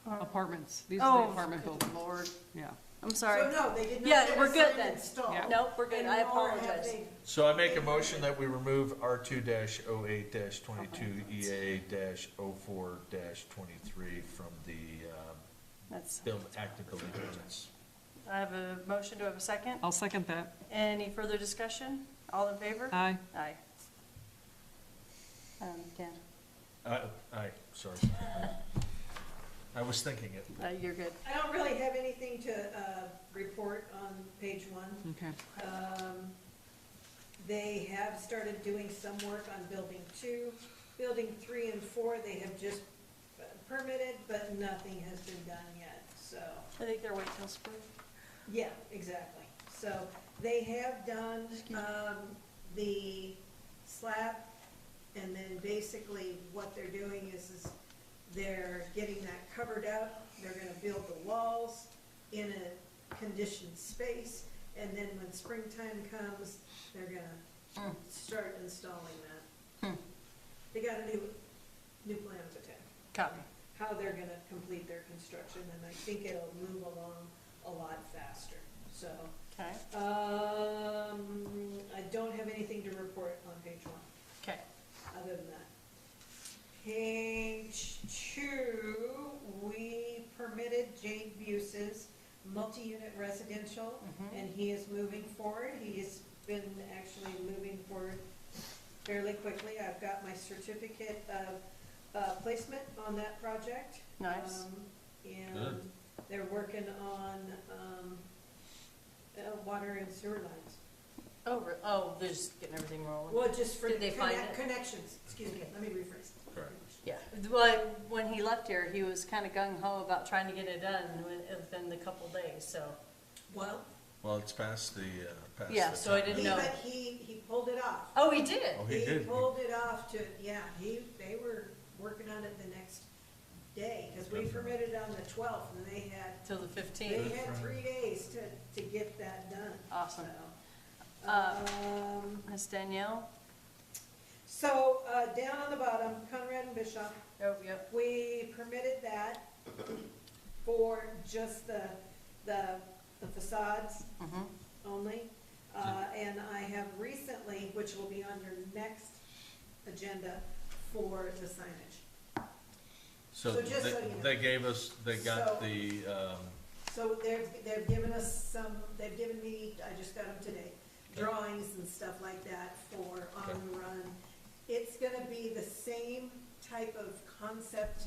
Apartments. These are the Oh, apartment good buildings. Lord, Yeah. I'm So sorry. no, they did not Yeah, get we're a good sign then. installed. Yeah. Nope, we're good, I And nor have apologize. they- So I make a motion that we remove R2-08-22 EA-04-23 from the, That's, active building permits. I have a motion, do I have a second? I'll second that. Any further discussion? All in favor? Aye. Aye. Dan, Aye, sorry. I was thinking it. you're good. I don't really have anything to, report on page one. Okay. They have started doing some work on building 2. Building 3 and 4, they have just permitted, but nothing has been done yet, so. I think they're waiting till spring. Yeah, exactly. So they have done, the slab, and then basically what they're doing is they're getting that covered up. They're gonna build the walls in a conditioned space, and then when springtime comes, they're gonna start installing that. They got a new plan of attack, Copy. how they're gonna complete their construction, and I think it'll move along a lot faster, so. Okay, I don't have anything to report on page 1, okay. other than that. Page 2, we permitted Jade Buse's multi-unit residential, and he is moving forward. He's been actually moving forward fairly quickly. I've got my certificate of placement on that project. Nice. And Good. they're working on, water and sewer lines. Oh, they're just getting everything rolling. Well, just for Did they find it? connections, excuse me, let me rephrase. Correct. Yeah, well, when he left here, he was kinda gung ho about trying to get it done within the couple days, so. Well, Well, it's past the, past the. Yeah, so I time. didn't know. but he pulled it off. Oh, he did? Oh, he did. Pulled it off to, yeah, they were working on it the next day, because we permitted on the 12th, and they had, Till the they 15th. had 3 days to get that done. Awesome. So, Ms. Danielle? So, down on the bottom, Conrad and Bishop, Oh, yep. we permitted that for just the facades Mhm. only. And I have recently, which will be on your next agenda, for the signage. So So just so you know. they gave us, they So- got the, So they've given us some, they've given me, I just got them today, drawings and stuff like that for on the run. It's gonna be the same type of concept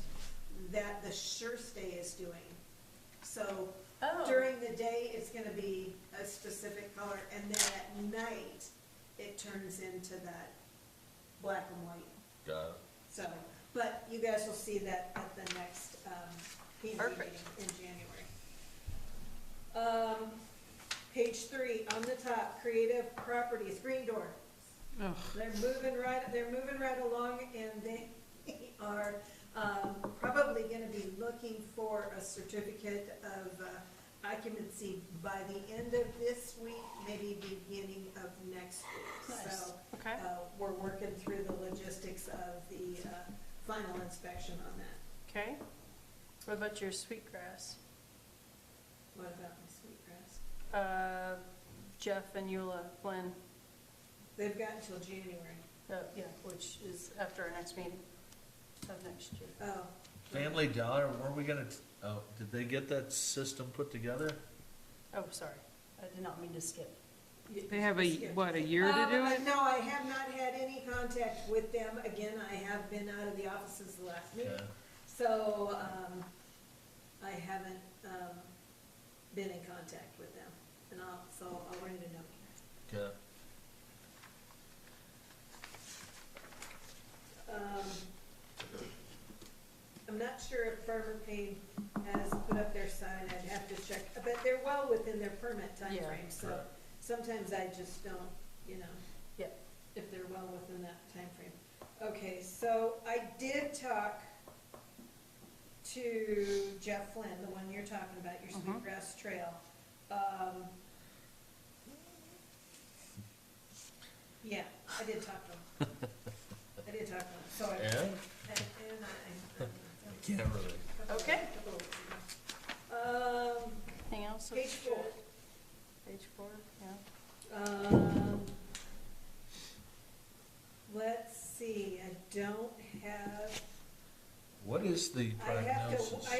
that the Sure Stay is doing. So Oh. during the day, it's gonna be a specific color, and then at night, it turns into that black and white. got it. So, but you guys will see that at the next, PMA Perfect. meeting in January. Page 3, on the top, creative properties, green door. Ugh. They're moving right along, and they are, probably gonna be looking for a certificate of, occupancy by the end of this week, maybe beginning of next week. Nice. So, Okay. we're working through the logistics of the, final inspection on that. Okay. What about your sweetgrass? What about my sweetgrass? Jeff and Eula Flynn, They've got until January. yeah, which is after our next meeting of next year. Oh. Family Dollar, weren't we gonna, oh, did they get that system put together? Oh, sorry. I did not mean to skip. They have a year to do it? No, I have not had any contact with them. Again, I have been out of the offices the last week. Yeah. So, I haven't, been in contact with them. And I'll write a note. Okay. I'm not sure if Farmer Payne has put up their sign, I'd have to check, but they're well within their permit Yeah. timeframe, so Right. sometimes I just don't, you know. Yeah. If they're well within that timeframe. Okay, so I did talk to Jeff Flynn, the one you're talking about, your Mhm. Sweetgrass Trail. Yeah, I did talk to him. I did talk to him, so I. Yeah? And Can't really. Okay. Um, Anything else? page 4. Page 4, yeah. Let's see, I don't have, What is the prognosis? I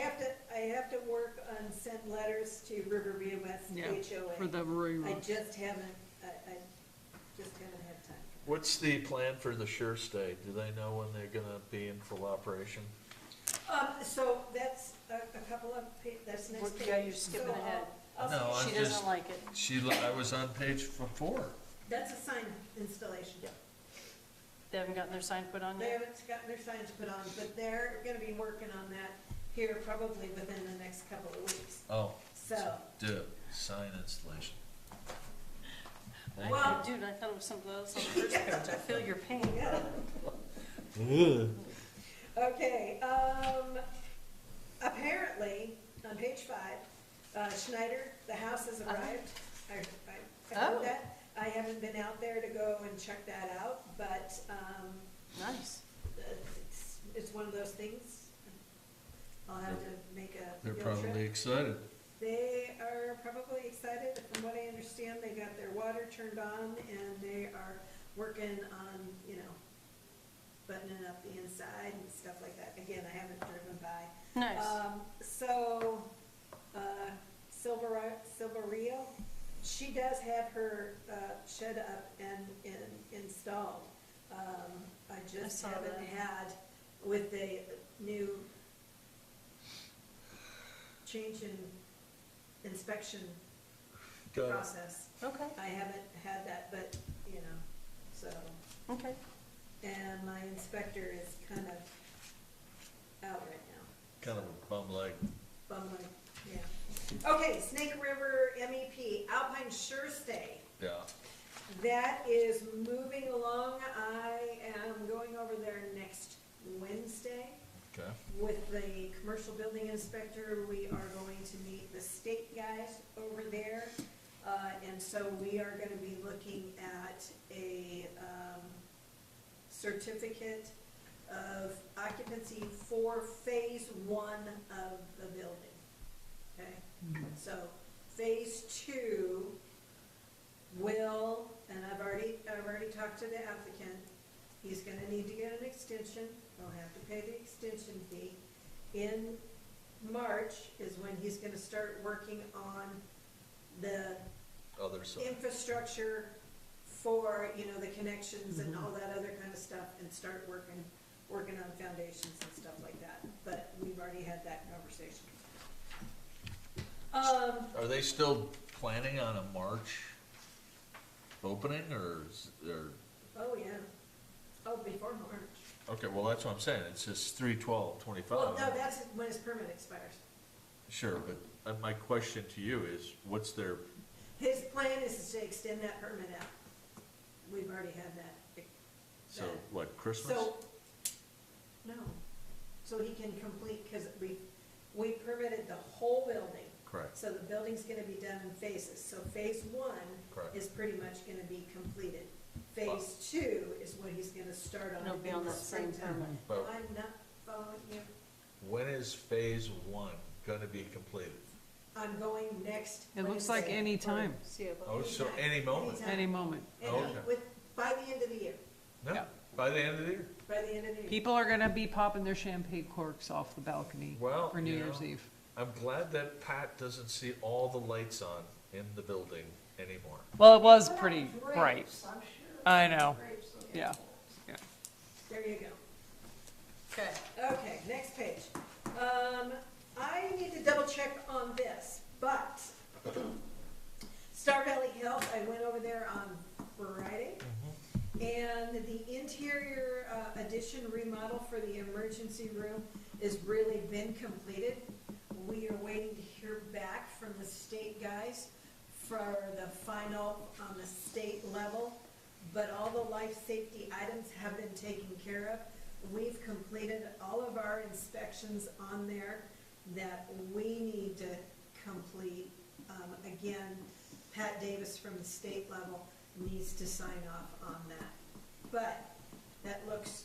have to work on send letters to Riverview West Yeah, HOA. for the Roy I Road. just haven't, I just haven't had time. What's the plan for the Sure Stay? Do they know when they're gonna be in full operation? So that's a couple of, that's next page. Yeah, you're skipping So ahead. I'll No, see- I'm She just- doesn't like it. I was on page 4. That's a sign installation. Yeah. They haven't gotten their sign put on They yet? haven't gotten their signs put on, but they're gonna be working on that here probably within the next couple of weeks. Oh, So, sign installation. Thank Well- Dude, I thought it was something else on the first page. I feel your pain. okay, apparently, on page 5, Schneider, the house has arrived. I Oh. heard that. I haven't been out there to go and check that out, but, Nice. it's one of those things. I'll have to make a They're field trip. probably excited. They are probably excited. From what I understand, they got their water turned on and they are working on, you know, buttoning up the inside and stuff like that. Again, I haven't driven by. Nice. So, Silverio, she does have her, shed up and installed. I just saw haven't that. had with the new change in inspection Got it. process. Okay, I haven't had that, but, you know, so, okay. and my inspector is kind of out right now. Kind of a bum leg. Bumbling, yeah. Okay, Snake River MEP, Alpine Sure Stay. Yeah. That is moving along. I am going over there next Wednesday Okay. with the commercial building inspector, we are going to meet the state guys over there. And so we are gonna be looking at a, certificate of occupancy for phase 1 of the building. Okay? So phase 2 will, and I've already talked to the applicant, he's gonna need to get an extension, he'll have to pay the extension fee. In March is when he's gonna start working on the Other side. infrastructure for, you know, the connections and all that other kind of stuff, and start working on foundations and stuff like that. But we've already had that conversation. Are they still planning on a March opening, or is there? Oh, yeah. Oh, before March. Okay, well, that's what I'm saying, it's just 3/12/25. Well, no, that's when his permit expires. Sure, but my question to you is, what's their, His plan is to extend that permit out. We've already had that. so what, Christmas? So, no, so he can complete, because we permitted the whole building. Correct. So the building's gonna be done in phases, so phase 1 Correct. is pretty much gonna be completed. Phase 2 is what he's gonna start on. It'll be on in the that same springtime. permit. But I'm not following you. when is phase 1 gonna be completed? I'm going next It looks like Wednesday. any time, Oh, so any moment? Anytime. any moment. Okay. By the end of the year, No, Yeah. by the end of the year? by the end of the year. People are gonna be popping their champagne corks off the balcony Well, for New you Year's know, Eve. I'm glad that Pat doesn't see all the lights on in the building anymore. Well, it was pretty bright. I'm sure. I know, Grapes will get yeah, full. yeah. There you go. Okay. Okay, next page. I need to double check on this, but Star Valley Health, I went over there on Friday, and the interior addition remodel for the emergency room has really been completed. We are waiting to hear back from the state guys for the final on the state level, but all the life safety items have been taken care of. We've completed all of our inspections on there that we need to complete. Again, Pat Davis from the state level needs to sign off on that. But that looks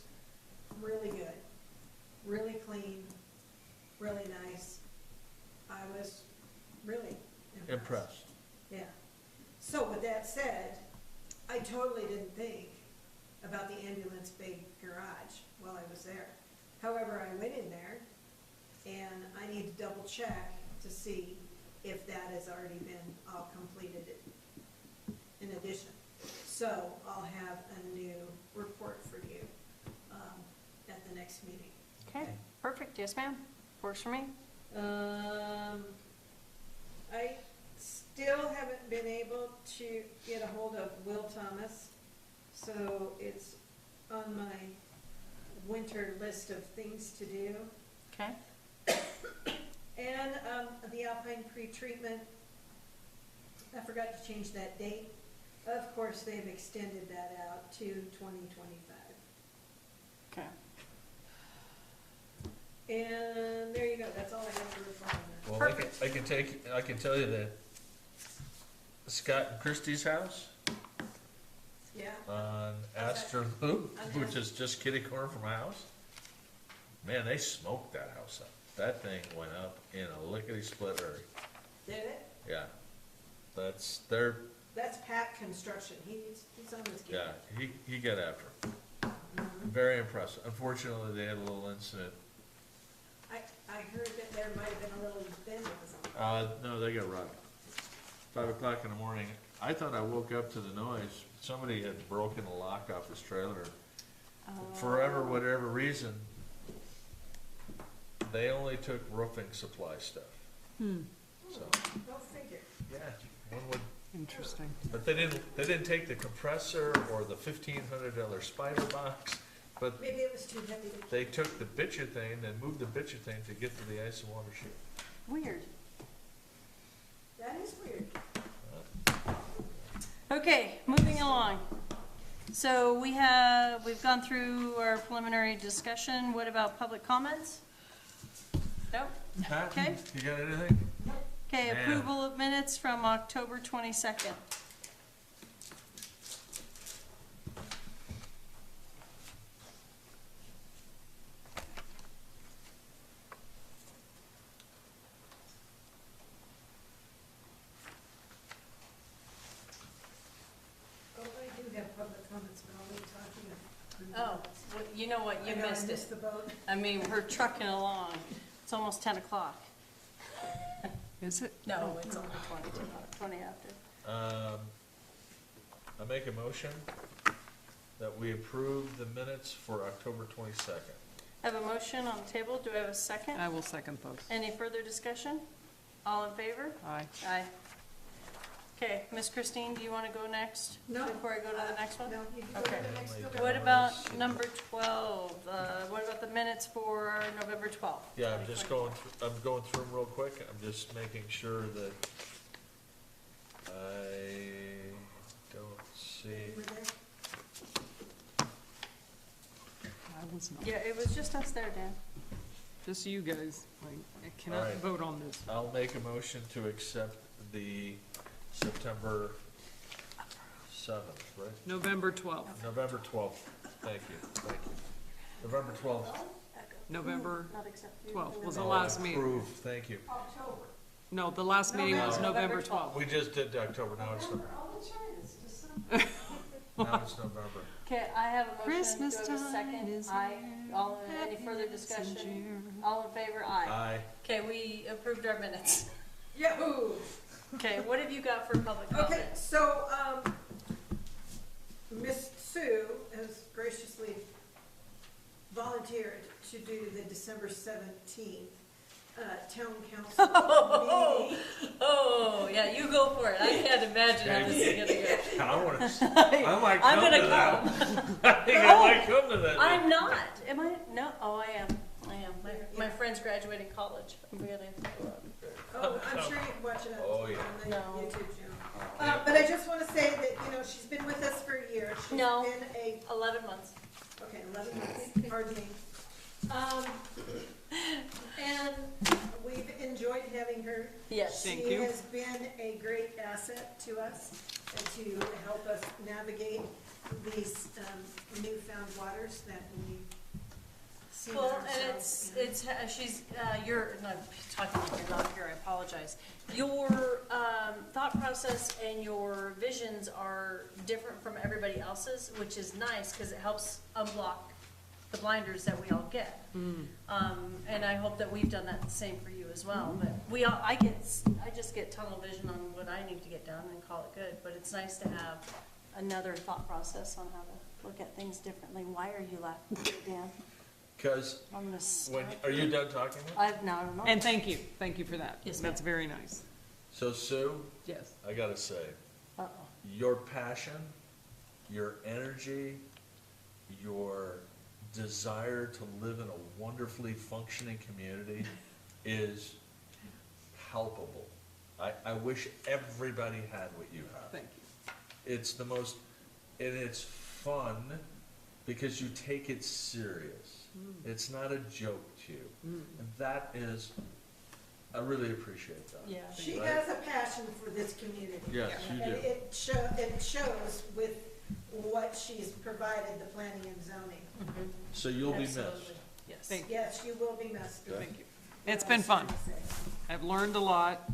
really good, really clean, really nice. I was really impressed. Yeah. So with that said, I totally didn't think about the ambulance bay garage while I was there. However, I went in there and I need to double check to see if that has already been all completed in addition. So I'll have a new report for you at the next meeting. Okay, perfect, yes, ma'am, works for me. I still haven't been able to get a hold of Will Thomas, so it's on my winter list of things to do. Okay, And the Alpine pretreatment, I forgot to change that date. Of course, they've extended that out to 2025. okay. And there you go, that's all I have to report on that. Well, I can tell you that Scott and Christie's house Yeah, on Astor Loop, which is just kitty corner from my house, man, they smoked that house up. That thing went up in a lickety-split hurry. did it? Yeah. That's Pat Construction, he's on his game. yeah, he got after it. Very impressive. Unfortunately, they had a little incident. I heard that there might have been a little vandalism. No, they got robbed. 5 o'clock in the morning. I thought I woke up to the noise. Somebody had broken the lock off his trailer. Whatever reason, they only took roofing supply stuff. So, Go figure. yeah, one would, Interesting. but they didn't take the compressor or the $1,500 spider box, but Maybe it was too heavy to they took the bitcha thing and moved the bitcha thing to get to the ice and water chute. Weird. That is weird. Okay, moving along. So we've gone through our preliminary discussion. What about public comments? Nope. Pat, Okay. you got anything? Okay, Man. approval of minutes from October 22nd. Oh, I do have public comments, but I'll leave talking. Oh, well, you know what, you I know I missed it. missed the boat. I mean, we're trucking along. It's almost 10 o'clock. Is it? No, it's only 20 after. I make a motion that we approve the minutes for October 22nd. I have a motion on the table. Do I have a second? I will second those. Any further discussion? All in favor? Aye. Aye. Okay, Miss Christine, do you want to go next? No. Before I go to the next one? No, you can go Okay. to the next. What about number 12? What about the minutes for November 12th? Yeah, I'm just going, I'm going through them real quick. I'm just making sure that I don't see. Were there? I was not. Yeah, it was just us there, Dan. Just you guys. Like, I cannot Alright. vote on this. I'll make a motion to accept the September 7th, right? November 12th. November 12th. Thank you, thank you. November 12th. November Not accept. 12th was the last meeting. Approved, thank you. October. No, the last meeting was No, November November 12th. We just did October, now it's November. Oh, that's right, it's December. Now it's November. Okay, I have a motion. Christmas Do I have a time second? is Aye. here. All, any further discussion? All in favor? Aye. Aye. Okay, we approved our minutes. Yahoo! Okay, what have you got for public comment? Okay, so, Miss Sue has graciously volunteered to do the December 17th, town council meeting. Oh, yeah, you go for it. I can't imagine how this is gonna go. I wanna, I might I'm come gonna to that. come. I think I might come to that. I'm not. Am I? No. Oh, I am. I am. My friend's graduating college. I'm gonna go out. Oh, I'm sure you can watch it Oh, on yeah. the No. YouTube channel. But I just wanna say that, you know, she's been with us for a year. She's No. been a 11 months. Okay, 11 months, pardon me. And we've enjoyed having her. Yes. Thank She you. has been a great asset to us and to help us navigate these newfound waters that we see Well, ourselves and in. she's, you're, no, talking like you're not here, I apologize. Your, thought process and your visions are different from everybody else's, which is nice, cause it helps unblock the blinders that we all get. And I hope that we've done that the same for you as well, but we all, I just get tunnel vision on what I need to get done and call it good, but it's nice to have another thought process on how to look at things differently. Why are you laughing, Dan? Cause I'm gonna when, stop. are you done talking now? I don't know. And thank you for that. Yes, That's ma'am. very nice. So Sue, Yes. I gotta say, Uh-oh. your passion, your energy, your desire to live in a wonderfully functioning community is palpable. I wish everybody had what you have. Thank you. It's the most, and it's fun because you take it serious. It's not a joke to you. And that is, I really appreciate that. Yeah. She Right. has a passion for this community. Yes, you And do. it shows with what she's provided the planning and zoning. So you'll be Absolutely. missed. Yes. Thank you. Yes, you will be missed. Okay. Thank you. It's been fun. I've learned a lot,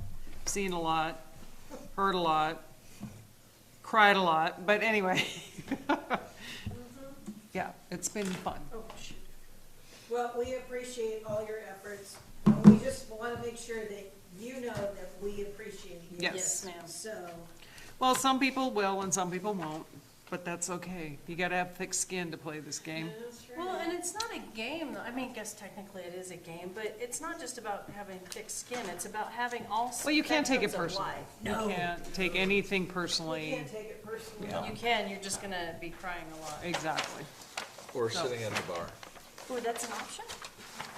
seen a lot, heard a lot, cried a lot, but anyway. Yeah, it's been fun. Oh, shoot. Well, we appreciate all your efforts. We just want to make sure that you know that we appreciate you. Yes. Yes, ma'am. So, Well, some people will and some people won't, but that's okay. You gotta have thick skin to play this game. that's right. Well, and it's not a game, though. I mean, I guess technically it is a game, but it's not just about having thick skin. It's about having all Well, you can't take it spectrums of personally. life. You No. can't take anything We personally. can't take it personally. Yeah. You can, you're just gonna be crying a lot. Exactly. Or sitting at the bar. Oh, that's an option?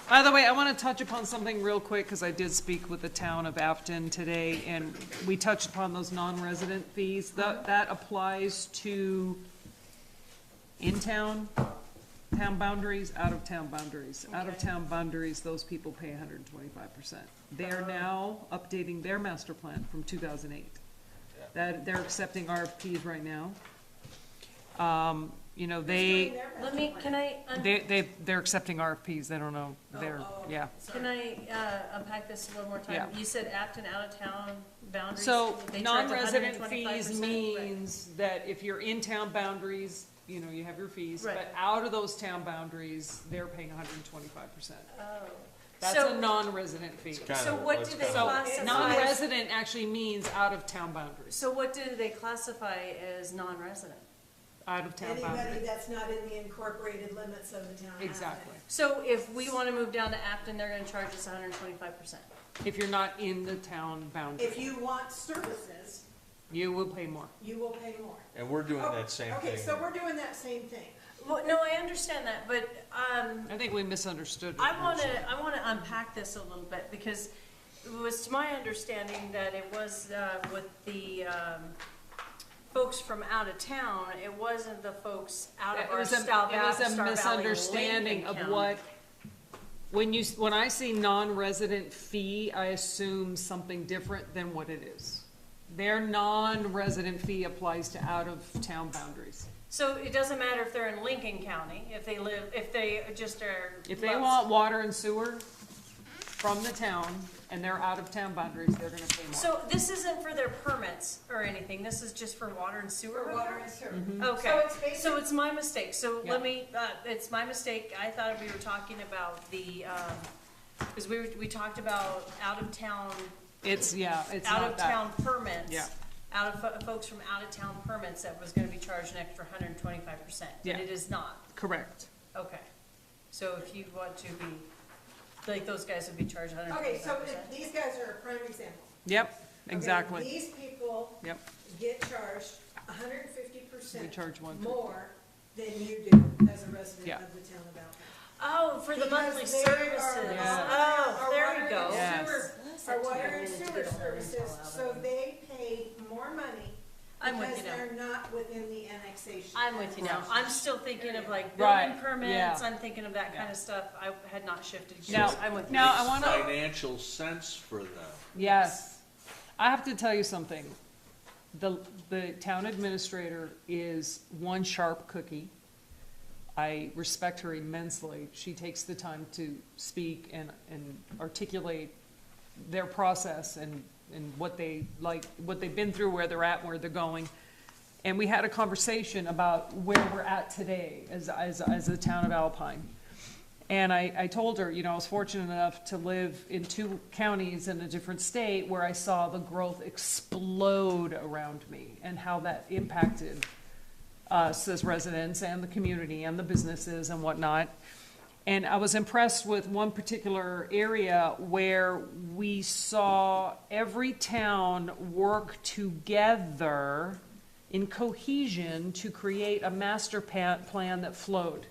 By the way, I want to touch upon something real quick, because I did speak with the town of Afton today, and we touched upon those non-resident fees. That applies to in-town town boundaries, out of town boundaries. Out of town boundaries, those people pay 125%. They are now updating their master plan from 2008. That, they're accepting RFPs right now. You know, they, Let me, can I, they're accepting RFPs, they don't know, they're, yeah. can I unpack this a little more time? Yeah. You said Acton out of town boundaries. So, they charge non-resident 125%? fees means that if you're in town boundaries, you know, you have your fees, Right. but out of those town boundaries, they're paying 125%. Oh. That's So- a non-resident fee. So what do they So, classify? non-resident actually means out of town boundaries, So what do they classify as non-resident? out of town Anybody boundaries. that's not in the incorporated limits of the town. Exactly. So if we wanna move down to Acton, they're gonna charge us 125%. If you're not in the town boundary, If you want services, you will pay more. you will pay more. And we're doing Oh, that same thing. Okay, so we're doing that same thing. Well, no, I understand that, but, I think we misunderstood it. I wanna unpack this a little bit, because it was to my understanding that it was, with the, folks from out of town, it wasn't the folks out of It our was a, Star it was a Valley, misunderstanding Lincoln of County. what, when I see non-resident fee, I assume something different than what it is. Their non-resident fee applies to out-of-town boundaries. So it doesn't matter if they're in Lincoln County, if they just are. If they want water and sewer from the town and they're out-of-town boundaries, they're gonna pay more. So this isn't for their permits or anything, this is just for water and sewer? For water and sewer. Okay, So it's basic- so it's my mistake, so Yeah. let me, it's my mistake, I thought we were talking about the, because we talked about out-of-town, It's not that. out-of-town permits. Yeah. Folks from out-of-town permits that was gonna be charged an extra 125%, Yeah. but it is not, Correct. okay. So if you want to be, like, those guys would be charged Okay, 125%? so these guys are a prime example. Yep, Okay, exactly. These people Yep, get charged we 150% charge one. more than you do as a resident Yeah. of the town of Alpine. Oh, for the monthly Because they services. are- Yeah. Oh, our there water we and go. Yes. sewer- Our water and sewer services, so they pay more money I'm with because you now. they're not within the annexation. I'm with you now. I'm still thinking of like Right, building permits, yeah. I'm thinking of that kind Yeah. of stuff. I had not shifted Now, gears. I'm with you. now I wanna, Financial sense for them. yes, I have to tell you something. The town administrator is one sharp cookie. I respect her immensely. She takes the time to speak and articulate their process and what they like, what they've been through, where they're at, where they're going. And we had a conversation about where we're at today as the town of Alpine. And I told her, you know, I was fortunate enough to live in 2 counties in a different state where I saw the growth explode around me and how that impacted us as residents and the community and the businesses and whatnot. And I was impressed with one particular area where we saw every town work together in cohesion to create a master plan that flowed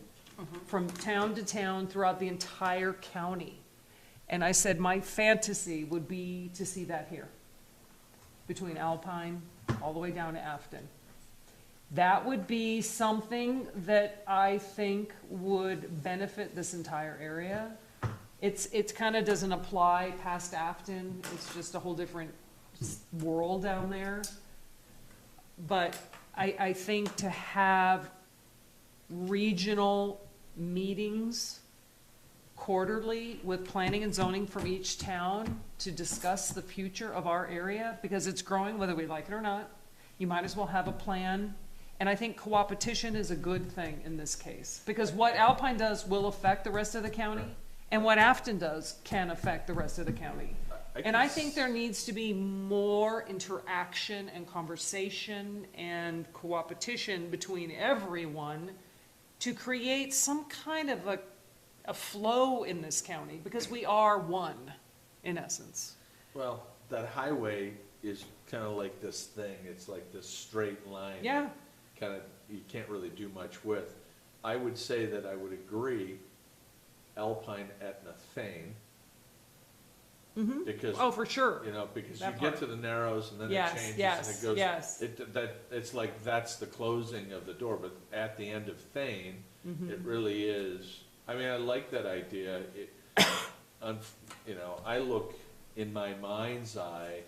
from town to town throughout the entire county. And I said, my fantasy would be to see that here, between Alpine all the way down to Afton. That would be something that I think would benefit this entire area. It's kind of doesn't apply past Afton, it's just a whole different world down there. But I think to have regional meetings quarterly with planning and zoning from each town to discuss the future of our area, because it's growing whether we like it or not. You might as well have a plan. And I think co-opetition is a good thing in this case, because what Alpine does will affect the rest of the county, and what Afton does can affect the rest of the county. And I think there needs to be more interaction and conversation and co-opetition between everyone to create some kind of a flow in this county, because we are one, in essence. Well, that highway is kind of like this thing, it's like this straight line. Yeah. Kind of, you can't really do much with. I would say that I would agree, Alpine, Etna, Thane. Because, Oh, for sure. you know, because you That get part. to the Narrows and then it Yes, changes and yes, it goes. yes. It's like, that's the closing of the door, but at the end of Thane, It really is. I mean, I like that idea. You know, I look in my mind's eye,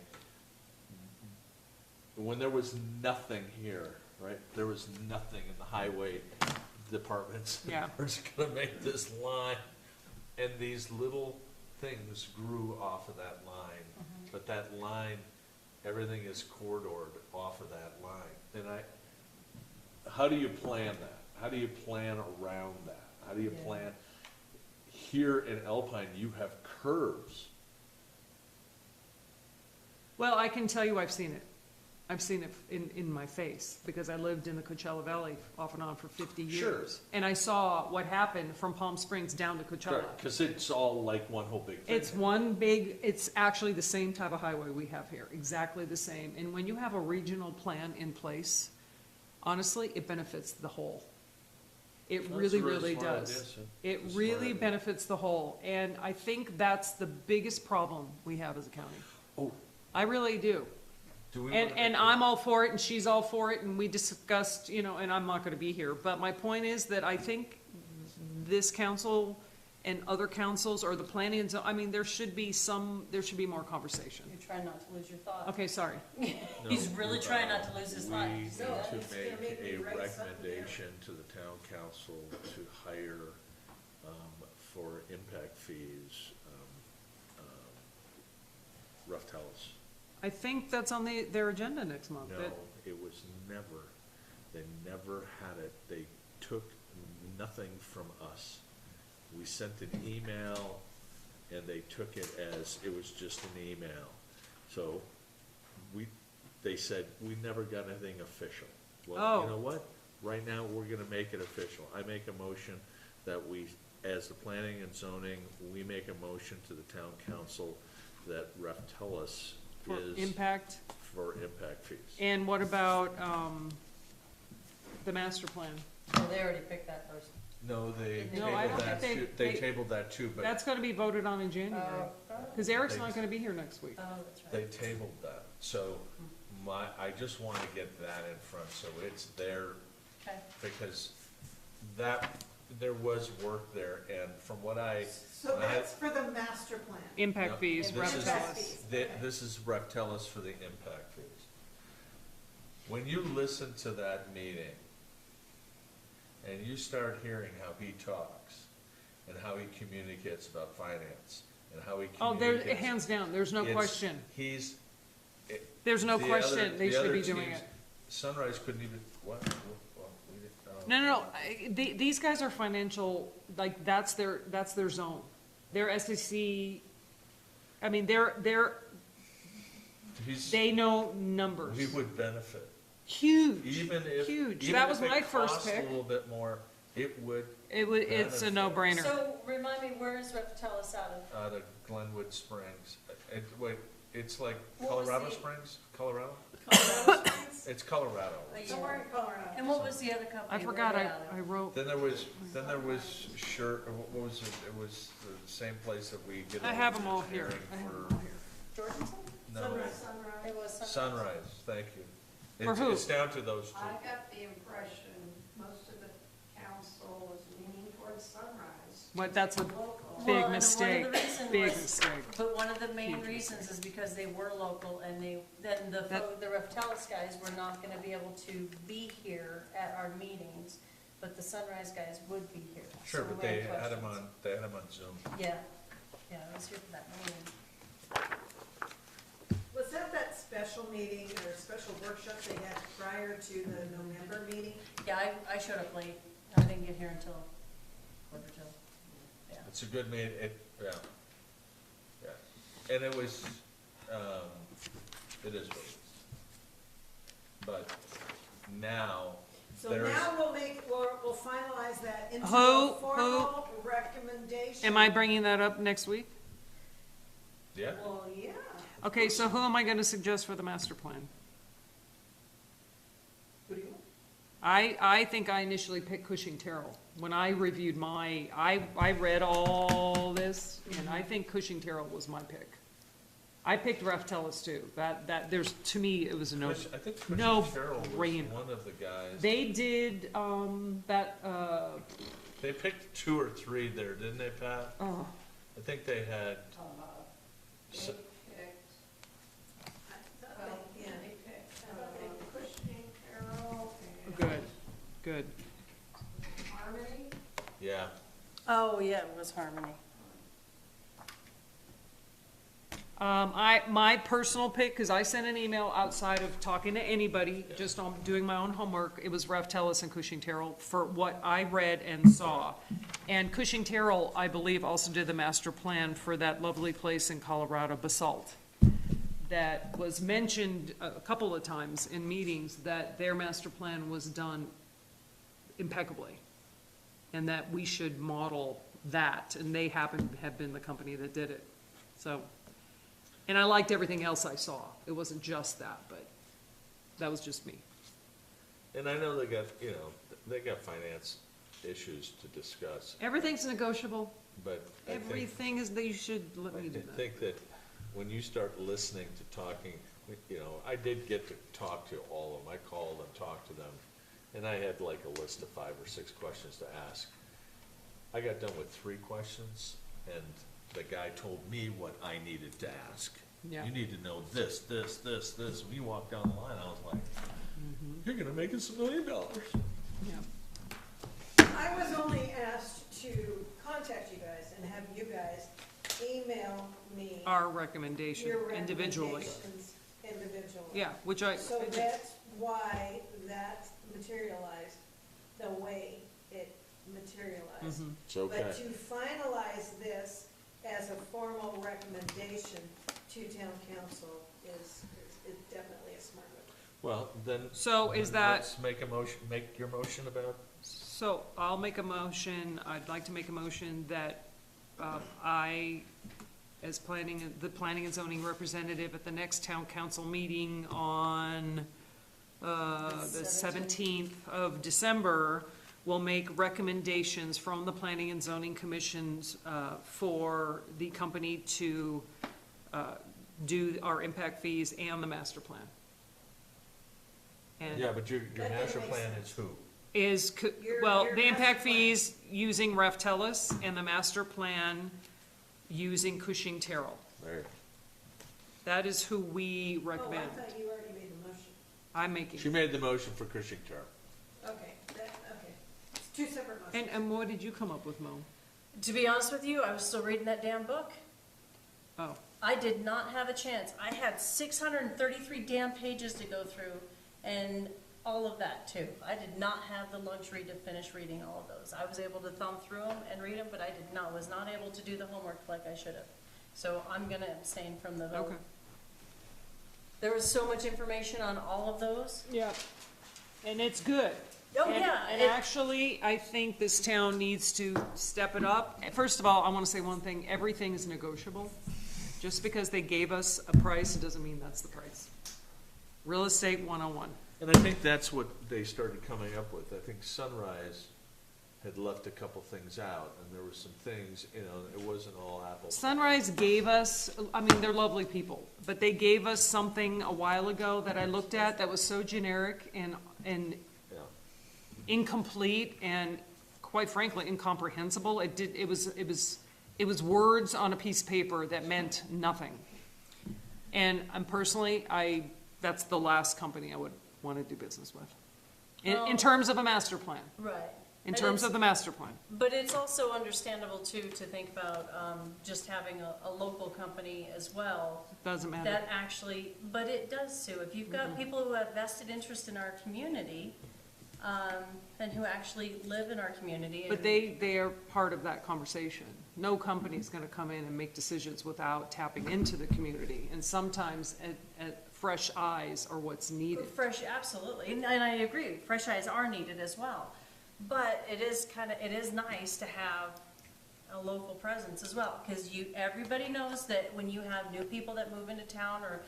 when there was nothing here, right? There was nothing in the highway departments. Yeah. We're gonna make this line, and these little things grew off of that line. But that line, everything is corridored off of that line. And how do you plan that? How do you plan around that? How do you plan? Here in Alpine, you have curves. Well, I can tell you I've seen it. I've seen it in my face, because I lived in the Coachella Valley off and on for 50 years. Sure. And I saw what happened from Palm Springs down to Coachella. Because it's all like one whole big thing. It's actually the same type of highway we have here, exactly the same. And when you have a regional plan in place, honestly, it benefits the whole. It That's really, a really really smart does. idea, Sue. It That's a really smart idea. benefits the whole. And I think that's the biggest problem we have as a county. Oh. I really do. Do we And, wanna and make I'm all for it, and she's all for it, and we discussed, you know, and I'm not gonna be here, but my point is that I think this council and other councils, or the planning and I mean, there should be more conversation. You're trying not to lose your thought. Okay, sorry. He's really trying not to lose his thought. We You need see that? to It's gonna make make me a write something down. recommendation to the town council to hire, for impact fees, Rough Tellus. I think that's on their agenda next month. No, it was never. They never had it. They took nothing from us. We sent an email, and they took it as, it was just an email. So, they said, we never got anything official. Well, Oh. you know what? Right now, we're gonna make it official. I make a motion that we, as the planning and zoning, we make a motion to the town council that Ref Tellus For is impact. for impact fees. And what about, the master plan? Oh, they already picked that person. No, they No, I tabled don't that think too, they- they tabled that too, but That's gonna be voted on in January. Oh, Because Eric's not gonna be here next week. that's they right. tabled that. So I just wanna get that in front, so it's there, Okay. because there was work there, and from what So that's for the master plan. Impact No, fees, this Rep is- Tellus. fees. This is Rep Tellus for the impact fees. When you listen to that meeting, and you start hearing how he talks, and how he communicates about finance, and how he Oh, there, communicates. hands down, there's no it's- question. He's. There's no the question, other- they the should other be doing teams- it. Sunrise couldn't even, what, we didn't, oh. No, these guys are financial, like, that's their zone. They're SEC, I mean, they know numbers. He would benefit, Huge, even if. huge. even That if was it my first costs pick. a little bit more, it would, It's a no-brainer. So remind me, where is Rep Tellus out of? out of Glenwood Springs. Wait, it's like What was Colorado the- Springs? Colorado? Colorado Springs? It's Colorado. Somewhere in Colorado. And what was the other company? I Where forgot, they out of? I wrote, Then there was what was it? It was the same place that we did. I have them all here. engineering I have for- them all here. Jorgensen? No, It was Sunrise. Sunrise, thank you. For who? It's down to those two. I got the impression most of the council was leaning towards Sunrise. What, that's a Local. Well, big and one of the mistake, reasons big was- mistake. But one of the main Huge reasons is because they were local, and then the Ref Tellus guys were not gonna be able to be here at our meetings, but the Sunrise guys would be here. Sure, So but we they had had them questions. on Zoom. Yeah, I was here for that meeting. Was that special meeting or special workshop they had prior to the November meeting? Yeah, I showed up late, I didn't get here until, quarter till, yeah. It's a good meeting, yeah. And it was, it is what it is. But now, So there's, now we'll finalize that into Who- a formal recommendation. Am I bringing that up next week? yeah, Well, yeah. Okay, so who am I gonna suggest for the master plan? Who do you want? I think I initially picked Cushing Terrell. When I reviewed I read all this, and I think Cushing Terrell was my pick. I picked Ref Telus too. There's, to me, it was a no. I think No Christian Carroll was brainer. one of the guys. They did, They picked 2 or 3 there, didn't they, Pat? oh, I think they had, They s- picked, Yeah. they picked, Cushing, Carroll, and. good. Harmony. yeah, Oh, yeah, it was Harmony. My personal pick, because I sent an email outside of talking to anybody, just on doing my own homework, it was Ref Telus and Cushing Terrell for what I read and saw. And Cushing Terrell, I believe, also did the master plan for that lovely place in Colorado, Basalt, that was mentioned a couple of times in meetings, that their master plan was done impeccably, and that we should model that, and they happen to have been the company that did it. So, and I liked everything else I saw. It wasn't just that, but that was just me. and I know they got, they got finance issues to discuss, Everything's negotiable. but I think, Everything is, that you should let me do I that. think that when you start listening to talking, I did get to talk to all of them. I called and talked to them, and I had like a list of 5 or 6 questions to ask. I got done with 3 questions, and the guy told me what I needed to ask. Yeah. You need to know this, this, this, this. When you walk down the line, I was like, you're gonna make us $1 million. Yeah. I was only asked to contact you guys and have you guys email me Our recommendation your individually. recommendations individually. Yeah, which I So did. that's why that materialized the way it materialized. Mhm. It's okay. But to finalize this as a formal recommendation to town council is definitely a smart move. Well, then. So is then that- Let's make your motion about, So I'll make a motion, I'd like to make a motion that I, as the planning and zoning representative at the next town council meeting on the 17th of December, will make recommendations from the planning and zoning commissions for the company to do our impact fees and the master plan. And yeah, but your That master makes plan sense. is who? well, Your the impact master plan. fees using Ref Telus and the master plan using Cushing Terrell. There. That is who we Oh, I recommend. thought you already made the motion. I'm making. She made the motion for Cushing Terrell. Okay, okay. It's 2 separate motions. And what did you come up with, Mo? To be honest with you, I was still reading that damn book. Oh, I did not have a chance. I had 633 damn pages to go through and all of that too. I did not have the luxury to finish reading all of those. I was able to thumb through them and read them, but I was not able to do the homework like I should have. So I'm gonna abstain from the vote. okay. There was so much information on all of those. Yeah. And it's good. Oh, And- yeah, And it- actually, I think this town needs to step it up. First of all, I want to say one thing, everything is negotiable. Just because they gave us a price, it doesn't mean that's the price. Real estate 101. And I think that's what they started coming up with. I think Sunrise had left a couple things out, and there were some things, it wasn't all apples. Sunrise gave us, I mean, they're lovely people, but they gave us something a while ago that I looked at that was so generic and Yeah. incomplete and quite frankly incomprehensible. It was words on a piece of paper that meant nothing. And that's the last company I would want to do business with. In terms of a master plan, Right. in And terms it's- of the master plan. But it's also understandable too, to think about, just having a local company as well. Doesn't matter. That actually, but it does, Sue. If you've got people who have vested interest in our community, and who actually live in our community. But and- they are part of that conversation. No company's gonna come in and make decisions without tapping into the community. And sometimes fresh eyes are what's needed. Fresh, absolutely, and I agree, fresh eyes are needed as well. But it is nice to have a local presence as well, because everybody knows that when you have new people that move into town, or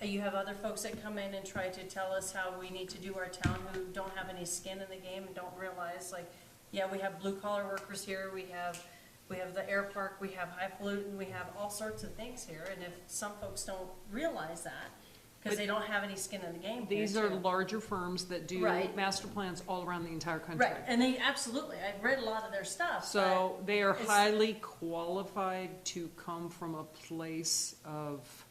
you have other folks that come in and try to tell us how we need to do our town who don't have any skin in the game and don't realize, like, yeah, we have blue collar workers here, we have we have the air park, we have highfalutin, we have all sorts of things here, and if some folks don't realize that, because they don't have any skin in the game here, These are too. larger firms that do Right. master plans all around the entire country. Right, and they, absolutely, I've read a lot of their stuff, So they are it's- highly qualified to come from a place of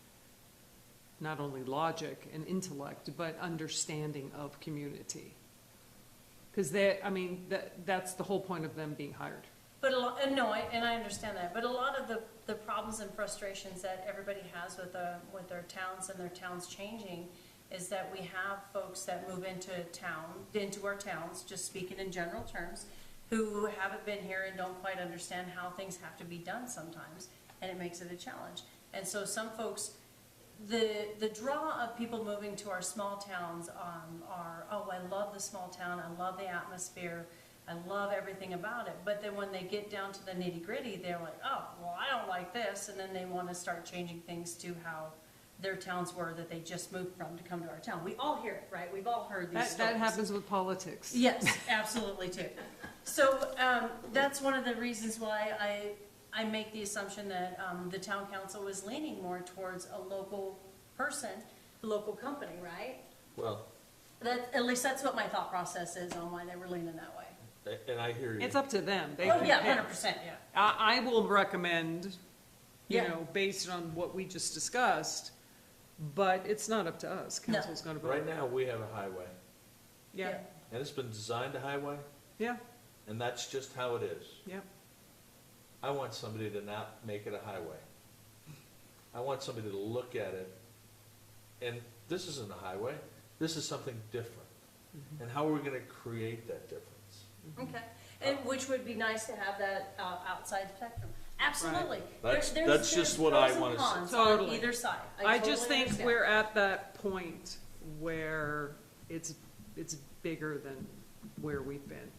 not only logic and intellect, but understanding of community. Because that's the whole point of them being hired. But a lot, and no, I understand that, but a lot of the problems and frustrations that everybody has with their towns and their towns changing is that we have folks that move into our towns, just speaking in general terms, who haven't been here and don't quite understand how things have to be done sometimes, and it makes it a challenge. And so some folks, the draw of people moving to our small towns are, oh, I love the small town, I love the atmosphere, I love everything about it, but then when they get down to the nitty gritty, they're like, oh, well, I don't like this, and then they want to start changing things to how their towns were that they just moved from to come to our town. We all hear it, right? We've all heard these That stories. happens with politics. Yes, absolutely too. So, that's one of the reasons why I make the assumption that, the town council was leaning more towards a local person, local company, right? Well, At least that's what my thought process is on why they were leaning that way. and I hear you. It's up to them. They Oh, can yeah, pick. 100%, yeah. I will recommend, you Yeah. know, based on what we just discussed, but it's not up to us. No. Council's gonna vote. Right now, we have a highway, Yeah, and it's been designed a highway, yeah, and that's just how it is. yeah. I want somebody to not make it a highway. I want somebody to look at it, and this isn't a highway, this is something different. And how are we gonna create that difference? Okay, and which would be nice to have that outside spectrum. Absolutely. That's- There's that's just what I wanna see. pros and cons Totally. on either side. I just totally think understand. we're at that point where it's bigger than where we've been.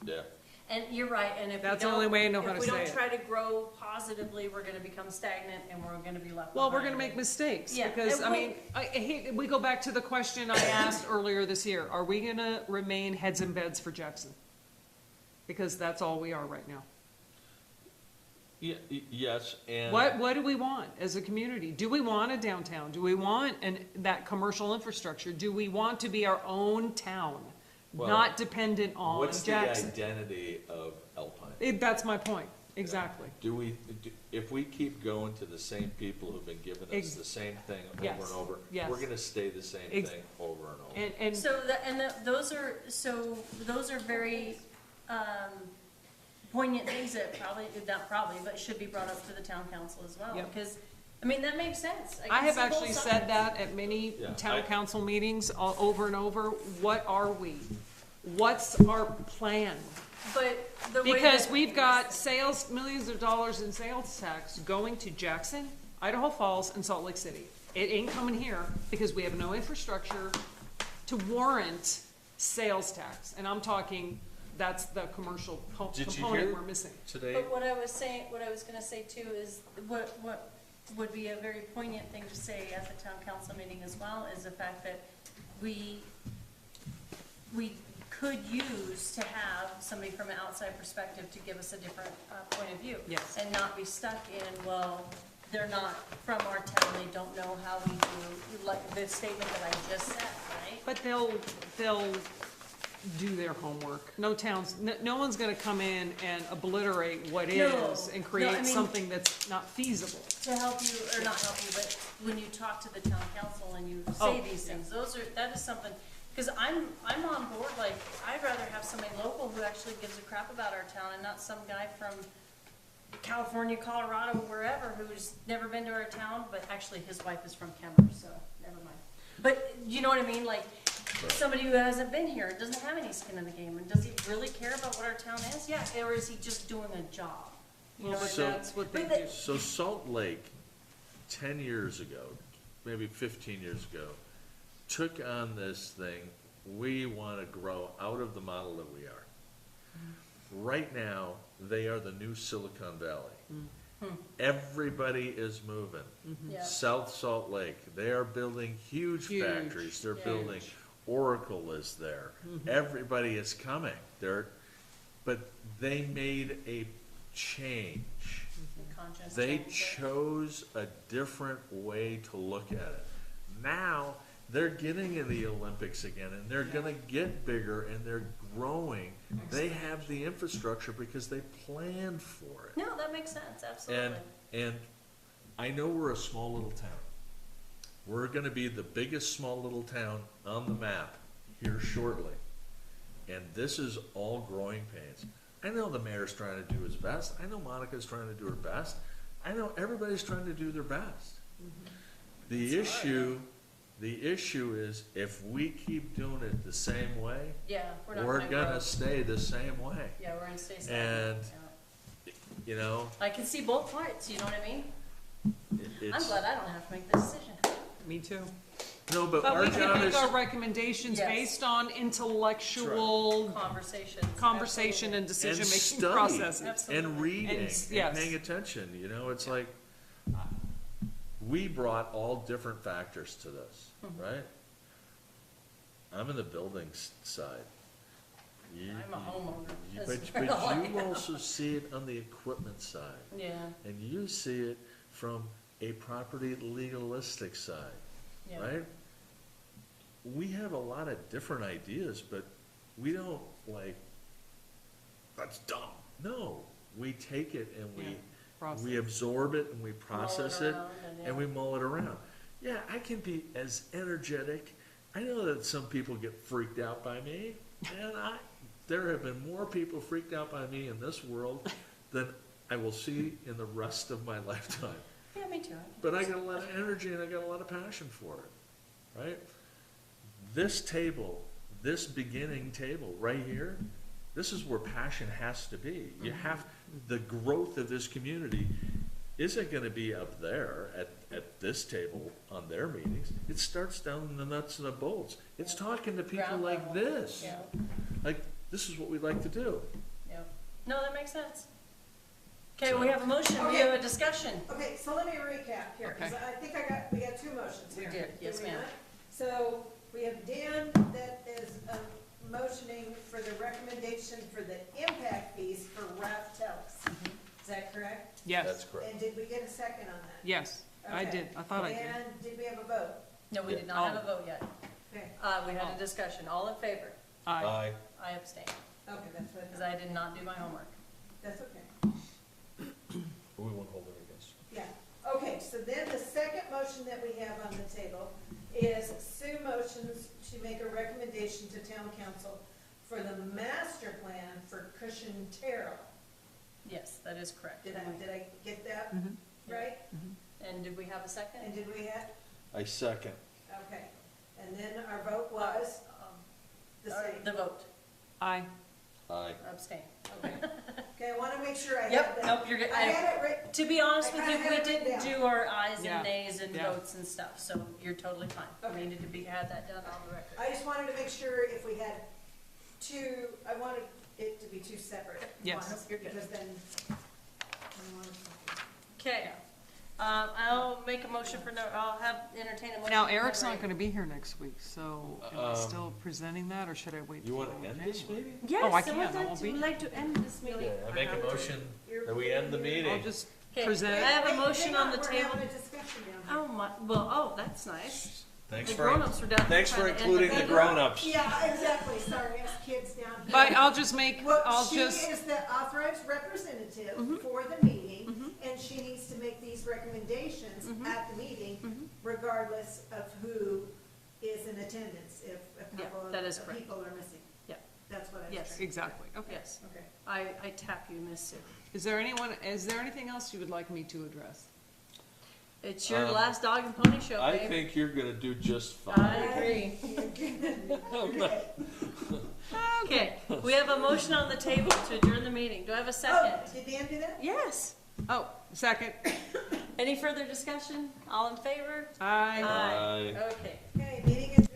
Yeah. And you're right, and if we That's the only way I know how to if we say don't it. try to grow positively, we're gonna become stagnant and we're gonna be left Well, we're behind. gonna make mistakes, Yeah, because, and we go back to the question I asked earlier this year, are we gonna remain heads in beds for Jackson? Because that's all we are right now. Yeah, yes, and. What do we want as a community? Do we want a downtown? Do we want that commercial infrastructure? Do we want to be our own town, Well, not dependent on What's the Jackson? identity of Alpine? That's my point, exactly. If we keep going to the same people who've been giving us Ex- the same thing over Yes, and over, yes. we're gonna stay the same Ex- thing over and over. And So, those are very, poignant things that not probably, but should be brought up to the town council as well. Yep. Because, I mean, that makes sense. I can have see both actually said sides. that at many Yeah, town I- council meetings, over and over. What are we? What's our plan? But the way Because that- we've got millions of dollars in sales tax going to Jackson, Idaho Falls, and Salt Lake City. It ain't coming here because we have no infrastructure to warrant sales tax. And I'm talking, that's the commercial Did you component hear we're missing. today? But what I was gonna say too is, what would be a very poignant thing to say at the town council meeting as well, is the fact that we could use to have somebody from an outside perspective to give us a different, point of view. Yes. And not be stuck in, well, they're not from our town, they don't know how we do, like the statement that I just said, right? But they'll do their homework. No one's gonna come in and obliterate what No, is and no, I create mean- something that's not feasible. To help you, or not help you, but when you talk to the town council and you Oh, say these things, that is something, because I'm on board, like, I'd rather have somebody local who actually gives a crap about our town and not some guy from California, Colorado, wherever, who's never been to our town, but actually his wife is from Kemmer, so never mind. But you know what I mean, like, somebody who hasn't been here, doesn't have any skin in the game, and does he really care about what our town is? Yeah, or is he just doing a job? You know, Well, what So- that's what they but the- do. So Salt Lake, 10 years ago, maybe 15 years ago, took on this thing, we want to grow out of the model that we are. Right now, they are the new Silicon Valley. Everybody is moving. Yeah. South Salt Lake, they are building huge Huge. factories, they're Yeah. building, Oracle is there. Everybody is coming. But they made change. Conscience They change it. chose a different way to look at it. Now, they're getting in the Olympics again, and they're gonna get bigger, and they're growing. They have the infrastructure because they planned for it. No, that makes sense, absolutely. And I know we're a small little town. We're gonna be the biggest small little town on the map here shortly. And this is all growing pains. I know the mayor's trying to do his best. I know Monica's trying to do her best. I know everybody's trying to do their best. The issue is if we keep doing it the same way, Yeah, we're not we're gonna gonna grow. stay the same way. Yeah, we're gonna stay stagnant. And, Yeah. you know, I can see both parts, you know what I mean? I'm it's, glad I don't have to make this decision. Me too. no, but But our we can job make is, our recommendations Yes. based on intellectual Conversations. conversation and and decision-making study, processes. Absolutely. and reading, And and yes. paying attention, you know, it's like, we brought all different factors to this, Mm-hmm. right? I'm in the building side. You- I'm a homeowner. you- That's But where all I you am. also see it on the equipment side, Yeah, and you see it from a property legalistic side, yeah. right? We have a lot of different ideas, but we don't like, that's dumb. No, we take it and Yeah, we process. absorb it and we process it around and, and we yeah. mull it around. Yeah, I can be as energetic. I know that some people get freaked out by me, and there have been more people freaked out by me in this world than I will see in the rest of my lifetime. Yeah, me too. But I got a lot of energy and I got a lot of passion for it, right? This table, this beginning table right here, this is where passion has to be. You have, the growth of this community isn't gonna be up there at this table on their meetings. It starts down in the nuts and the bolts. It's talking to people Ground like level. this. Yeah, Like, this is what we like to do. yeah. No, that makes sense. Okay, we have a motion, we have a discussion. Okay, so let me recap here, because Okay. I think we got two motions We here. did, yes, we ma'am. not? So, we have Dan that is motioning for the recommendation for the impact fees for Raftels. Is that correct? Yes, That's correct. And did we get a second on that? yes, I Okay. did. I thought I did. And did we have a vote? No, we did not have a vote yet. Okay, We had a discussion. All in favor? Aye. I abstain, okay, that's what, because I did not do my homework. that's okay. We won't hold it against. Yeah, okay, so then the second motion that we have on the table is Sue motions to make a recommendation to town council for the master plan for Cushion Terrell. Yes, that is correct. Did I get that Mhm. right? And did we have a And second? did we have, I second. okay, and then our vote was the same. The vote, Aye. Aye. abstain. Okay, okay, I wanna make sure I Yep, have that. nope, you're good. I had it right, To be honest I with kinda you, had we it written didn't down. do our ayes Yeah, and nays and yeah. votes and stuff, so you're totally fine. Okay. We needed to be, had that done on the record. I just wanted to make sure if we had two, I wanted it to be two separate Yes. ones, You're good. because then. Okay, I'll make a motion for, I'll have, entertain a motion. Now, for Eric's number not gonna be here next week, so am I still presenting that, or should I wait? You till wanna end this January? meeting? Yes, Oh, I I can, would I like won't to, be. would like to end this meeting. I make a motion that we end the I'll meeting. just Okay, present. I have a Wait, motion hang on the we're table. having a discussion down here. Oh my, well, oh, that's nice. Thanks The for, grown-ups were down there thanks for trying to end including the meeting. grown-ups. Yeah, exactly, sorry, us kids down here. But I'll just make, Well, I'll she just, is the authorized representative Mm-hmm. for the meeting, and she needs to make these recommendations Mm-hmm. at the meeting, regardless of who is in attendance, if a Yeah, couple that is of correct. people are missing. Yeah. That's what I was Yes. trying to. exactly, okay. Yes, Okay. I tap you, Miss Sue. Is there anything else you would like me to address? It's your Um, last dog and pony show, I babe. think you're gonna do just I fine. agree. Okay. Okay, we have a motion on the table to adjourn the meeting. Do I have a Oh, second? did Dan do that? Yes. Oh, second. Any further discussion? All in favor? Aye. Aye. Okay. Okay, meeting is